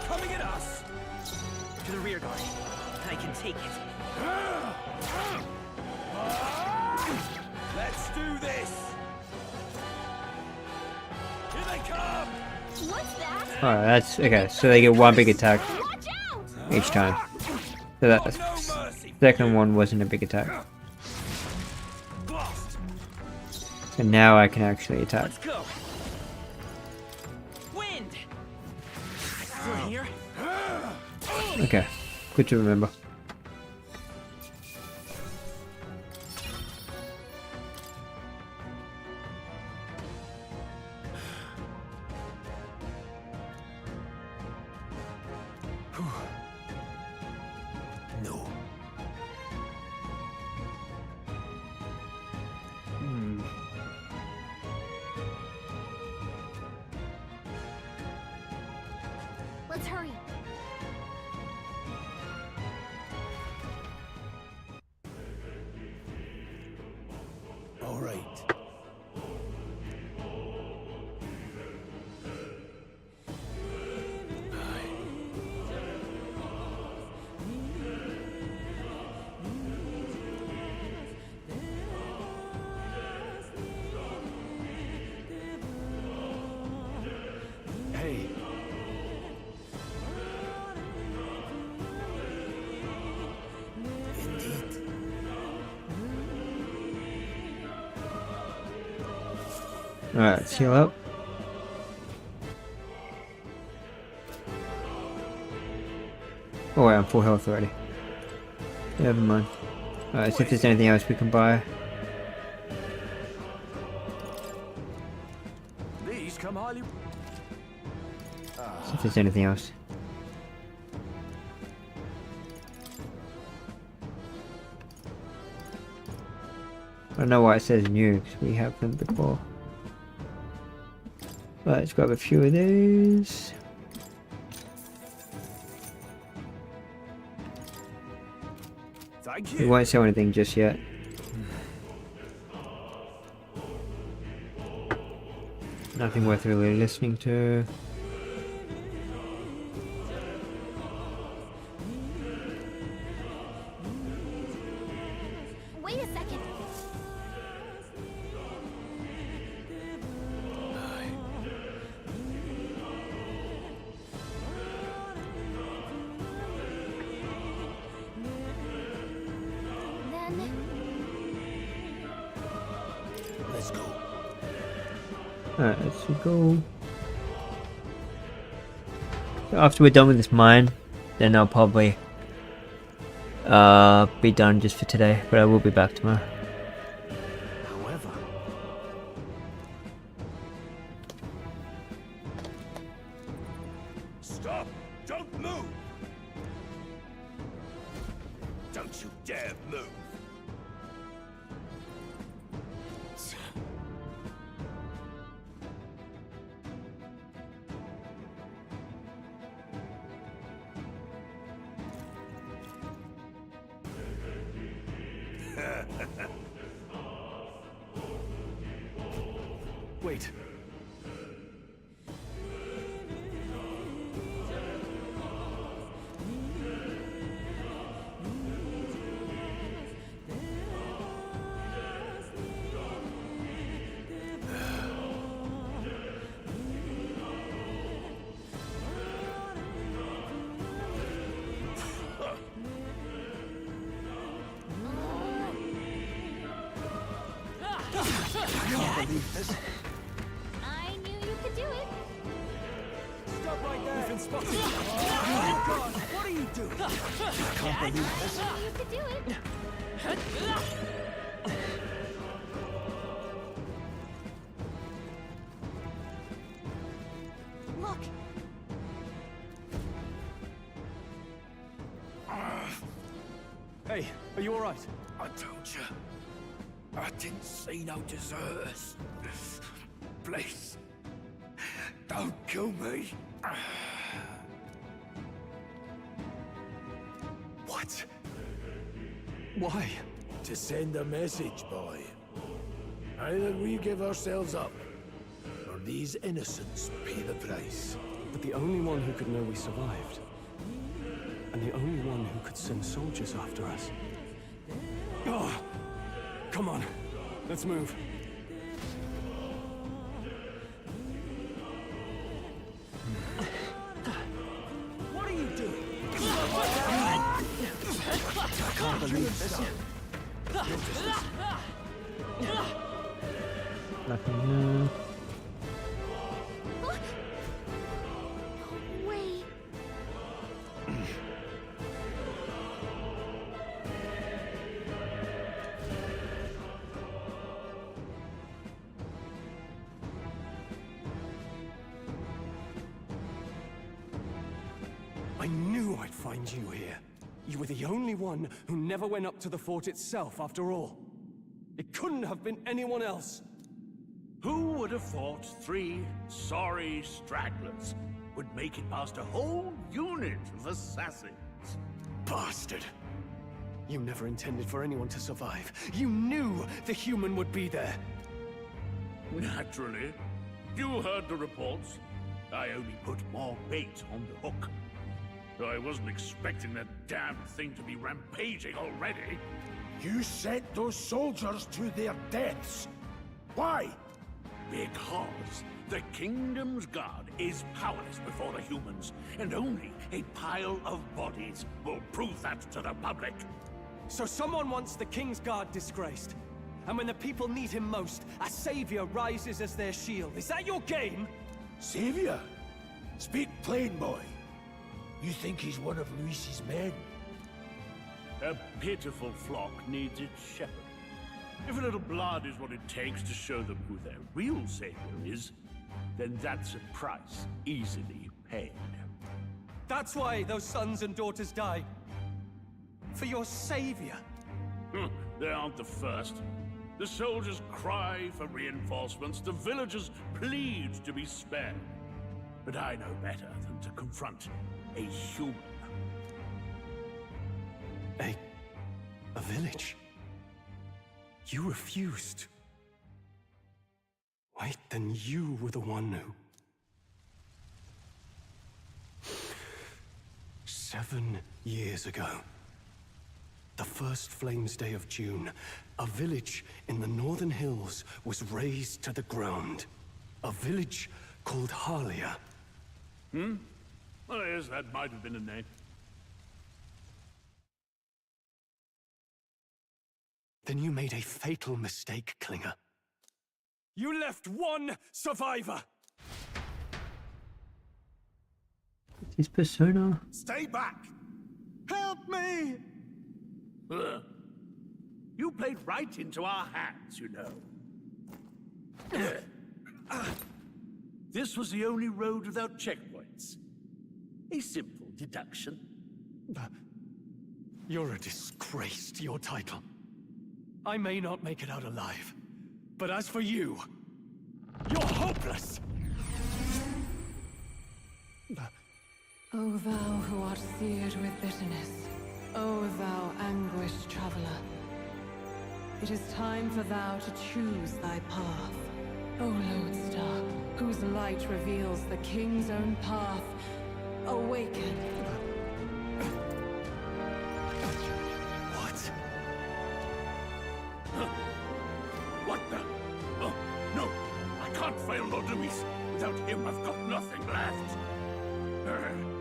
Speaker 13: Coming at us.
Speaker 16: To the rear guard. I can take it.
Speaker 13: Let's do this. Here they come.
Speaker 11: What's that?
Speaker 2: Alright, that's okay. So they get one big attack each time. So that second one wasn't a big attack. So now I can actually attack.
Speaker 16: Let's go. Wind. Still here?
Speaker 2: Okay, good to remember.
Speaker 1: No.
Speaker 11: Let's hurry.
Speaker 1: All right. Hey. Indeed.
Speaker 2: Alright, let's heal up. Oh wait, I'm full health already. Never mind. Alright, see if there's anything else we can buy.
Speaker 13: These come highly.
Speaker 2: See if there's anything else. I don't know why it says new, because we have them before. Right, let's grab a few of these.
Speaker 13: Thank
Speaker 2: We
Speaker 13: you.
Speaker 2: won't sell anything just yet. Nothing worth really listening to.
Speaker 11: Wait a second. Then
Speaker 1: Let's go.
Speaker 2: Alright, let's go. So after we're done with this mine, then I'll probably be done just for today, but I will be back tomorrow.
Speaker 13: However, stop! Don't move! Don't you dare move!
Speaker 1: Wait.
Speaker 5: can't believe this.
Speaker 11: I knew you could do it.
Speaker 14: Stop right there!
Speaker 5: We've been spotted.
Speaker 14: Oh, God! What are you doing?
Speaker 5: I can't believe this.
Speaker 11: I knew you could do it. Look.
Speaker 14: Hey, are you all right?
Speaker 1: I told you. I didn't see no deserters. Please. Don't kill me.
Speaker 14: What? Why?
Speaker 1: To send a message, boy. Either we give ourselves up, or these innocents pay the price.
Speaker 19: But the only one who could know we survived, and the only one who could send soldiers after us. Oh, come on, let's move.
Speaker 14: What are you doing?
Speaker 5: I can't believe this.
Speaker 2: Nothing.
Speaker 11: Wait.
Speaker 19: I knew I'd find you here. You were the only one who never went up to the fort itself, after all. It couldn't have been anyone else.
Speaker 8: Who would have thought 3 sorry stragglers would make it past a whole unit of assassins?
Speaker 19: Bastard! You never intended for anyone to survive. You knew the human would be there.
Speaker 8: Naturally. You heard the reports. I only put more bait on the hook. I wasn't expecting that damn thing to be rampaging already.
Speaker 1: You sent those soldiers to their deaths. Why?
Speaker 8: Because the Kingdom's Guard is powerless before the humans, and only a pile of bodies will prove that to the public.
Speaker 19: So someone wants the King's Guard disgraced. And when the people need him most, a savior rises as their shield. Is that your game?
Speaker 1: Savior? Speak plain, boy. You think he's one of Luis's men?
Speaker 8: A pitiful flock needs its shepherd. If a little blood is what it takes to show them who their real savior is, then that's a price easily paid.
Speaker 19: That's why those sons and daughters died. For your savior.
Speaker 8: They aren't the first. The soldiers cry for reinforcements, the villagers plead to be spared. But I know better than to confront a human.
Speaker 19: A village? You refused. Wait, then you were the one who... 7 years ago, the first Flames Day of June, a village in the northern hills was razed to the ground. A village called Harlia.
Speaker 8: Well, yes, that might have been a name.
Speaker 19: Then you made a fatal mistake, Klinger. You left one survivor!
Speaker 2: Is Persona?
Speaker 8: Stay back!
Speaker 14: Help me!
Speaker 8: You played right into our hands, you know. This was the only road without checkpoints. A simple deduction.
Speaker 19: You're a disgrace to your title. I may not make it out alive, but as for you, you're hopeless!
Speaker 15: O thou who art seared with bitterness, O thou anguished traveler, it is time for thou to choose thy path. O lodestar, whose light reveals the king's own path, awaken.
Speaker 19: What?
Speaker 8: What the? Oh, no! I can't fail Lord Luis. Without him, I've got nothing left.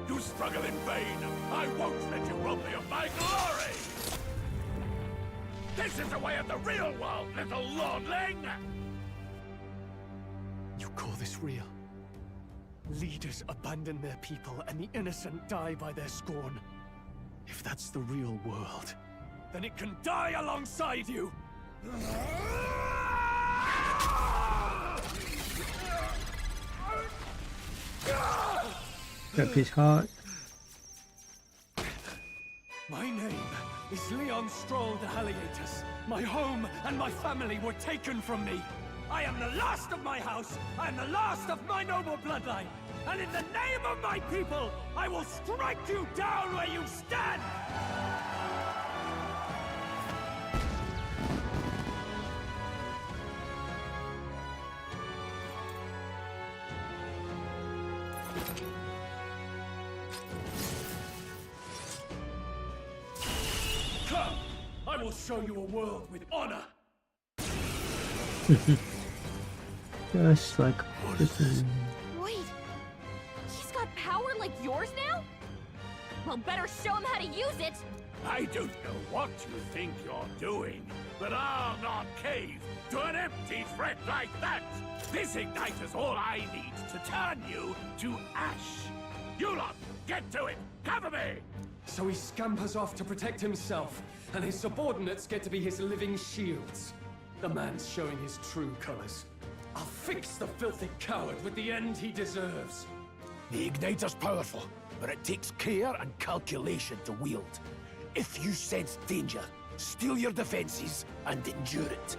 Speaker 8: You struggle in vain. I won't let you rob me of my glory! This is the way of the real world, little lordling!
Speaker 12: call this real? Leaders abandon their people and the innocent die by their scorn. If that's the real world, then it can die alongside you!
Speaker 2: Rip his heart.
Speaker 12: My name is Leon Stroll de Haliatus. My home and my family were taken from me. I am the last of my house. I am the last of my noble bloodline. And in the name of my people, I will strike you down where you stand! Come! I will show you a world with honor!
Speaker 2: Just like this.
Speaker 11: Wait, he's got power like yours now? Well, better show him how to use it!
Speaker 8: I don't know what you think you're doing, but I'll not cave to an empty threat like that! This igniter's all I need to turn you to ash! You lot, get to it! Cover me!
Speaker 12: So he scampers off to protect himself, and his subordinates get to be his living shields. The man's showing his true colors. I'll fix the filthy coward with the end he deserves.
Speaker 1: The igniter's powerful, but it takes care and calculation to wield. If you sense danger, steel your defenses and endure it.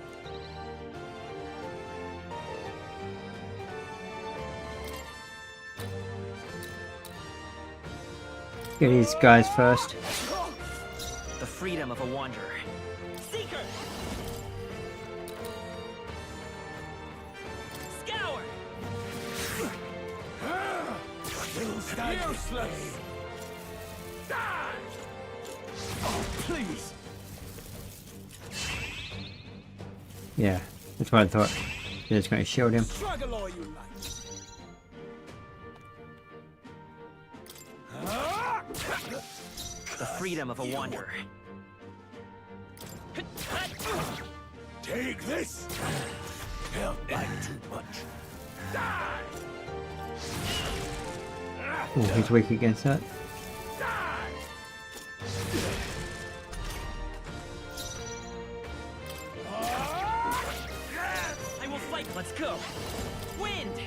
Speaker 2: Get these guys first.
Speaker 16: The freedom of a wanderer. Seeker! Scour!
Speaker 12: Useless! Die! Oh, please!
Speaker 2: Yeah, that's what I thought. They're just gonna shield him.
Speaker 12: Struggle all you like.
Speaker 16: The freedom of a wanderer.
Speaker 1: Take this! Held back too much. Die!
Speaker 2: Oh, he's weak against that.
Speaker 16: I will fight. Let's go. Wind!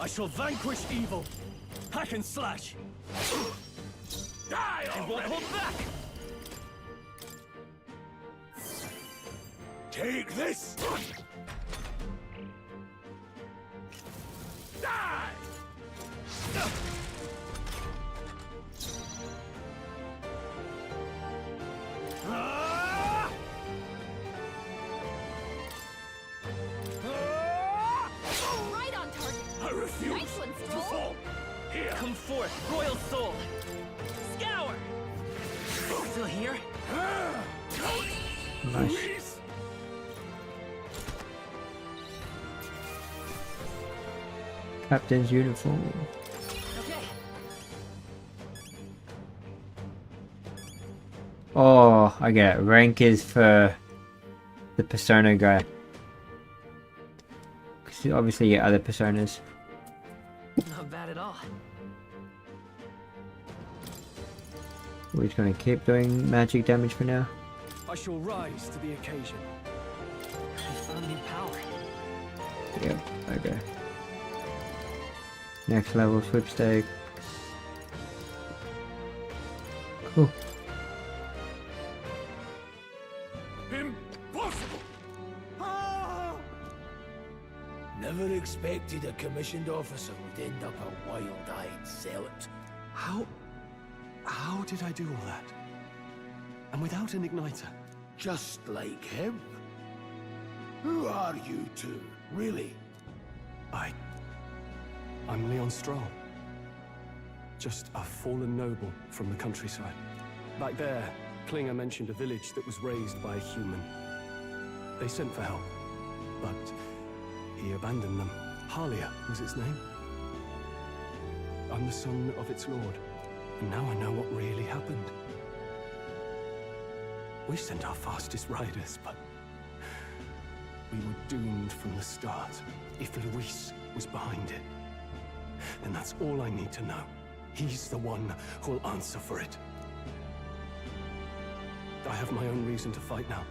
Speaker 12: I shall vanquish evil. Hack and slash.
Speaker 8: Die!
Speaker 16: I won't hold back!
Speaker 1: Take this!
Speaker 8: Die!
Speaker 11: Right on target!
Speaker 8: I refuse
Speaker 11: Nice one,
Speaker 8: to
Speaker 11: Stroll.
Speaker 8: fall! Here!
Speaker 16: Come forth, royal soul! Scour! Still here?
Speaker 2: Nice. Captain's uniform.
Speaker 11: Okay.
Speaker 2: Oh, I get it. Rank is for the persona guy. Because you obviously get other personas.
Speaker 16: Not bad at all.
Speaker 2: We're just gonna keep doing magic damage for now.
Speaker 12: I shall rise to the occasion.
Speaker 16: I found new power.
Speaker 2: Yep, okay. Next level sweepstake. Cool.
Speaker 1: Impossible! Never expected a commissioned officer would end up a wild-eyed zealot.
Speaker 19: How did I do all that? And without an igniter?
Speaker 1: Just like him. Who are you two, really?
Speaker 19: I'm Leon Stroll. Just a fallen noble from the countryside. Back there, Klinger mentioned a village that was raised by a human. They sent for help, but he abandoned them. Halia was its name. I'm the son of its lord, and now I know what really happened. We sent our fastest riders, but we were doomed from the start. If Luis was behind it, then that's all I need to know. He's the one who'll answer for it. I have my own reason to fight now.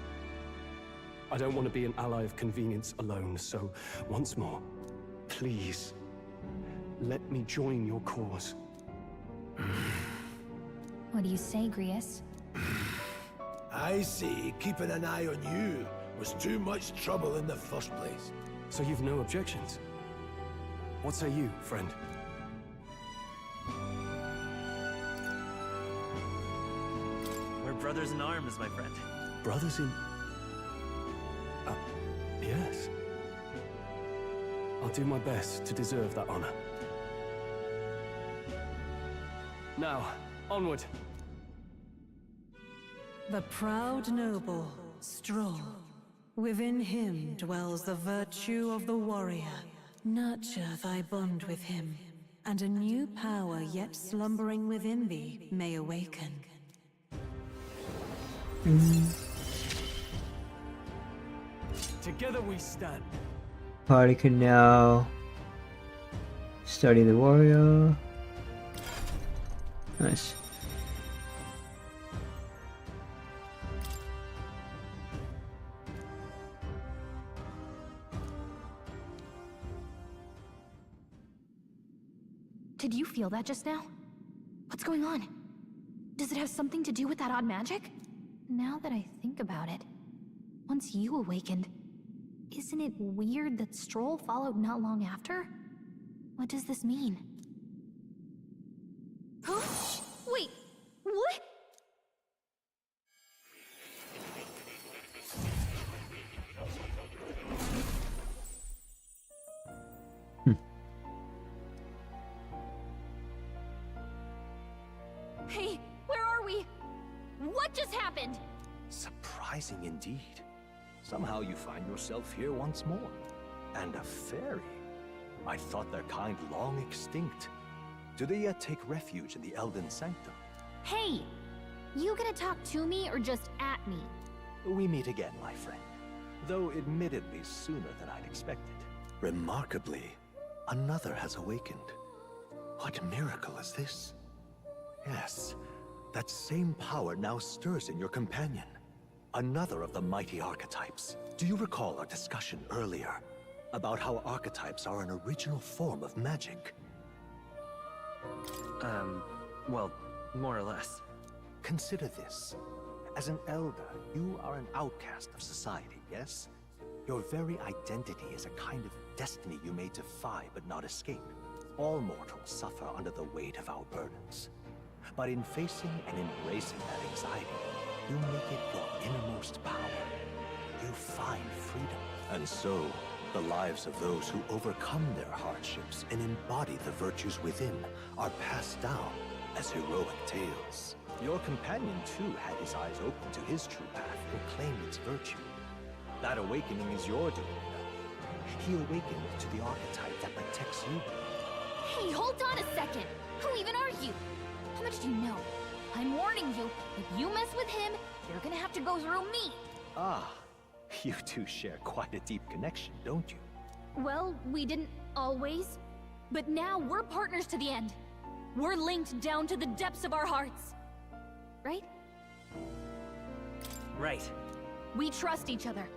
Speaker 19: I don't want to be an ally of convenience alone, so once more, please, let me join your cause.
Speaker 11: What do you say, Grius?
Speaker 1: I say keeping an eye on you was too much trouble in the first place.
Speaker 19: So you've no objections? What say you, friend?
Speaker 7: We're brothers in arms, my friend.
Speaker 19: Brothers in... yes. I'll do my best to deserve that honor. Now, onward.
Speaker 15: The proud noble, Stroll. Within him dwells the virtue of the warrior. Nurture thy bond with him, and a new power yet slumbering within thee may awaken.
Speaker 12: Together we stand.
Speaker 2: Party can now study the warrior. Nice.
Speaker 11: Did you feel that just now? What's going on? Does it have something to do with that odd magic? Now that I think about it, once you awakened, isn't it weird that Stroll followed not long after? What does this mean? Huh? Wait, what? Hey, where are we? What just happened?
Speaker 10: Surprising indeed. Somehow you find yourself here once more. And a fairy. I thought their kind long extinct. Do they yet take refuge in the Elden Sanctum?
Speaker 11: Hey! You gonna talk to me or just at me?
Speaker 10: We meet again, my friend. Though admittedly sooner than I'd expected. Remarkably, another has awakened. What miracle is this? Yes, that same power now stirs in your companion. Another of the mighty archetypes. Do you recall our discussion earlier about how archetypes are an original form of magic?
Speaker 16: Well, more or less.
Speaker 10: Consider this. As an elder, you are an outcast of society, yes? Your very identity is a kind of destiny you may defy but not escape. All mortals suffer under the weight of our burdens. But in facing and embracing that anxiety, you make it your innermost power. You find freedom. And so, the lives of those who overcome their hardships and embody the virtues within are passed down as heroic tales. Your companion, too, had his eyes open to his true path and claimed its virtue. That awakening is your doing, you know. He awakened to the archetype that protects you.
Speaker 11: Hey, hold on a second! Who even are you? How much do you know? I'm warning you, if you mess with him, you're gonna have to go through me!
Speaker 10: Ah, you two share quite a deep connection, don't you?
Speaker 11: Well, we didn't always. But now we're partners to the end. We're linked down to the depths of our hearts. Right?
Speaker 7: Right.
Speaker 11: We trust each other.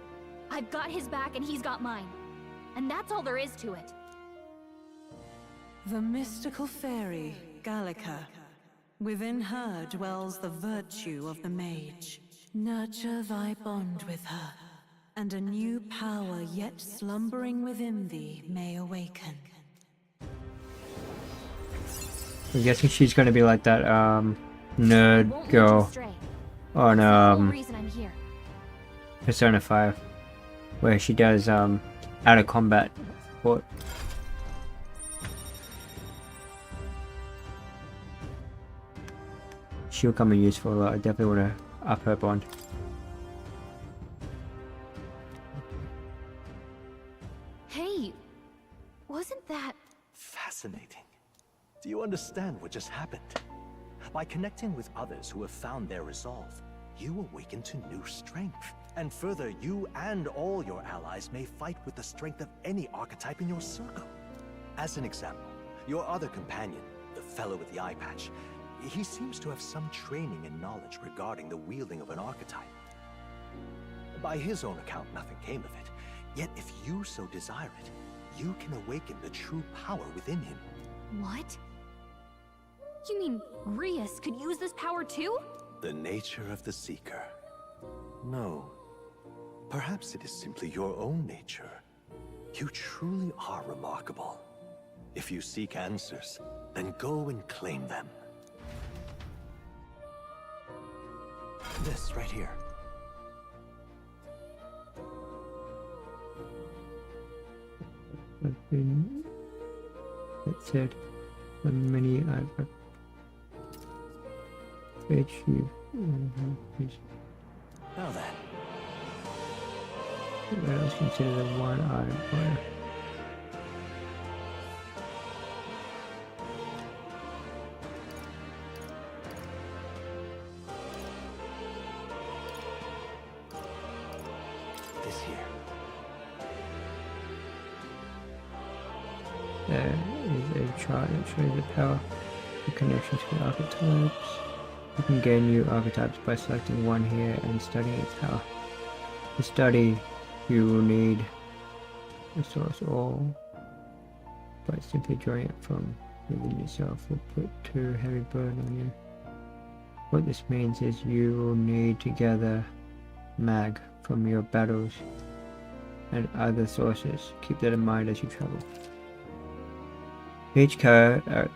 Speaker 11: I've got his back and he's got mine. And that's all there is to it.
Speaker 15: The mystical fairy, Gallica. Within her dwells the virtue of the mage. Nurture thy bond with her, and a new power yet slumbering within thee may awaken.
Speaker 2: I'm guessing she's gonna be like that, nerd girl on, Persona 5, where she does, out of combat support. She'll come in useful a lot. I definitely want to up her bond.
Speaker 11: Hey, wasn't that...
Speaker 10: Fascinating. Do you understand what just happened. By connecting with others who have found their resolve, you awaken to new strength. And further, you and all your allies may fight with the strength of any archetype in your circle. As an example, your other companion, the fellow with the eye patch, he seems to have some training and knowledge regarding the wielding of an archetype. By his own account, nothing came of it. Yet if you so desire it, you can awaken the true power within him.
Speaker 11: What? You mean Rias could use this power too?
Speaker 10: The nature of the Seeker. No. Perhaps it is simply your own nature. You truly are remarkable. If you seek answers, then go and claim them. This right here.
Speaker 2: It said on many I've fetch you.
Speaker 10: Now then.
Speaker 2: That was considered a one-eyed fire.
Speaker 10: This here.
Speaker 2: There is a chart that shows the power and connection to the archetypes. You can gain new archetypes by selecting one here and studying its power. To study, you will need a source or by simply drawing it from within yourself will put too heavy burden on you. What this means is you will need to gather mag from your battles and other sources. Keep that in mind as you travel. Each character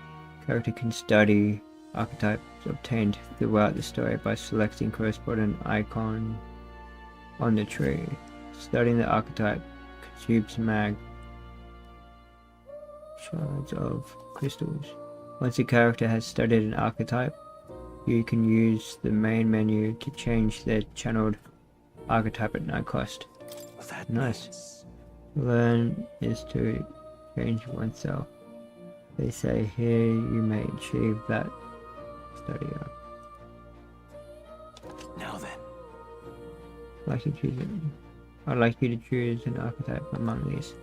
Speaker 2: can study archetypes obtained throughout the story by selecting corresponding icon on the tree. Studying the archetype consumes mag shards of crystals. Once a character has studied an archetype, you can use the main menu to change their channeled archetype at no cost. Nice. Learn is to change oneself. They say here you may achieve that study up.
Speaker 10: Now then.
Speaker 2: I'd like you to choose an archetype among these.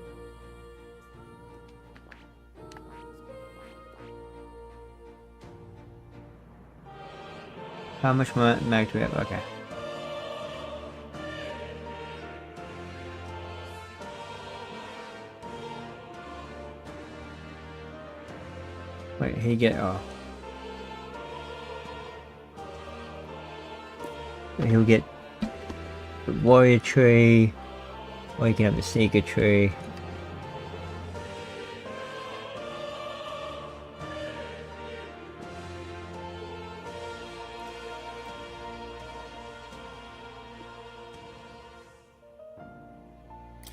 Speaker 2: How much more mag do we have? Okay. Wait, he get he'll get the warrior tree, or you can have the seeker tree.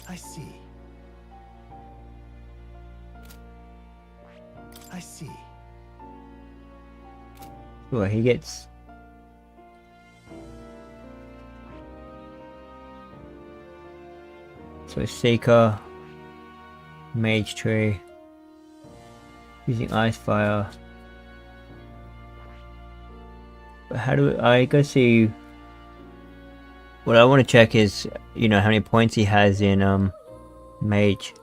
Speaker 10: I see. I see.
Speaker 2: Well, he gets so seeker, mage tree, using ice fire. But how do I go see? What I want to check is, you know, how many points he has in mage.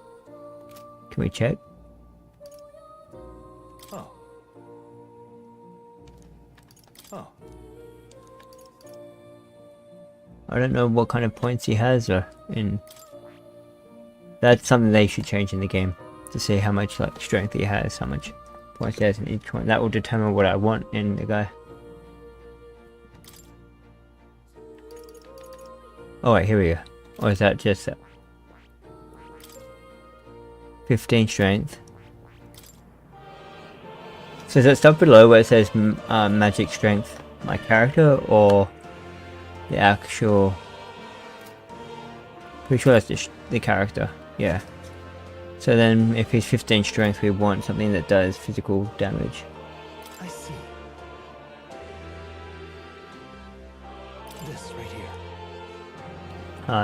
Speaker 2: Can we check?
Speaker 10: Oh. Oh.
Speaker 2: I don't know what kind of points he has in. That's something they should change in the game to see how much like strength he has, how much points he has in each one. That will determine what I want in the guy. Oh wait, here we go. Or is that just 15 strength? So is that stuff below where it says magic strength, my character, or the actual? Pretty sure that's the character. Yeah. So then if he's 15 strength, we want something that does physical damage.
Speaker 10: I see. This right here.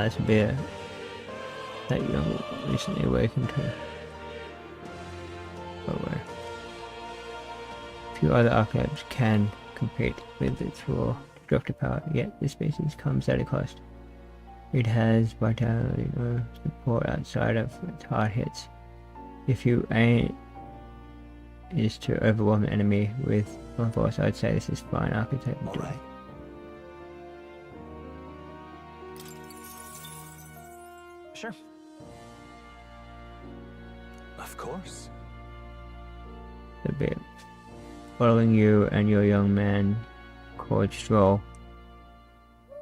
Speaker 2: This would be a that you recently awakened to. Oh, where? Few other archetypes can compete with its raw destructive power, yet this species comes at a cost. It has vitality or support outside of its hard hits. If your aim is to overwhelm the enemy with one force, I'd say this is fine archetype.
Speaker 10: Alright.
Speaker 7: Sure.
Speaker 10: Of course.
Speaker 2: A bit. Following you and your young man called Stroll.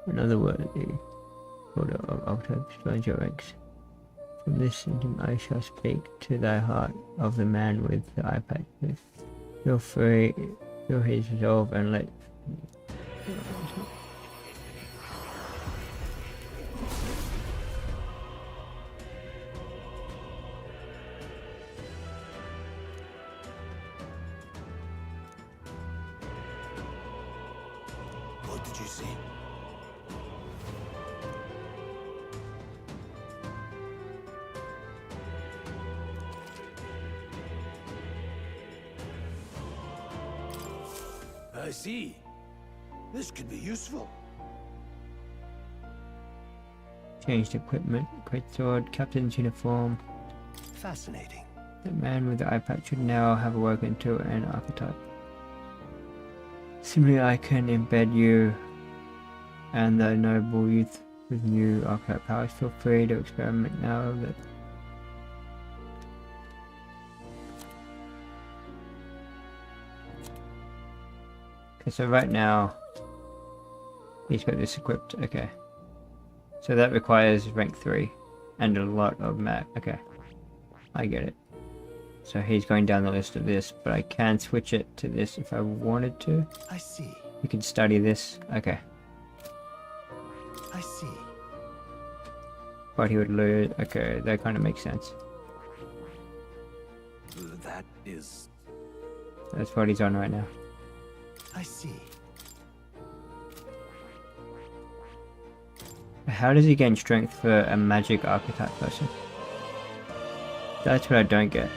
Speaker 2: Another worthy order of archetypes joins your ranks. From this intimate I shall speak to thy heart of the man with the eye patch. Feel free, feel his resolve and let
Speaker 10: What did you see?
Speaker 1: I see. This could be useful.
Speaker 2: changed equipment, great sword, captain's uniform.
Speaker 10: Fascinating.
Speaker 2: The man with the eye patch should now have awoken to an archetype. Similarly, I can embed you and the noble youth with new archetype powers. Feel free to experiment now that okay, so right now he's got this equipped. Okay, so that requires rank 3 and a lot of mag. Okay, I get it. So he's going down the list of this, but I can switch it to this if I wanted to.
Speaker 10: I see.
Speaker 2: You can study this. Okay.
Speaker 10: I see.
Speaker 2: But he would lose. Okay, that kind of makes sense.
Speaker 10: That is...
Speaker 2: That's what he's on right now.
Speaker 10: I see.
Speaker 2: How does he gain strength for a magic archetype person? That's what I don't get.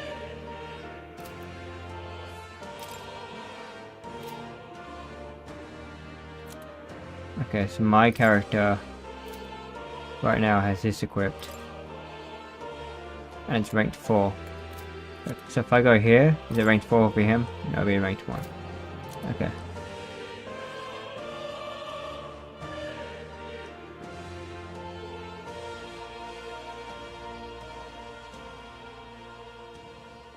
Speaker 2: Okay, so my character right now has this equipped. And it's ranked 4. So if I go here, is it ranked 4 for him? No, it'll be ranked 1. Okay.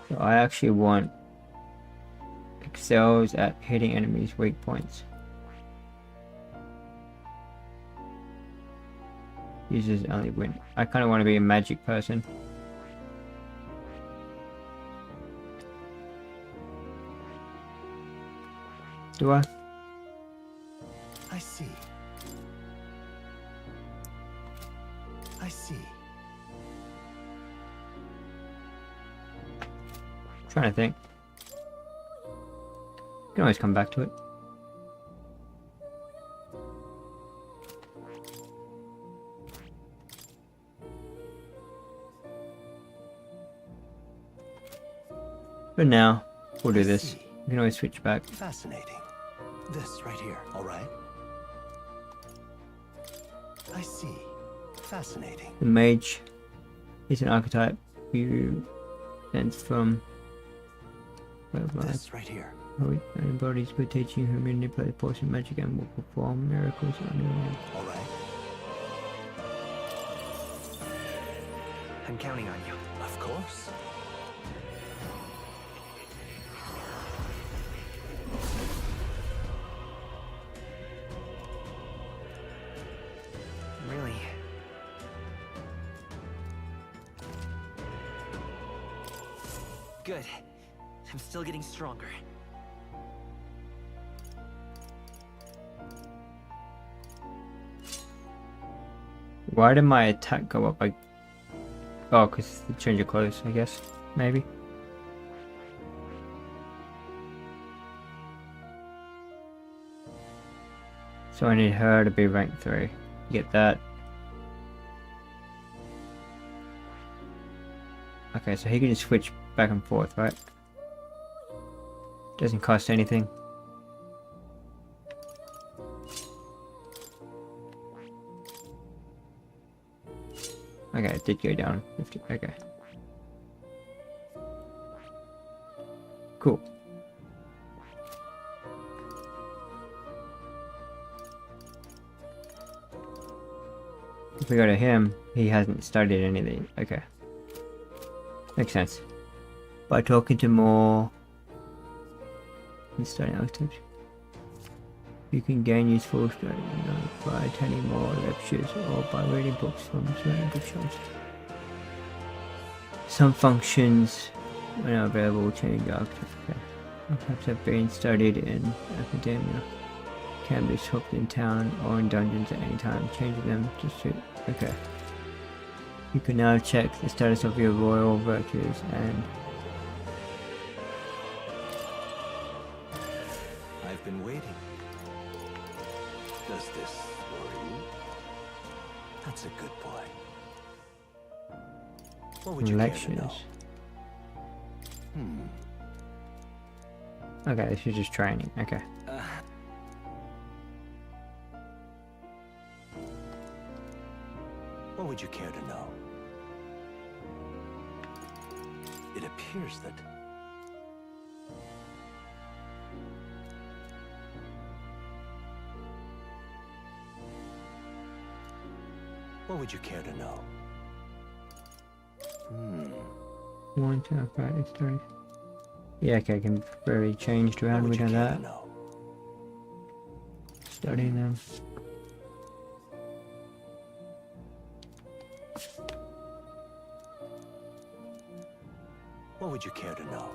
Speaker 2: So I actually want excels at hitting enemies' weak points. Users only win. I kind of want to be a magic person. Do I?
Speaker 10: I see. I see.
Speaker 2: Trying to think. Can always come back to it. But now, we'll do this. We can always switch back.
Speaker 10: Fascinating. This right here, alright? I see. Fascinating.
Speaker 2: The mage is an archetype you sense from
Speaker 10: this right here.
Speaker 2: Embodies good teaching who manipulate force and magic and will perform miracles on your own.
Speaker 10: Alright.
Speaker 16: I'm counting on you.
Speaker 10: Of course.
Speaker 16: Really? Good. I'm still getting stronger.
Speaker 2: Why did my attack go up? Oh, because the change of clothes, I guess. Maybe. So I need her to be rank 3. Get that. Okay, so he can just switch back and forth, right? Doesn't cost anything. Okay, it did go down 50. Okay. Cool. If we go to him, he hasn't studied anything. Okay. Makes sense. By talking to more and studying architecture, you can gain useful study by attending more lectures or by reading books from certain bookshops. Some functions, when available, change architecture. Perhaps have been studied in academia. Can be swapped in town or in dungeons at any time, changing them to suit. Okay. You can now check the status of your royal virtues and
Speaker 10: I've been waiting. Does this worry you? That's a good boy. What would you care to know?
Speaker 2: Okay, this is just training. Okay.
Speaker 10: What would you care to know? It appears that what would you care to know?
Speaker 2: One, two, right, story. Yeah, okay, I can very changed around. We know that. Studying them.
Speaker 10: What would you care to know?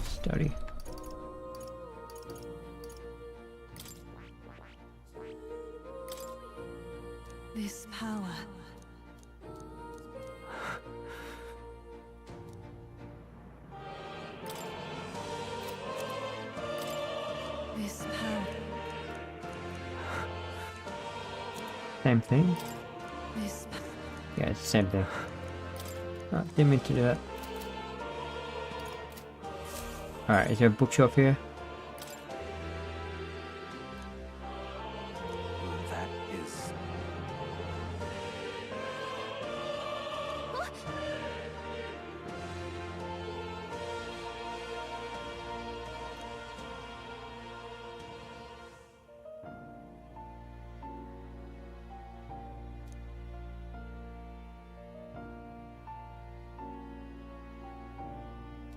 Speaker 2: Study.
Speaker 15: This power. This power.
Speaker 2: Same thing?
Speaker 15: This.
Speaker 2: Yeah, it's the same thing. Oh, didn't mean to do that. Alright, is there a bookshelf here?
Speaker 10: That is...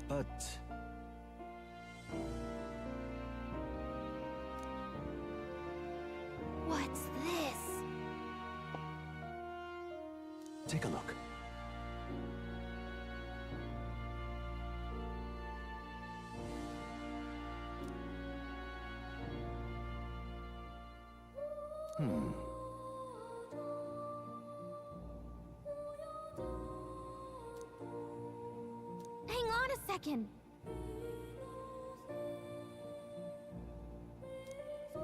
Speaker 10: But...
Speaker 11: What's this?
Speaker 10: Take a look.
Speaker 11: Hang on a second.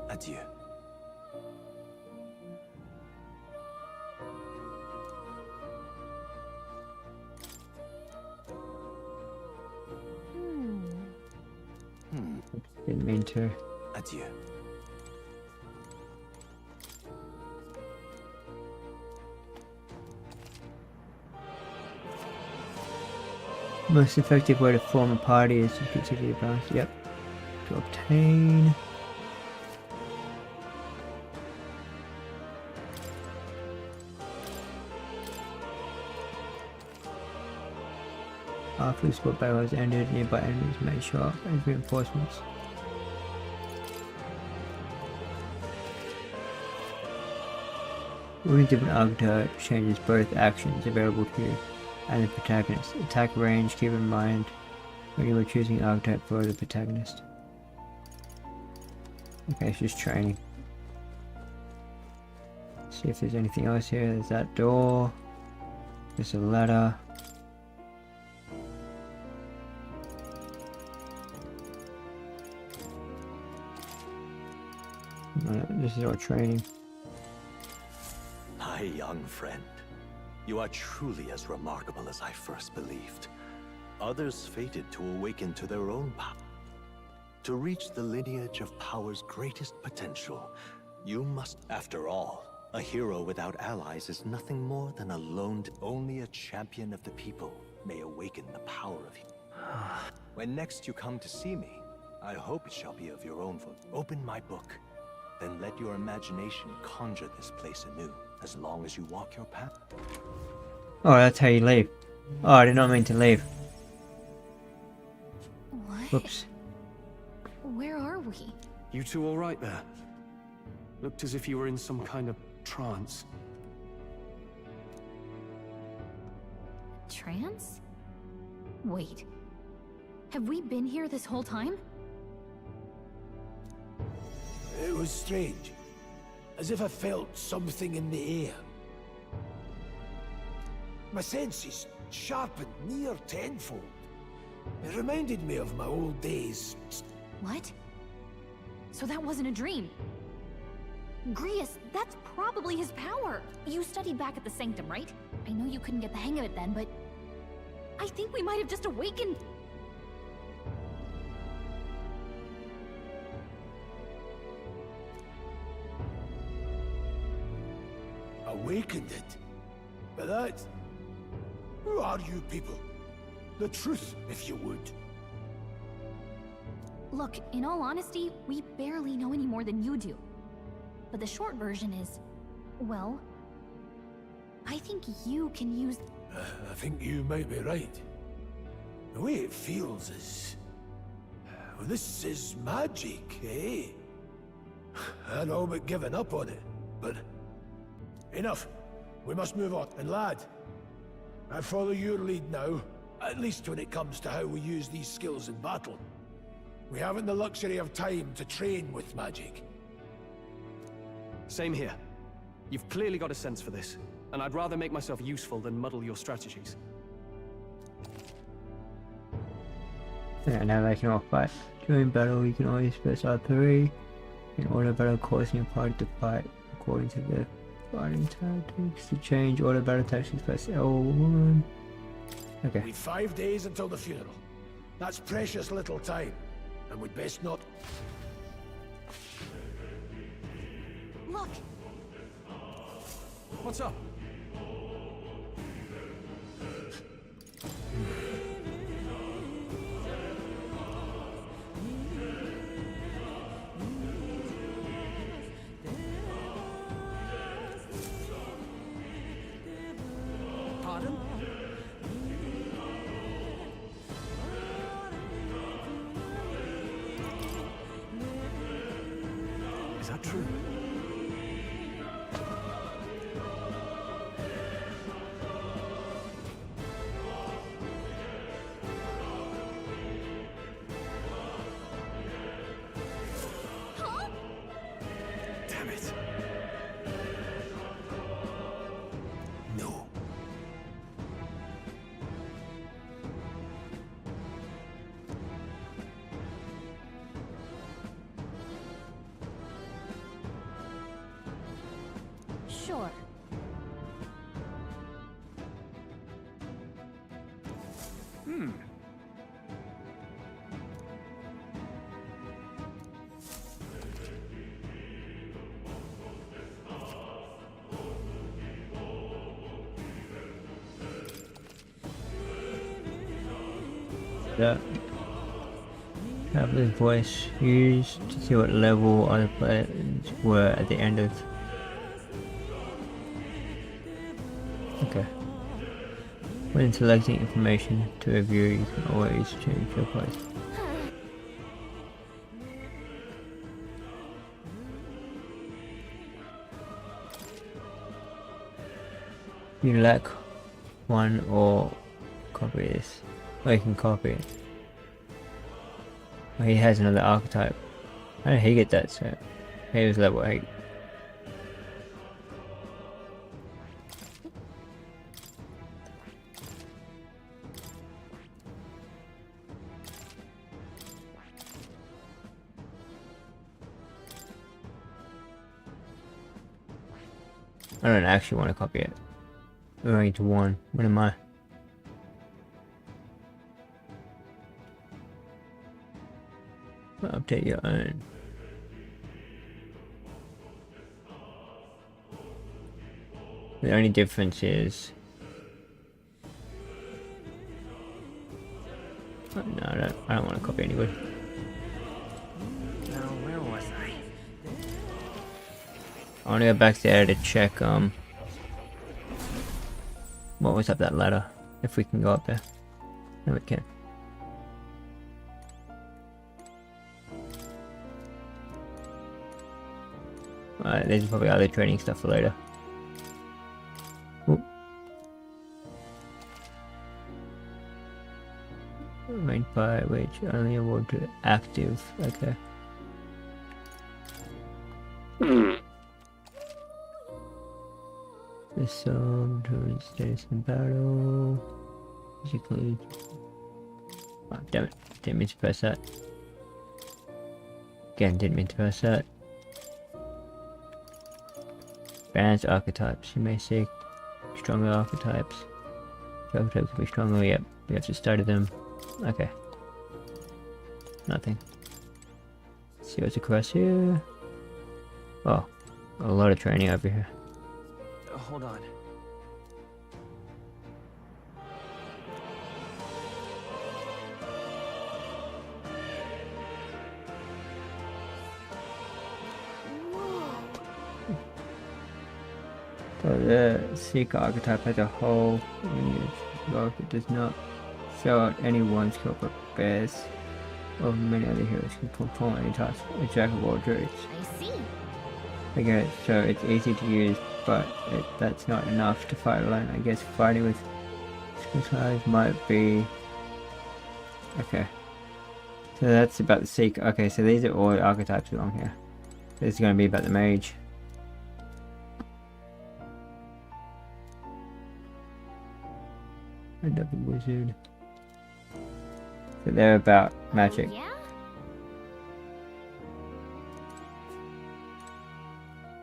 Speaker 10: Adieu.
Speaker 2: Didn't mean to.
Speaker 10: Adieu.
Speaker 2: Most effective way to form a party is to consider your balance. Yep. To obtain. After the sport battle has ended, nearby enemies may show up as reinforcements. Moving different archetype changes both actions available to you and the protagonist. Attack range, keep in mind when you are choosing archetype for the protagonist. Okay, it's just training. See if there's anything else here. There's that door. There's a ladder. This is our training.
Speaker 10: My young friend, you are truly as remarkable as I first believed. others fated to awaken to their own power. To reach the lineage of power's greatest potential, you must, after all, a hero without allies is nothing more than a lone. Only a champion of the people may awaken the power of him. When next you come to see me, I hope it shall be of your own voice. Open my book, then let your imagination conjure this place anew, as long as you walk your path.
Speaker 2: Oh, that's how you leave. Oh, I did not mean to leave.
Speaker 11: What?
Speaker 2: Whoops.
Speaker 11: Where are we?
Speaker 19: You two all right there? Looked as if you were in some kind of trance.
Speaker 11: Trance? Wait. Have we been here this whole time?
Speaker 1: It was strange. As if I felt something in the air. My senses sharpened near tenfold. It reminded me of my old days.
Speaker 11: What? So that wasn't a dream. Grius, that's probably his power. You studied back at the Sanctum, right? I know you couldn't get the hang of it then, but I think we might have just awakened.
Speaker 1: Awakened it? But that... Who are you people? The truth, if you would.
Speaker 11: Look, in all honesty, we barely know any more than you do. But the short version is, well, I think you can use...
Speaker 1: I think you might be right. The way it feels is... Well, this is magic, eh? I'd all but given up on it, but... Enough. We must move on. And lad, I follow your lead now, at least when it comes to how we use these skills in battle. We haven't the luxury of time to train with magic.
Speaker 19: Same here. You've clearly got a sense for this, and I'd rather make myself useful than muddle your strategies.
Speaker 2: Yeah, now they can all fight. During battle, you can always press R3. In order battle, causing your party to fight according to their fighting tactics. To change order battle tactics, press L1. Okay.
Speaker 1: We've 5 days until the funeral. That's precious little time, and we'd best not...
Speaker 11: Look!
Speaker 19: What's up?
Speaker 17: Pardon?
Speaker 19: Is that true?
Speaker 1: Damn it. No.
Speaker 11: Sure.
Speaker 2: Yeah. Have the voice used to see what level other players were at the end of. Okay. When selecting information to review, you can always change your place. You lack one or copy this. Or you can copy it. Well, he has another archetype. How did he get that set? He was level 8. I don't actually want to copy it. We're going to 1. What am I? Update your own. The only difference is... Oh, no, I don't want to copy anybody.
Speaker 16: Now, where was I?
Speaker 2: I want to go back there to check, what was up that ladder? If we can go up there. No, we can. Alright, there's probably other training stuff for later. Oop. Main part, which only award to active. Okay. The song turns status in battle. Basically. Oh, damn it. Didn't mean to press that. Again, didn't mean to press that. Balance archetypes. You may seek stronger archetypes. Which archetypes will be stronger? Yep. We have to study them. Okay. Nothing. Let's see what's across here. Oh. A lot of training over here.
Speaker 16: Hold on.
Speaker 2: So the Seeker archetype as a whole, it does not show out any one skill but bears of many other heroes can perform any task. A jack of all trades.
Speaker 11: I see.
Speaker 2: Okay, so it's easy to use, but that's not enough to fight alone. I guess fighting with skill size might be... Okay. So that's about the Seeker. Okay, so these are all the archetypes along here. This is going to be about the mage. And the wizard. So they're about magic.
Speaker 11: Yeah?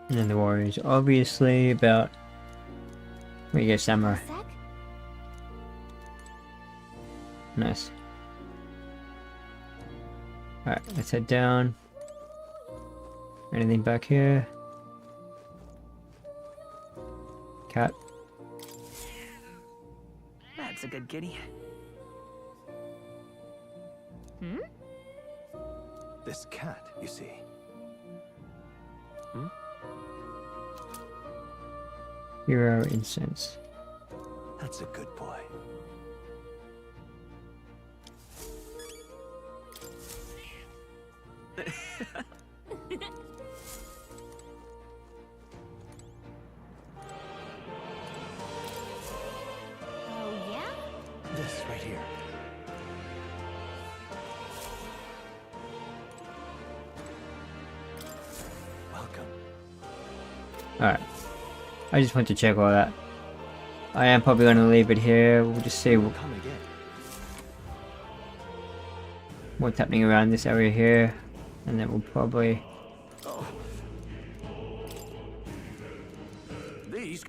Speaker 2: And then the warriors obviously about... We get samurai. Nice. Alright, let's head down. Anything back here? Cat.
Speaker 16: That's a good kitty.
Speaker 11: Hmm?
Speaker 10: This cat, you see.
Speaker 2: Hero incense.
Speaker 10: That's a good boy.
Speaker 11: Oh, yeah?
Speaker 10: This right here. Welcome.
Speaker 2: Alright. I just want to check all that. I am probably going to leave it here. We'll just see what's happening around this area here. And then we'll probably...
Speaker 13: These...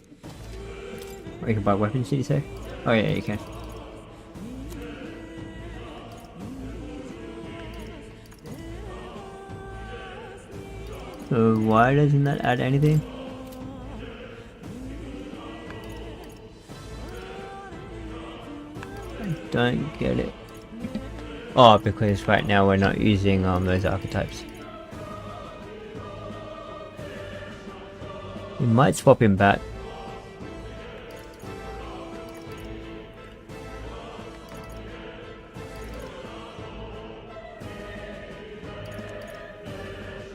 Speaker 2: Oh, you can buy weapons, did you say? Oh yeah, you can. So why doesn't that add anything? I don't get it. Oh, because right now we're not using those archetypes. We might swap him back.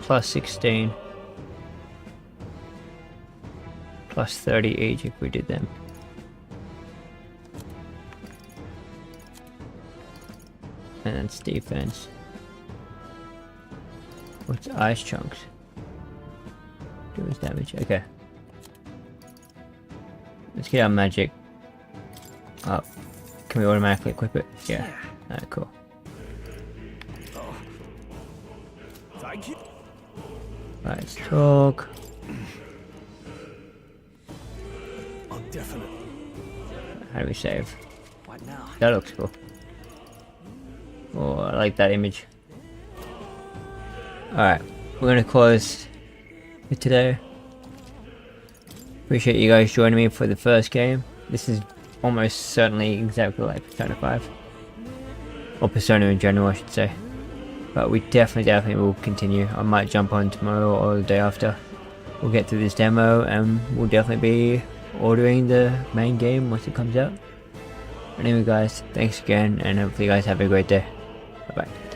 Speaker 2: Plus 16. Plus 30 each if we did them. And it's defense. What's ice chunks? Do his damage. Okay. Let's get our magic up. Can we automatically equip it? Yeah. Alright, cool.
Speaker 13: Thank you.
Speaker 2: Right, let's talk.
Speaker 13: I'll definitely.
Speaker 2: How do we save?
Speaker 16: What now?
Speaker 2: That looks cool. Oh, I like that image. Alright, we're gonna close for today. Appreciate you guys joining me for the first game. This is almost certainly exactly like Persona 5. Or Persona in general, I should say. But we definitely will continue. I might jump on tomorrow or the day after. We'll get through this demo and we'll definitely be ordering the main game once it comes out. Anyway guys, thanks again and hopefully you guys have a great day. Bye bye.